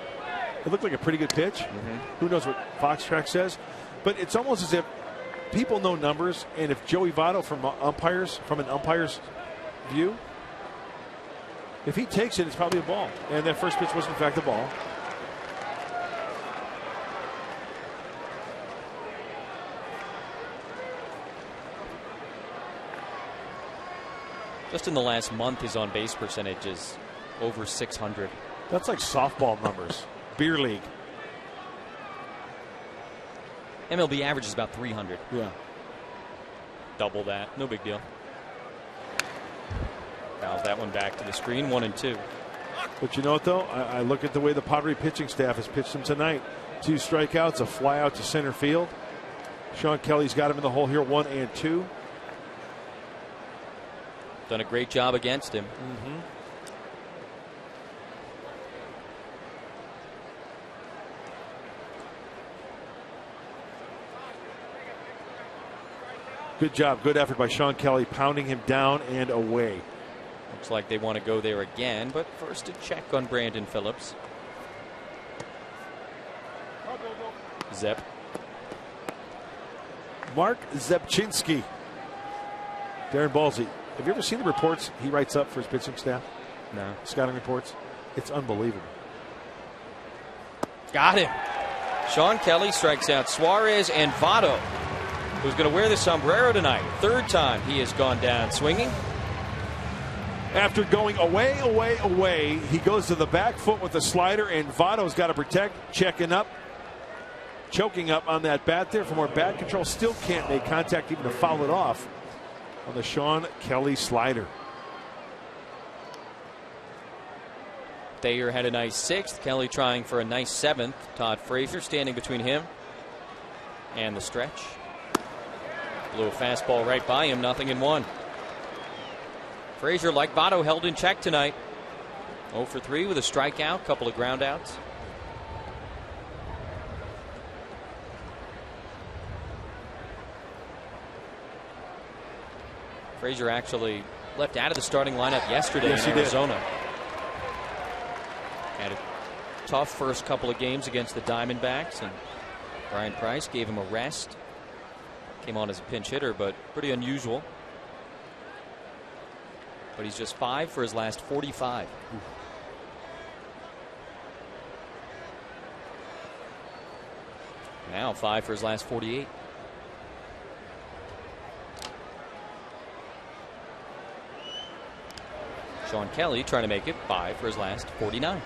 It looked like a pretty good pitch. Who knows what Fox Track says? But it's almost as if people know numbers, and if Joey Votto from an umpire's view, if he takes it, it's probably a ball. And that first pitch was in fact a ball. Just in the last month, his on-base percentage is over 600. That's like softball numbers. Beer league. MLB average is about 300. Yeah. Double that. No big deal. Fouls that one back to the screen. 1-2. But you know what, though? I look at the way the Padres pitching staff has pitched him tonight. 2 strikeouts, a fly out to center field. Sean Kelly's got him in the hole here, 1 and 2. Done a great job against him. Good job, good effort by Sean Kelly, pounding him down and away. Looks like they want to go there again, but first a check on Brandon Phillips. Zep. Mark Zepchinski. Darren Ballsy. Have you ever seen the reports he writes up for his pitching staff? No. Scouting reports. It's unbelievable. Got him. Sean Kelly strikes out Suarez and Votto, who's going to wear the sombrero tonight. Third time he has gone down swinging. After going away, he goes to the back foot with the slider, and Votto's got to protect, checking up, choking up on that bat there for more bat control. Still can't make contact even to foul it off on the Sean Kelly slider. Thayer had a nice 6th. Kelly trying for a nice 7th. Todd Frazier standing between him and the stretch. Blew a fastball right by him. 0-1. Frazier, like Votto, held in check tonight. 0 for 3 with a strikeout, couple of groundouts. Frazier actually left out of the starting lineup yesterday in Arizona. Had a tough first couple of games against the Diamondbacks, and Brian Price gave him a rest. Came on as a pinch hitter, but pretty unusual. But he's just 5 for his last 45. Now 5 for his last 48. Sean Kelly trying to make it 5 for his last 49.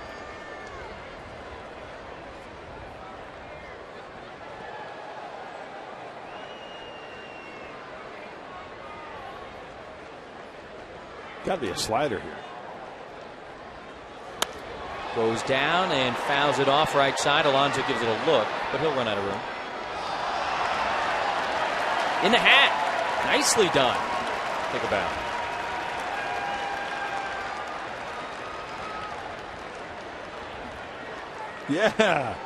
Got to be a slider here. Goes down and fouls it off right side. Alonso gives it a look, but he'll run out of room. In the hat. Nicely done. Think about it. Yeah,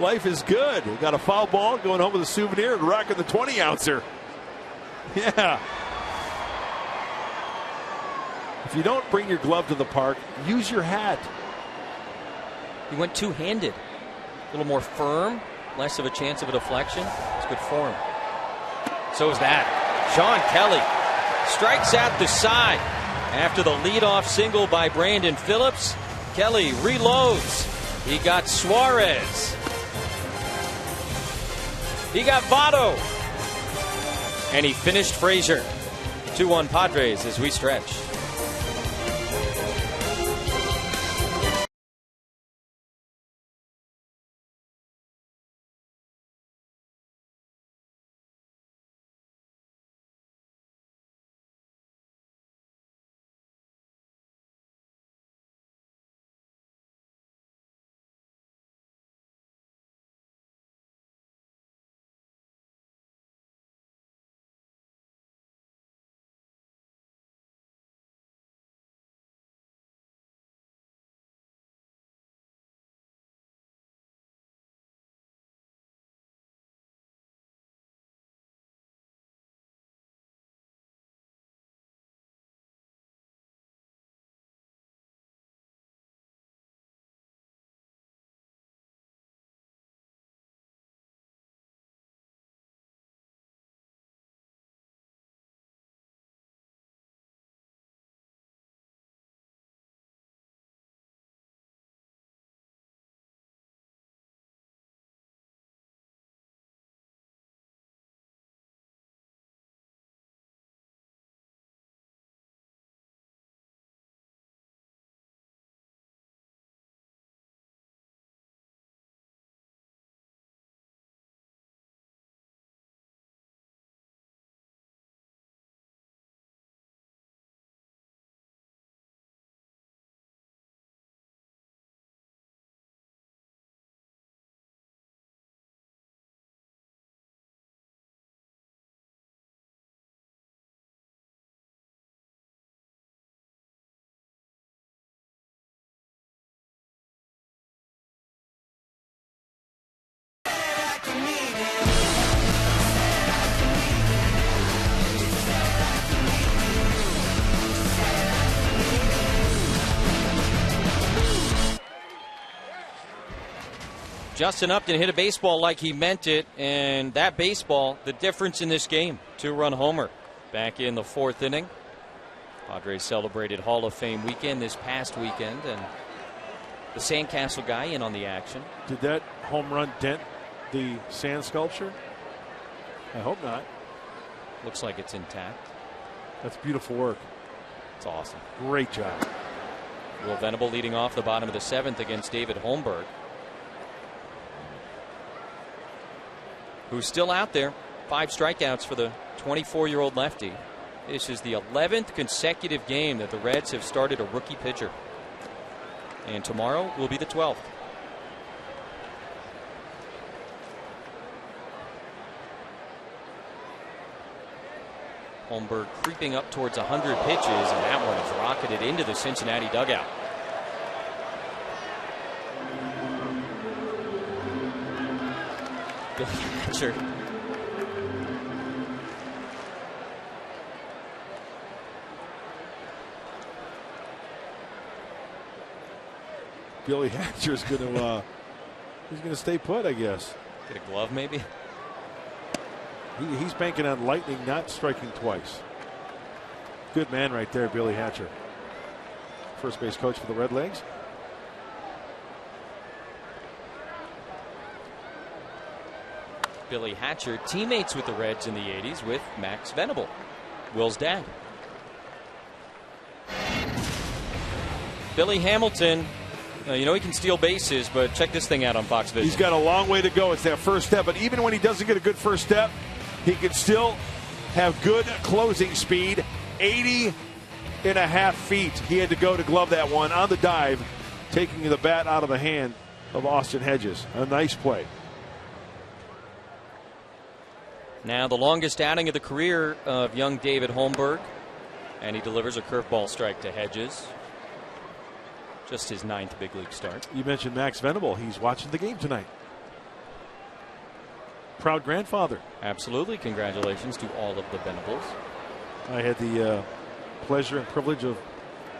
life is good. We got a foul ball, going home with a souvenir and rocking the 20-ouncer. Yeah. If you don't bring your glove to the park, use your hat. He went two-handed. A little more firm, less of a chance of a deflection. It's good form. So is that. Sean Kelly strikes out the side. After the leadoff single by Brandon Phillips, Kelly reloads. He got Suarez. He got Votto. And he finished Frazier. 2-1 Padres as we stretch. Justin Upton hit a baseball like he meant it, and that baseball, the difference in this game. 2-run homer back in the 4th inning. Padres celebrated Hall of Fame weekend this past weekend, and the Sandcastle guy in on the action. Did that home run dent the sand sculpture? I hope not. Looks like it's intact. That's beautiful work. It's awesome. Great job. Will Venable leading off the bottom of the 7th against David Holmberg, who's still out there. 5 strikeouts for the 24-year-old lefty. This is the 11th consecutive game that the Reds have started a rookie pitcher. And tomorrow will be the 12th. Holmberg creeping up towards 100 pitches, and that one is rocketed into the Cincinnati dugout. Billy Hatcher. Billy Hatcher's going to he's going to stay put, I guess. Get a glove maybe. He's banking on lightning not striking twice. Good man right there, Billy Hatcher. First base coach for the Red Legs. Billy Hatcher, teammates with the Reds in the 80s with Max Venable, Will's dad. Billy Hamilton, you know he can steal bases, but check this thing out on Fox Vision. He's got a long way to go. It's that first step, but even when he doesn't get a good first step, he can still have good closing speed. 80.5 feet he had to go to glove that one on the dive, taking the bat out of the hand of Austin Hedges. A nice play. Now the longest outing of the career of young David Holmberg, and he delivers a curveball strike to Hedges. Just his 9th big league start. You mentioned Max Venable. He's watching the game tonight. Proud grandfather. Absolutely. Congratulations to all of the Venables. I had the pleasure and privilege of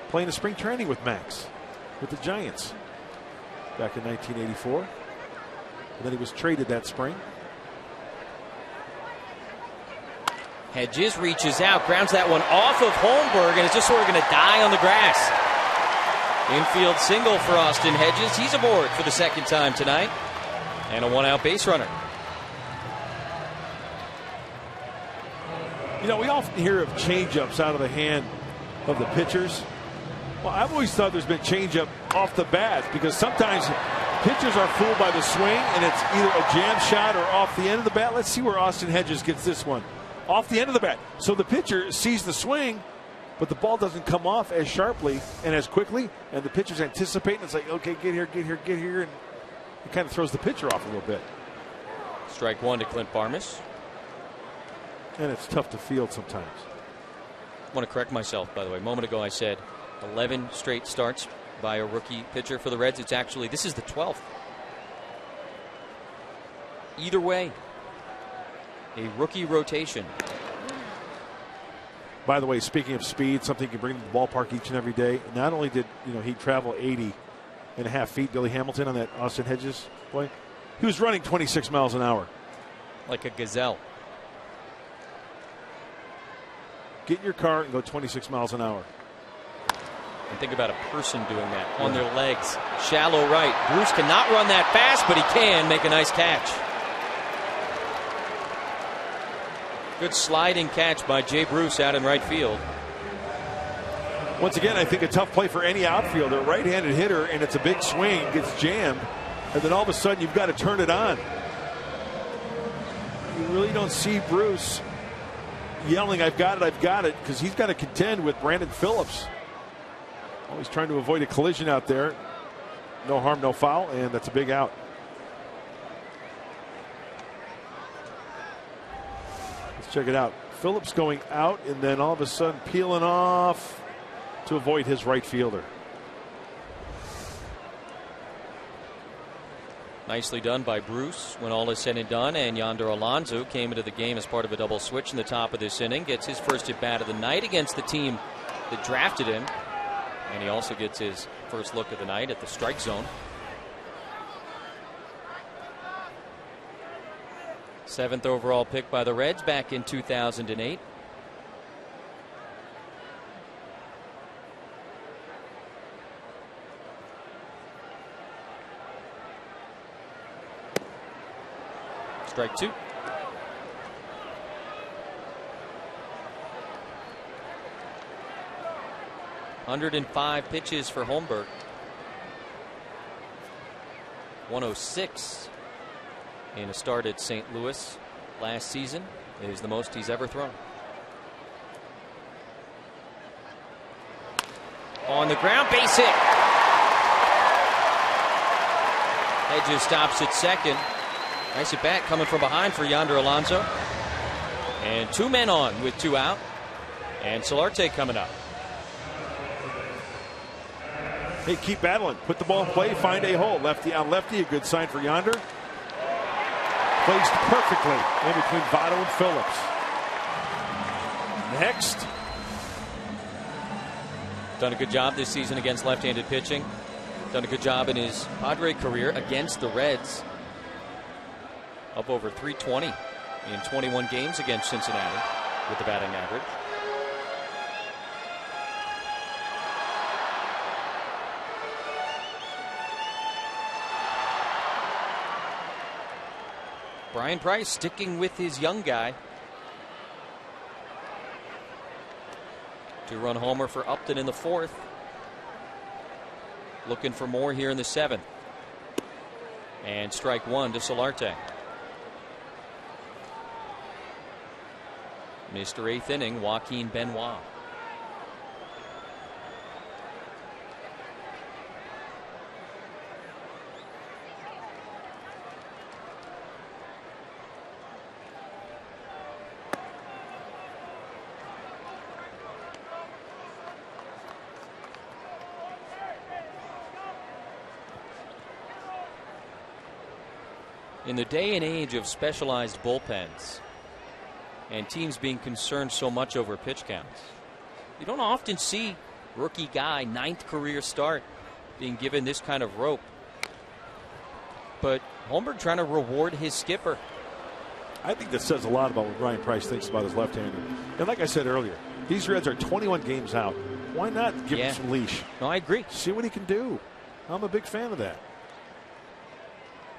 playing a spring training with Max with the Giants back in 1984. And then he was traded that spring. Hedges reaches out, grounds that one off of Holmberg, and is just sort of going to die on the grass. Infield single for Austin Hedges. He's aboard for the second time tonight. And a one-out base runner. You know, we often hear of changeups out of the hand of the pitchers. Well, I've always thought there's been changeup off the bat because sometimes pitchers are fooled by the swing and it's either a jam shot or off the end of the bat. Let's see where Austin Hedges gets this one. Off the end of the bat. So the pitcher sees the swing, but the ball doesn't come off as sharply and as quickly, and the pitcher's anticipating. It's like, okay, get here, get here, get here, and it kind of throws the pitcher off a little bit. Strike one to Clint Barmas. And it's tough to field sometimes. I want to correct myself, by the way. A moment ago I said 11 straight starts by a rookie pitcher for the Reds. It's actually, this is the 12th. Either way, a rookie rotation. By the way, speaking of speed, something you can bring to the ballpark each and every day. Not only did he travel 80.5 feet, Billy Hamilton, on that Austin Hedges play, he was running 26 miles an hour. Like a gazelle. Get in your car and go 26 miles an hour. And think about a person doing that on their legs. Shallow right. Bruce cannot run that fast, but he can make a nice catch. Good sliding catch by Jay Bruce out in right field. Once again, I think a tough play for any outfielder. Right-handed hitter, and it's a big swing, gets jammed, and then all of a sudden you've got to turn it on. You really don't see Bruce yelling, I've got it, because he's got to contend with Brandon Phillips. Always trying to avoid a collision out there. No harm, no foul, and that's a big out. Let's check it out. Phillips going out, and then all of a sudden peeling off to avoid his right fielder. Nicely done by Bruce when all is said and done, and Yonder Alonso came into the game as part of a double switch in the top of this inning. Gets his first at bat of the night against the team that drafted him, and he also gets his first look of the night at the strike zone. 7th overall pick by the Reds back in 2008. Strike two. .105 pitches for Holmberg. 106 in a start at St. Louis last season is the most he's ever thrown. On the ground, base hit. Hedges stops at second. Nice at bat coming from behind for Yonder Alonso. And 2 men on with 2 out. And Solarte coming up. Hey, keep battling. Put the ball in play. Find a hole. Lefty on lefty. A good sign for Yonder. Placed perfectly in between Votto and Phillips. Next. Done a good job this season against left-handed pitching. Done a good job in his Padre career against the Reds. Up over 320 in 21 games against Cincinnati with the batting average. Brian Price sticking with his young guy. 2-run homer for Upton in the 4th. Looking for more here in the 7th. And strike 1 to Solarte. Mr. 8th inning, Joaquin Benoit. In the day and age of specialized bullpens and teams being concerned so much over pitch counts, you don't often see rookie guy, 9th career start, being given this kind of rope. But Holmberg trying to reward his skipper. I think that says a lot about what Brian Price thinks about his left-hander. And like I said earlier, these Reds are 21 games out. Why not give him some leash? No, I agree. See what he can do. I'm a big fan of that.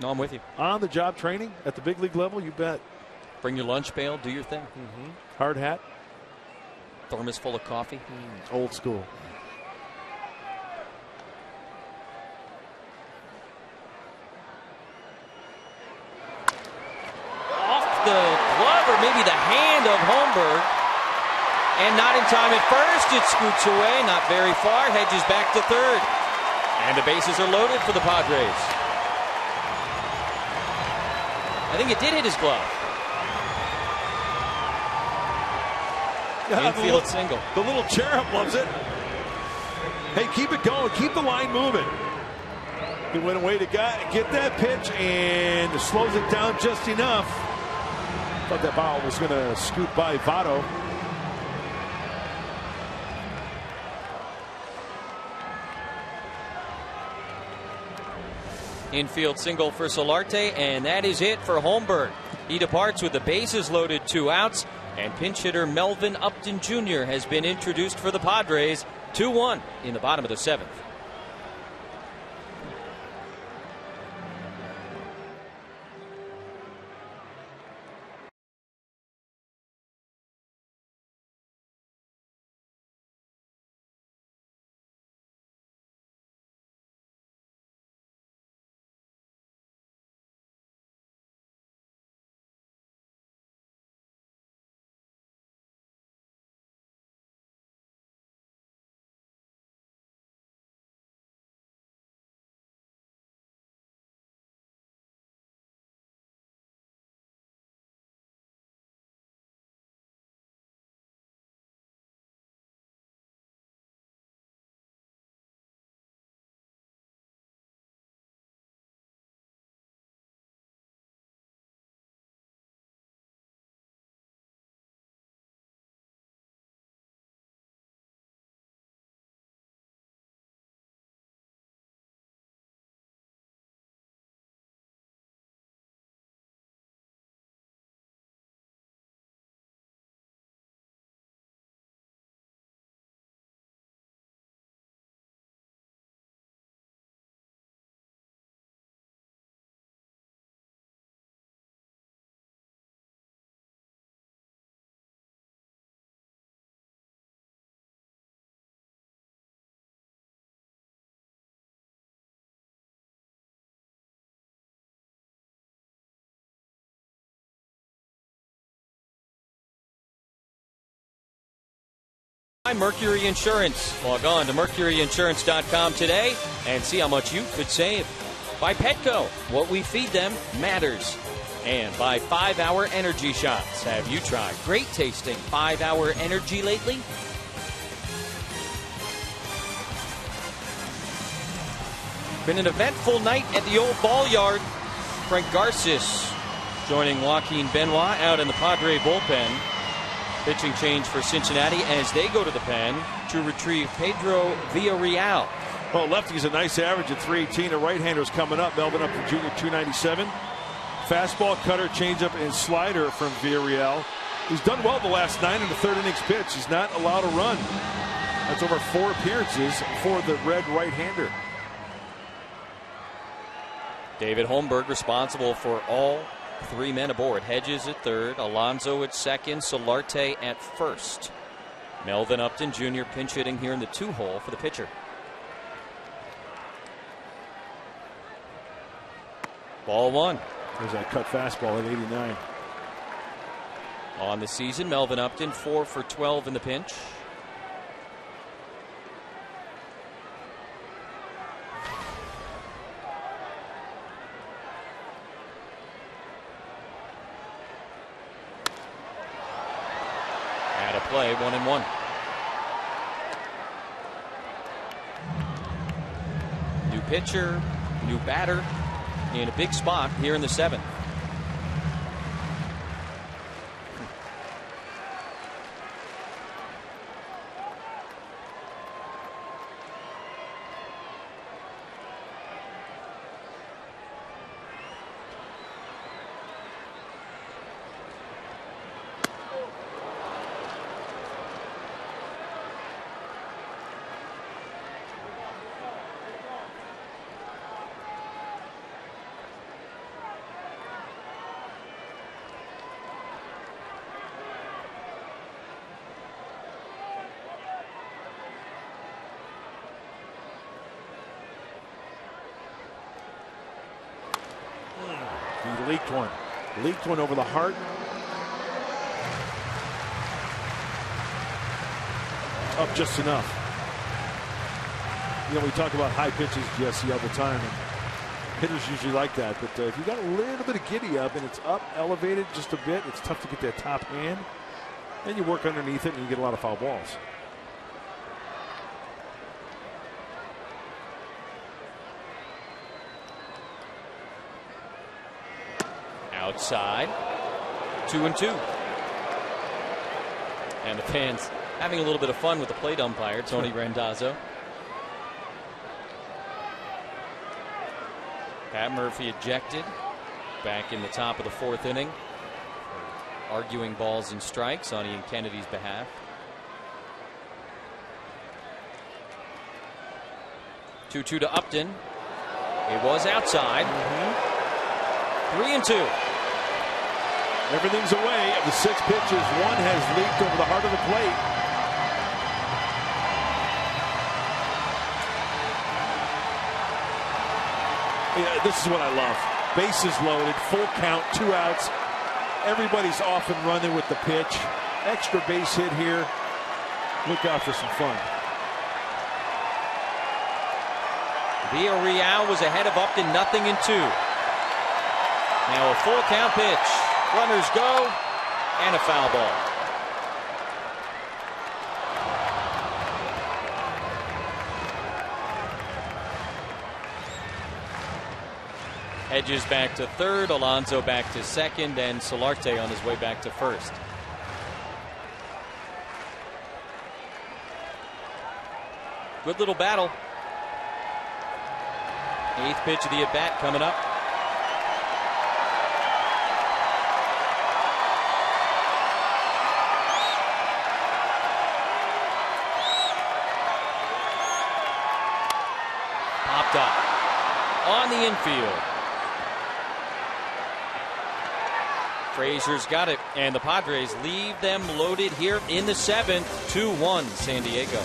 No, I'm with you. On the job training at the big league level, you bet. Bring your lunch pail, do your thing. Hard hat. Thermos full of coffee. Old school. Off the glove or maybe the hand of Holmberg. And not in time at first. It scoots away, not very far. Hedges back to third. And the bases are loaded for the Padres. I think it did hit his glove. Infield single. The little cherub loves it. Hey, keep it going. Keep the line moving. He went away to get that pitch and slows it down just enough. Thought that ball was going to scoot by Votto. Infield single for Solarte, and that is it for Holmberg. He departs with the bases loaded, 2 outs, and pinch hitter Melvin Upton Jr. has been introduced for the Padres. 2-1 in the bottom of the 7th. Mercury Insurance. Log on to mercuryinsurance.com today and see how much you could save. By Petco, what we feed them matters. And by 5-Hour Energy Shots. Have you tried great tasting 5-Hour Energy lately? Been an eventful night at the old ball yard. Frank Garces joining Joaquin Benoit out in the Padre bullpen. Pitching change for Cincinnati as they go to the pen to retrieve Pedro Villarreal. Well, lefty's a nice average at 318. A right-hander's coming up. Melvin Upton Jr. 297. Fastball, cutter, changeup, and slider from Villarreal. He's done well the last 9 1/3 innings pitch. He's not allowed a run. That's over 4 appearances for the red right-hander. David Holmberg responsible for all 3 men aboard. Hedges at third, Alonso at second, Solarte at first. Melvin Upton Jr. pinch hitting here in the 2-hole for the pitcher. Ball 1. There's that cut fastball at 89. On the season, Melvin Upton 4 for 12 in the pinch. At a play, 1-1. New pitcher, new batter, in a big spot here in the 7th. He leaked one. Leaked one over the heart. Up just enough. You know, we talk about high pitches, Jesse, all the time. And hitters usually like that. But if you got a little bit of giddy up and it's up, elevated just a bit, it's tough to get that top hand. Then you work underneath it and you get a lot of foul balls. Outside, 2-2. And the fans having a little bit of fun with the plate umpire, Tony Randazzo. Pat Murphy ejected back in the top of the 4th inning, arguing balls and strikes on Ian Kennedy's behalf. Two to Upton. It was outside. 3-2. Everything's away. Of the 6 pitches, 1 has leaked over the heart of the plate. Yeah, this is what I love. Bases loaded, full count, 2 outs. Everybody's off and running with the pitch. Extra base hit here. Look out for some fun. Villarreal was ahead of Upton, 0-2. Now a full count pitch. Runners go, and a foul ball. Hedges back to third, Alonso back to second, and Solarte on his way back to first. Good little battle. 8th pitch of the at-bat coming up. Popped up on the infield. Frazier's got it, and the Padres leave them loaded here in the 7th. 2-1 San Diego.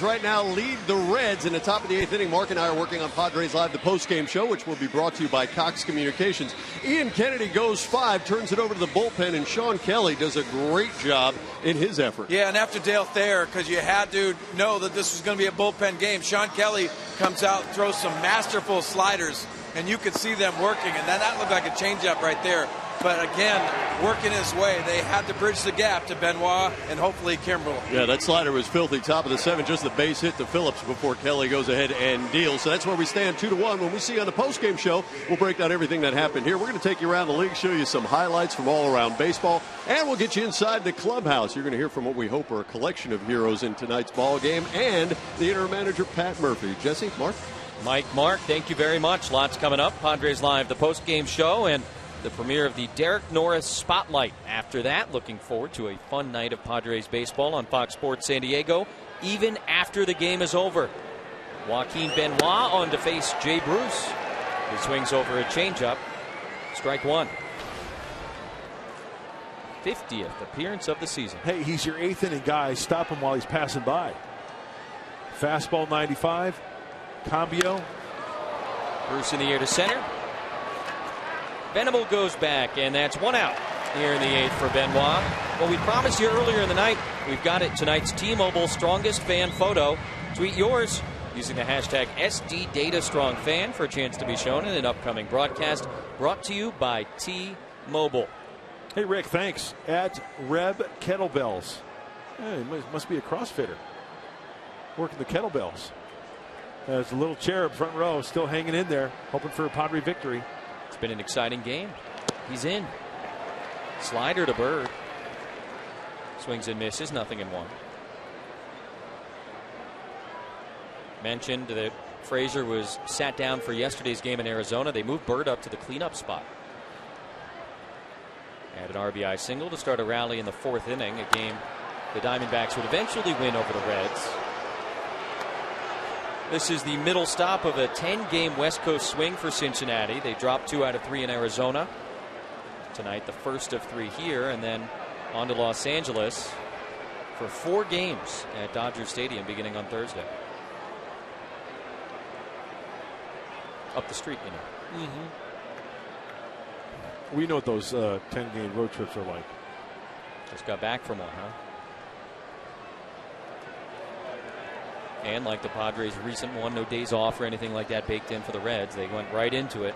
right now lead the Reds in the top of the 8th inning. Mark and I are working on Padres Live, the post-game show, which will be brought to you by Cox Communications. Ian Kennedy goes 5, turns it over to the bullpen, and Sean Kelly does a great job in his effort. Yeah, and after Dale Thayer, because you had to know that this was going to be a bullpen game, Sean Kelly comes out, throws some masterful sliders, and you could see them working, and that looked like a changeup right there. But again, working his way, they had to bridge the gap to Benoit and hopefully Kimbrel. Yeah, that slider was filthy. Top of the 7th, just the base hit to Phillips before Kelly goes ahead and deals. So that's where we stand 2-1. When we see you on the postgame show, we'll break down everything that happened here. We're going to take you around the league, show you some highlights from all around baseball, and we'll get you inside the clubhouse. You're going to hear from what we hope are a collection of heroes in tonight's ball game and the interim manager, Pat Murphy. Jesse, Mark? Mike, Mark, thank you very much. Lots coming up. Padres Live, the postgame show, and the premiere of the Derek Norris Spotlight. After that, looking forward to a fun night of Padres baseball on Fox Sports San Diego, even after the game is over. Joaquin Benoit on to face Jay Bruce. He swings over a changeup. Strike one. 50th appearance of the season. Hey, he's your 8th inning guy. Stop him while he's passing by. Fastball 95. Cambio. Bruce in the air to center. Venable goes back, and that's 1 out here in the 8th for Benoit. Well, we promised you earlier in the night, we've got it. Tonight's T-Mobile strongest fan photo. Tweet yours using the hashtag SDDataStrongFan for a chance to be shown in an upcoming broadcast. Brought to you by T-Mobile. Hey, Rick, thanks. At Reb Kettlebells. Hey, must be a CrossFitter. Working the kettlebells. There's a little cherub front row still hanging in there, hoping for a Padre victory. It's been an exciting game. He's in. Slider to Bird. Swings and misses, 0-1. Mentioned that Frazier was sat down for yesterday's game in Arizona. They moved Bird up to the cleanup spot. Had an RBI single to start a rally in the 4th inning, a game the Diamondbacks would eventually win over the Reds. This is the middle stop of a 10-game West Coast swing for Cincinnati. They dropped 2 out of 3 in Arizona. Tonight, the first of 3 here, and then on to Los Angeles for 4 games at Dodger Stadium beginning on Thursday. Up the street, you know. Mm-hmm. We know what those 10-game road trips are like. Just got back from one, huh? And like the Padres' recent one, no days off or anything like that baked in for the Reds. They went right into it.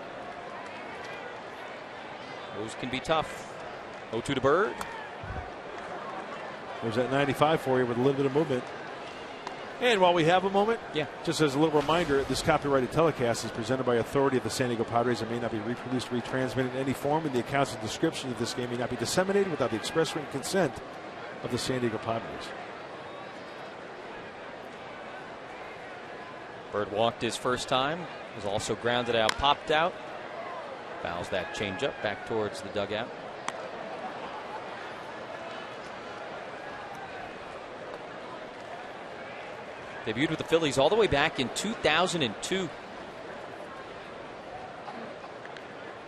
Those can be tough. 0-2 to Bird. There's that 95 for you with a little bit of movement. And while we have a moment, just as a little reminder, this copyrighted telecast is presented by authority of the San Diego Padres and may not be reproduced, retransmitted in any form, and the accounts and description of this game may not be disseminated without the express written consent of the San Diego Padres. Bird walked his first time, was also grounded out, popped out. Fouls that changeup back towards the dugout. Debuted with the Phillies all the way back in 2002.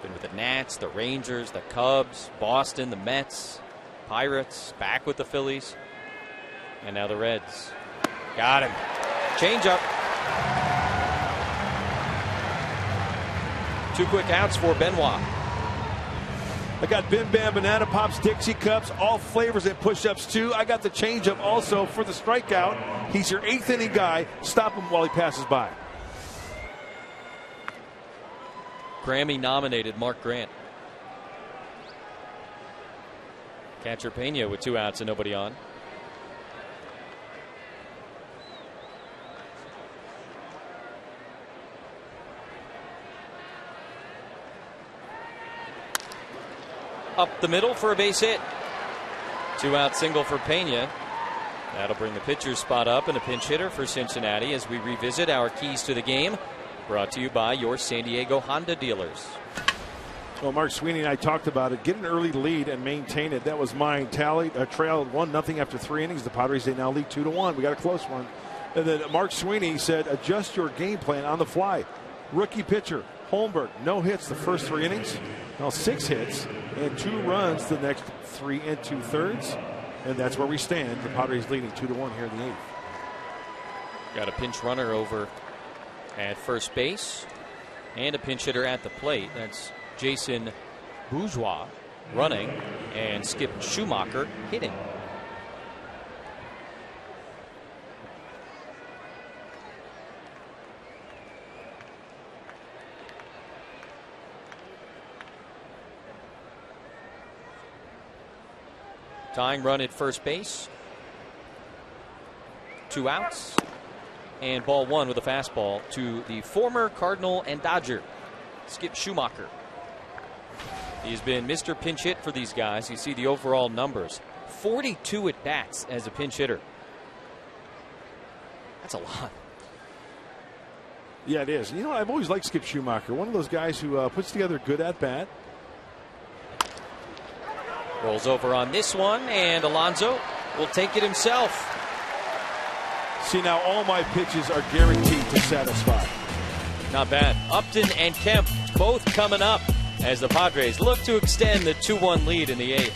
Been with the Nats, the Rangers, the Cubs, Boston, the Mets, Pirates, back with the Phillies, and now the Reds. Got him. Changeup. 2 quick outs for Benoit. I got Bim Bam Banana Pops, Dixie Cups, all flavors and push-ups too. I got the changeup also for the strikeout. He's your 8th inning guy. Stop him while he passes by. Grammy-nominated Mark Grant. Catcher Pena with 2 outs and nobody on. Up the middle for a base hit. 2-out single for Pena. That'll bring the pitcher's spot up and a pinch hitter for Cincinnati as we revisit our keys to the game. Brought to you by your San Diego Honda dealers. Well, Mark Sweeney and I talked about it. Get an early lead and maintain it. That was mine. Trail 1-0 after 3 innings. The Padres, they now lead 2-1. We got a close one. And then Mark Sweeney said, adjust your game plan on the fly. Rookie pitcher, Holmberg, no hits the first 3 innings. Now 6 hits and 2 runs the next 3 2/3. And that's where we stand. The Padres leading 2-1 here in the 8th. Got a pinch runner over at first base and a pinch hitter at the plate. That's Jason Bourgeois running and Skip Schumacher hitting. Tying run at first base. 2 outs. And ball 1 with a fastball to the former Cardinal and Dodger, Skip Schumacher. He's been Mr. Pinch Hit for these guys. You see the overall numbers. 42 at bats as a pinch hitter. That's a lot. Yeah, it is. You know, I've always liked Skip Schumacher. One of those guys who puts together a good at bat. Rolls over on this one, and Alonso will take it himself. See, now all my pitches are guaranteed to satisfy. Not bad. Upton and Kemp both coming up as the Padres look to extend the 2-1 lead in the 8th.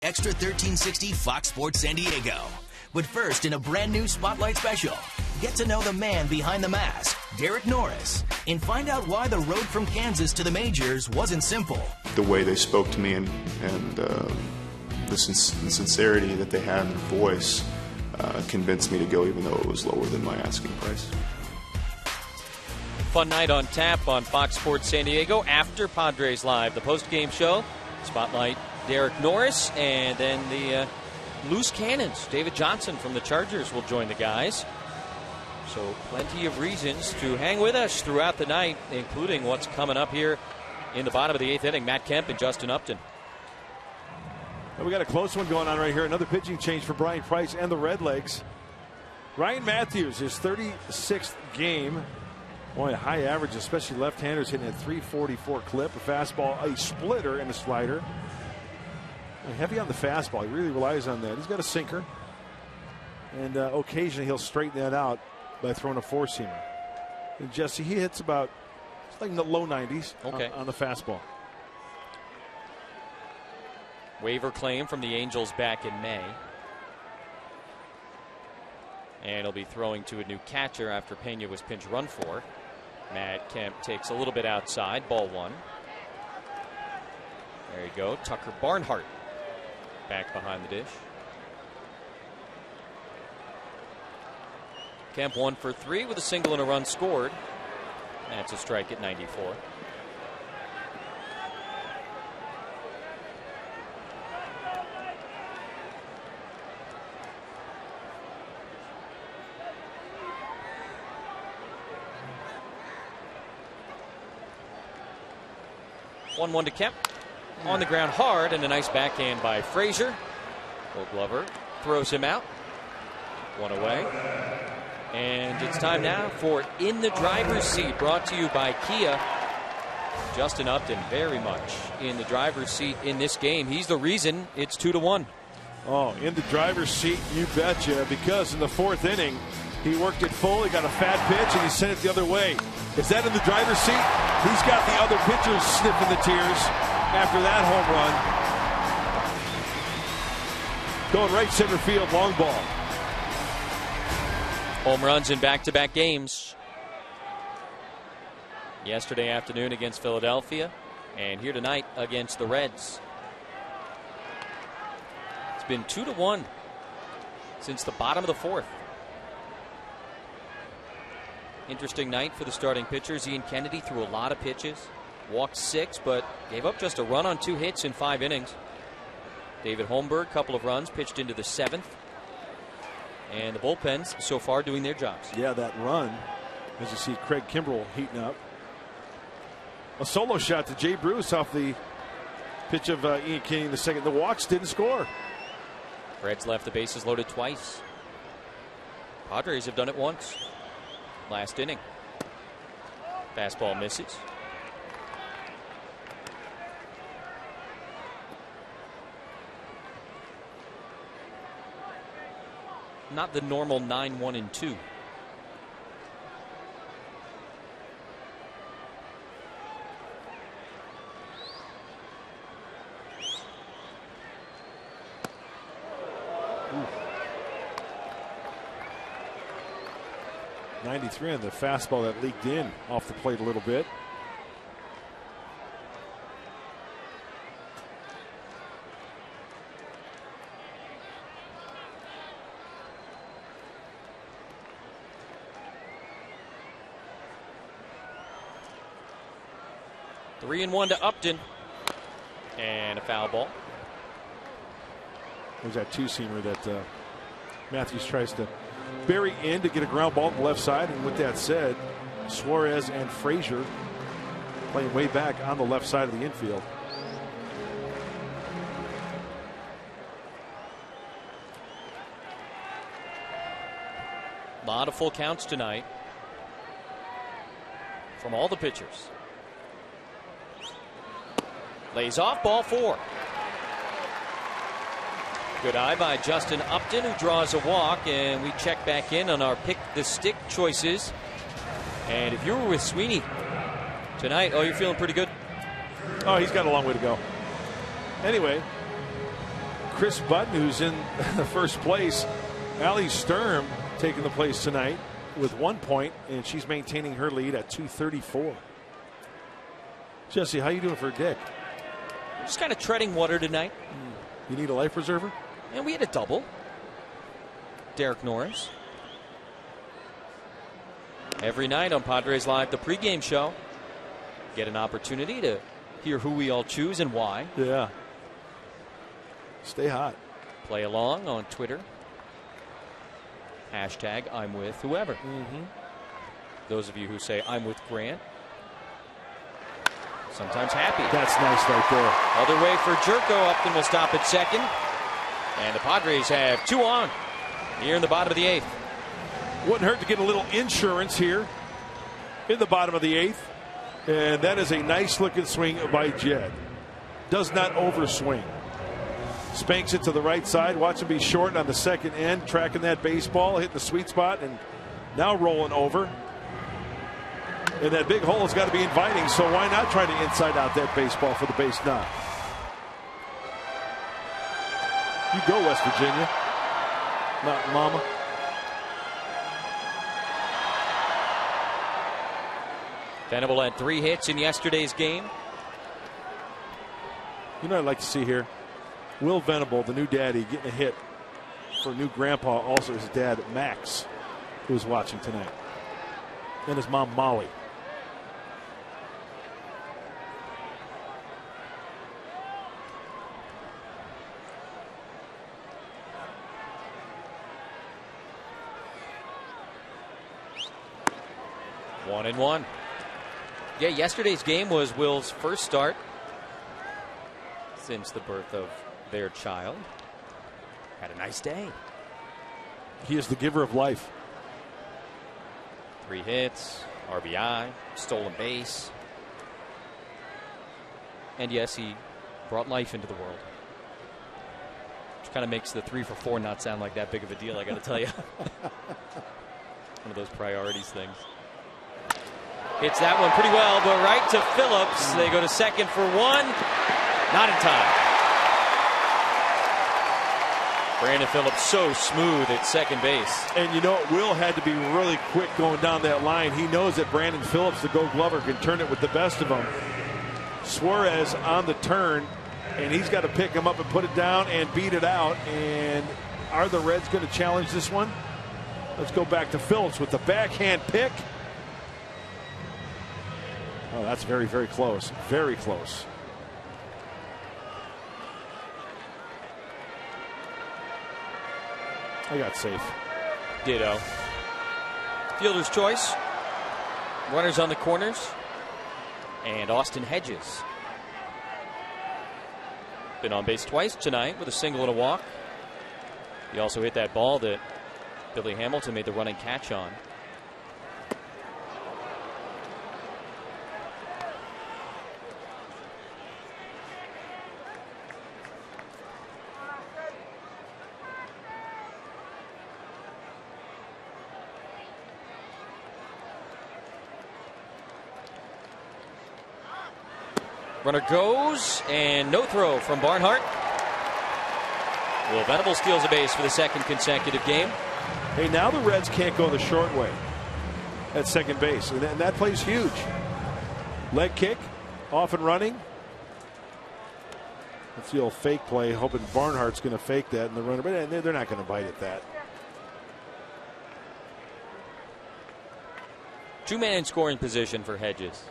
Extra 1360 Fox Sports San Diego. But first, in a brand new Spotlight special, get to know the man behind the mask, Derek Norris, and find out why the road from Kansas to the majors wasn't simple. The way they spoke to me and the sincerity that they had in their voice convinced me to go, even though it was lower than my asking price. Fun night on tap on Fox Sports San Diego after Padres Live, the post-game show. Spotlight Derek Norris, and then the loose cannons. David Johnson from the Chargers will join the guys. So plenty of reasons to hang with us throughout the night, including what's coming up here in the bottom of the 8th inning. Matt Kemp and Justin Upton. And we got a close one going on right here. Another pitching change for Brian Price and the Redlegs. Ryan Matthews, his 36th game. Boy, a high average, especially left-handers hitting at 344 clip. A fastball, a splitter, and a slider. Heavy on the fastball. He really relies on that. He's got a sinker. And occasionally he'll straighten that out by throwing a four-seamer. And Jesse, he hits about, it's like in the low 90s on the fastball. Waiver claim from the Angels back in May. And he'll be throwing to a new catcher after Pena was pinch run for. Matt Kemp takes a little bit outside, ball 1. There you go, Tucker Barnhart back behind the dish. Kemp 1 for 3 with a single and a run scored. That's a strike at 94. One to Kemp. on the ground hard, and a nice backhand by Frazier. Gold Glover throws him out. One away. And it's time now for In the Driver's Seat, brought to you by Kia. Justin Upton very much in the driver's seat in this game. He's the reason it's 2-1. Oh, in the driver's seat, you betcha, because in the 4th inning, he worked it full, he got a fat pitch, and he sent it the other way. Is that in the driver's seat? He's got the other pitchers sniffing the tears after that home run. Going right center field, long ball. Home runs in back-to-back games. Yesterday afternoon against Philadelphia, and here tonight against the Reds. It's been 2-1 since the bottom of the 4th. Interesting night for the starting pitchers. Ian Kennedy threw a lot of pitches, walked 6, but gave up just a run on 2 hits in 5 innings. David Holmberg, couple of runs, pitched into the 7th. And the bullpens so far doing their jobs. Yeah, that run, as you see Craig Kimbrell heating up. A solo shot to Jay Bruce off the pitch of Ian Kennedy in the 2nd. The walks didn't score. Reds left the bases loaded twice. Padres have done it once. Last inning. Fastball misses. Not the normal 9-1-2. Ooh. 93 on the fastball that leaked in off the plate a little bit. Three and 1 to Upton. And a foul ball. There's that 2-seamer that Matthews tries to bury in to get a ground ball on the left side. And with that said, Suarez and Frazier playing way back on the left side of the infield. A lot of full counts tonight from all the pitchers. Lays off, ball 4. Good eye by Justin Upton, who draws a walk, and we check back in on our pick the stick choices. And if you were with Sweeney tonight, oh, you're feeling pretty good. Oh, he's got a long way to go. Anyway, Chris Button, who's in the first place. Allie Sturm taking the place tonight with 1 point, and she's maintaining her lead at 234. Jesse, how you doing for a dick? Just kind of treading water tonight. You need a life preserver? And we had a double. Derek Norris. Every night on Padres Live, the pregame show, get an opportunity to hear who we all choose and why. Yeah. Stay hot. Play along on Twitter. Hashtag I'm with whoever. Those of you who say I'm with Grant, sometimes happy. That's nice right there. Other way for Jerko. Upton will stop at second. And the Padres have 2 on here in the bottom of the 8th. Wouldn't hurt to get a little insurance here in the bottom of the 8th. And that is a nice looking swing by Jed. Does not overswing. Spanks it to the right side. Watch him be short on the second end. Tracking that baseball. Hitting the sweet spot. And now rolling over. And that big hole has got to be inviting, so why not try to inside out that baseball for the base knock? You go, West Virginia. Not mama. Venable had 3 hits in yesterday's game. You know what I'd like to see here? Will Venable, the new daddy, getting a hit for new grandpa, also his dad, Max, who's watching tonight. And his mom, Molly. One and 1. Yeah, yesterday's game was Will's first start since the birth of their child. Had a nice day. He is the giver of life. 3 hits, RBI, stolen base. And yes, he brought life into the world. Which kind of makes the 3 for 4 not sound like that big of a deal, I got to tell you. One of those priorities things. Hits that one pretty well, but right to Phillips. They go to second for 1. Not in time. Brandon Phillips so smooth at second base. And you know, Will had to be really quick going down that line. He knows that Brandon Phillips, the Gold Glover, can turn it with the best of them. Suarez on the turn, and he's got to pick him up and put it down and beat it out. And are the Reds going to challenge this one? Let's go back to Phillips with the backhand pick. Oh, that's very, very close. Very close. I got safe. Ditto. Fielder's choice. Runners on the corners. And Austin Hedges. Been on base twice tonight with a single and a walk. He also hit that ball that Billy Hamilton made the running catch on. Runner goes, and no throw from Barnhart. Will Venable steals a base for the second consecutive game. Hey, now the Reds can't go the short way at second base, and that play's huge. Leg kick, off and running. That's the old fake play, hoping Barnhart's going to fake that, and the runner, but they're not going to bite at that. 2-man scoring position for Hedges.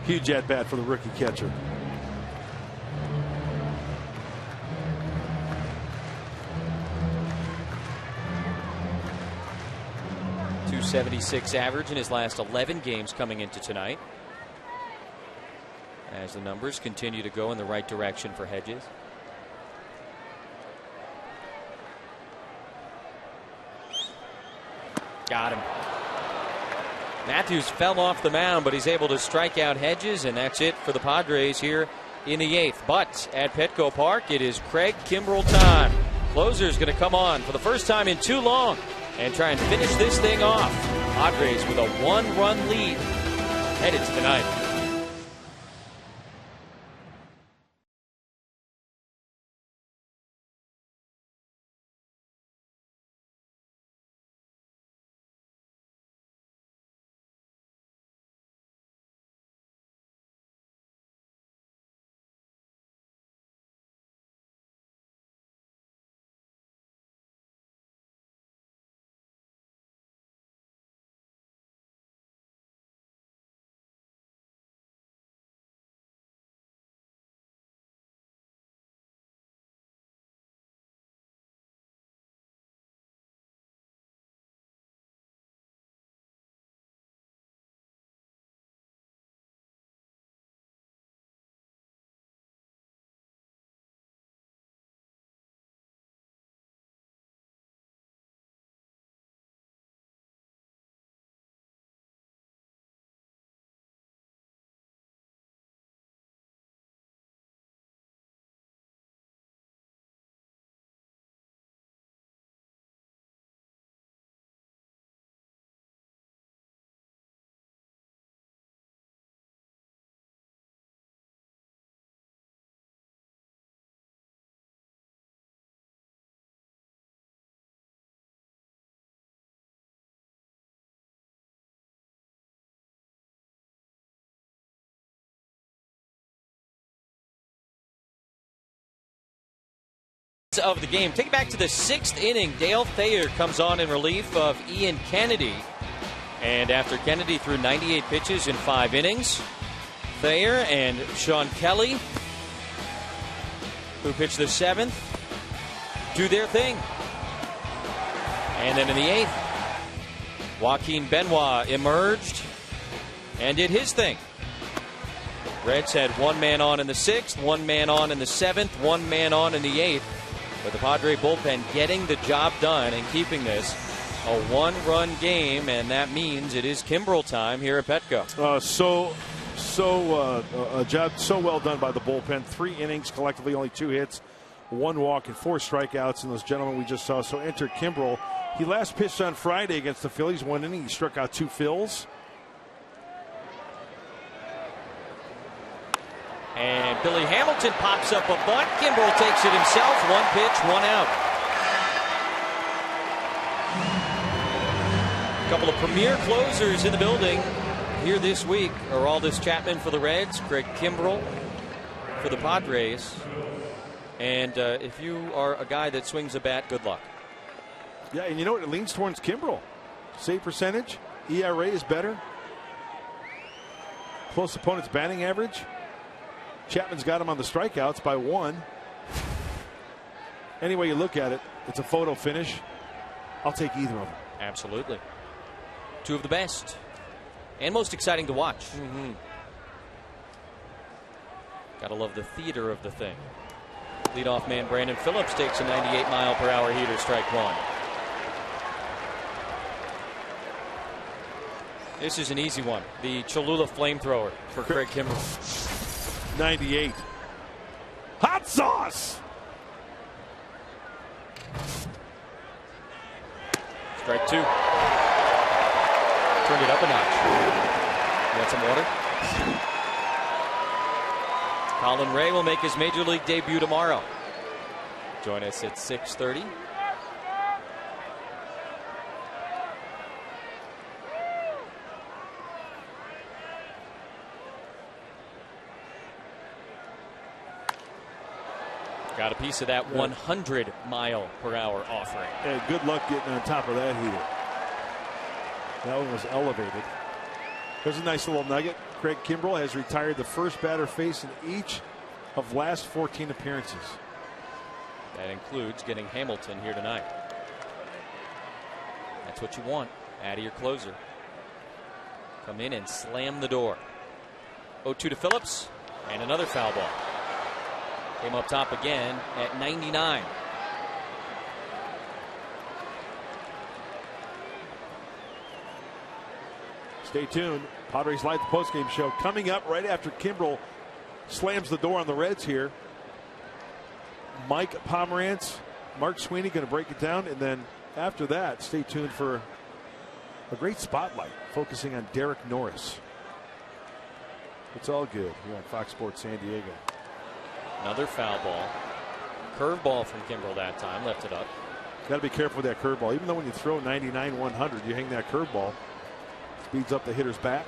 Huge at bat for the rookie catcher. .276 average in his last 11 games coming into tonight. As the numbers continue to go in the right direction for Hedges. Got him. Matthews fell off the mound, but he's able to strike out Hedges, and that's it for the Padres here in the 8th. But at Petco Park, it is Craig Kimbrell time. Closer's going to come on for the first time in too long and try and finish this thing off. Padres with a 1-run lead headed to tonight. Of the game. Take it back to the 6th inning. Dale Thayer comes on in relief of Ian Kennedy. And after Kennedy threw 98 pitches in 5 innings, Thayer and Sean Kelly, who pitched the 7th, do their thing. And then in the 8th, Joaquin Benoit emerged and did his thing. Reds had one man on in the 6th, one man on in the 7th, one man on in the 8th. But the Padre bullpen getting the job done and keeping this a one-run game, and that means it is Kimbrel time here at Petco. A job so well done by the bullpen. 3 innings collectively, only 2 hits, 1 walk, and 4 strikeouts. And those gentlemen we just saw. So enter Kimbrel. He last pitched on Friday against the Phillies. 1 inning. He struck out 2 Phils. And Billy Hamilton pops up a bunt. Kimbrel takes it himself. 1 pitch, 1 out. A couple of premier closers in the building here this week. Aroldis Chapman for the Reds, Craig Kimbrel for the Padres. And if you are a guy that swings a bat, good luck. Yeah, and you know what? It leans towards Kimbrel. Save percentage, ERA is better. Close opponent's batting average. Chapman's got him on the strikeouts by 1. Any way you look at it, it's a photo finish. I'll take either of them. Absolutely. 2 of the best and most exciting to watch. Gotta love the theater of the thing. Leadoff man Brandon Phillips takes a 98-mile-per-hour heater, strike 1. This is an easy one. The Cholula flamethrower for Craig Kimbrel. 98. Hot sauce! Strike 2. Turned it up a notch. You want some water? Colin Ray will make his major league debut tomorrow. Join us at 6:30. Got a piece of that 100-mile-per-hour offering. Hey, good luck getting on top of that heater. That one was elevated. There's a nice little nugget. Craig Kimbrel has retired the first batter faced in each of last 14 appearances. That includes getting Hamilton here tonight. That's what you want out of your closer. Come in and slam the door. 0-2 to Phillips, and another foul ball. Came up top again at 99. Stay tuned. Padres Live, the postgame show, coming up right after Kimbrel slams the door on the Reds here. Mike Pomerantz, Mark Sweeney going to break it down, and then after that, stay tuned for a great spotlight focusing on Derek Norris. It's all good here on Fox Sports San Diego. Another foul ball. Curveball from Kimbrel that time. Left it up. Got to be careful with that curveball. Even though when you throw 99-100, you hang that curveball. Speeds up the hitter's bat.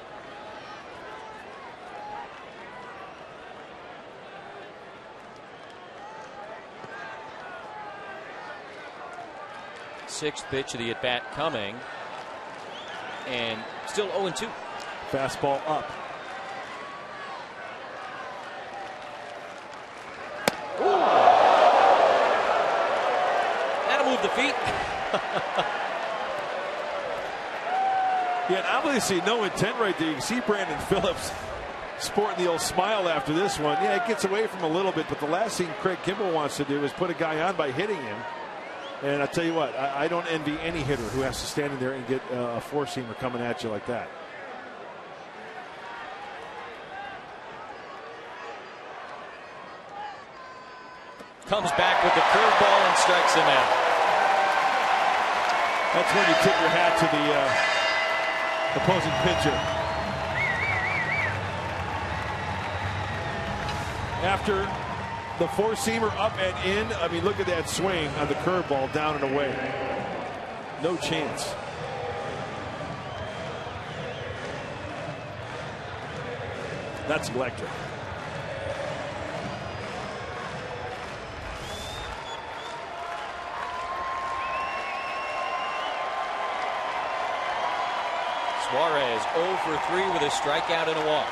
Sixth pitch of the at-bat coming. And still 0-2. Fastball up. That'll move the feet. Yeah, and obviously no intent right there. You can see Brandon Phillips sporting the old smile after this one. Yeah, it gets away from a little bit, but the last thing Craig Kimbrel wants to do is put a guy on by hitting him. And I tell you what, I don't envy any hitter who has to stand in there and get a four-seamer coming at you like that. Comes back with the curveball and strikes him out. That's when you tip your hat to the opposing pitcher. After the four-seamer up and in, I mean, look at that swing on the curveball down and away. No chance. That's electric. Suarez 0 for 3 with a strikeout and a walk.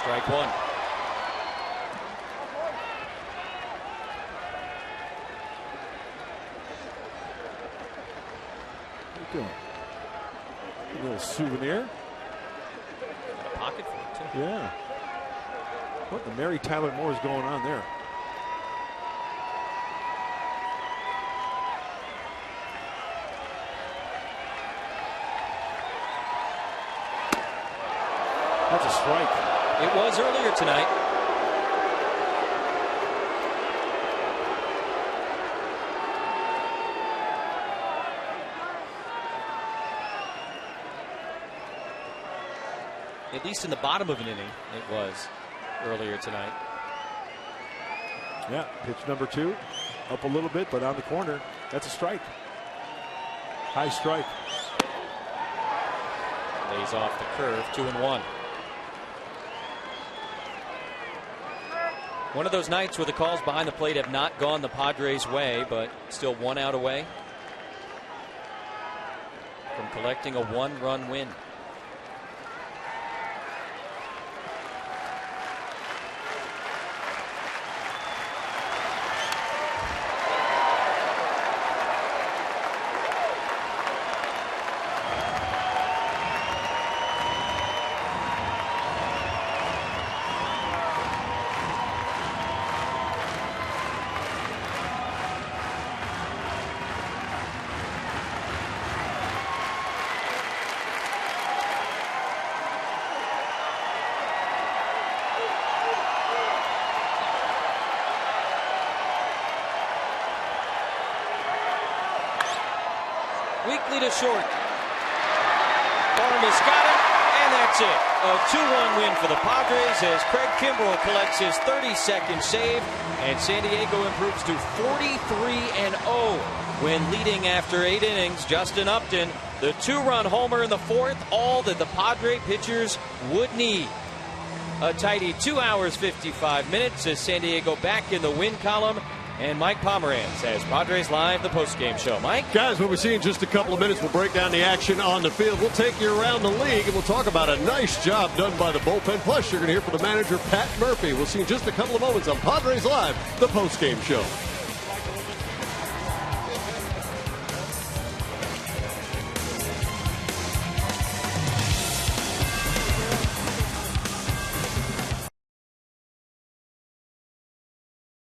Strike one. Go. A little souvenir. Got a pocket for it, too. Yeah. What the Mary Tyler Moore is going on there? That's a strike. It was earlier tonight. At least in the bottom of an inning, it was earlier tonight. Yeah, pitch number 2. Up a little bit, but on the corner. That's a strike. High strike. Lays off the curve, 2-1. One of those nights where the calls behind the plate have not gone the Padres' way, but still 1 out away from collecting a 1-run win. Weekly to short. Barnes got it, and that's it. A 2-1 win for the Padres as Craig Kimbrell collects his 32nd save, and San Diego improves to 43-0 when leading after 8 innings. Justin Upton, the 2-run homer in the 4th, all that the Padre pitchers would need. A tidy 2 hours 55 minutes as San Diego back in the win column. And Mike Pomeranz has Padres Live, the postgame show. Mike? Guys, what we see in just a couple of minutes, we'll break down the action on the field. We'll take you around the league, and we'll talk about a nice job done by the bullpen. Plus, you're going to hear from the manager, Pat Murphy. We'll see in just a couple of moments on Padres Live, the postgame show.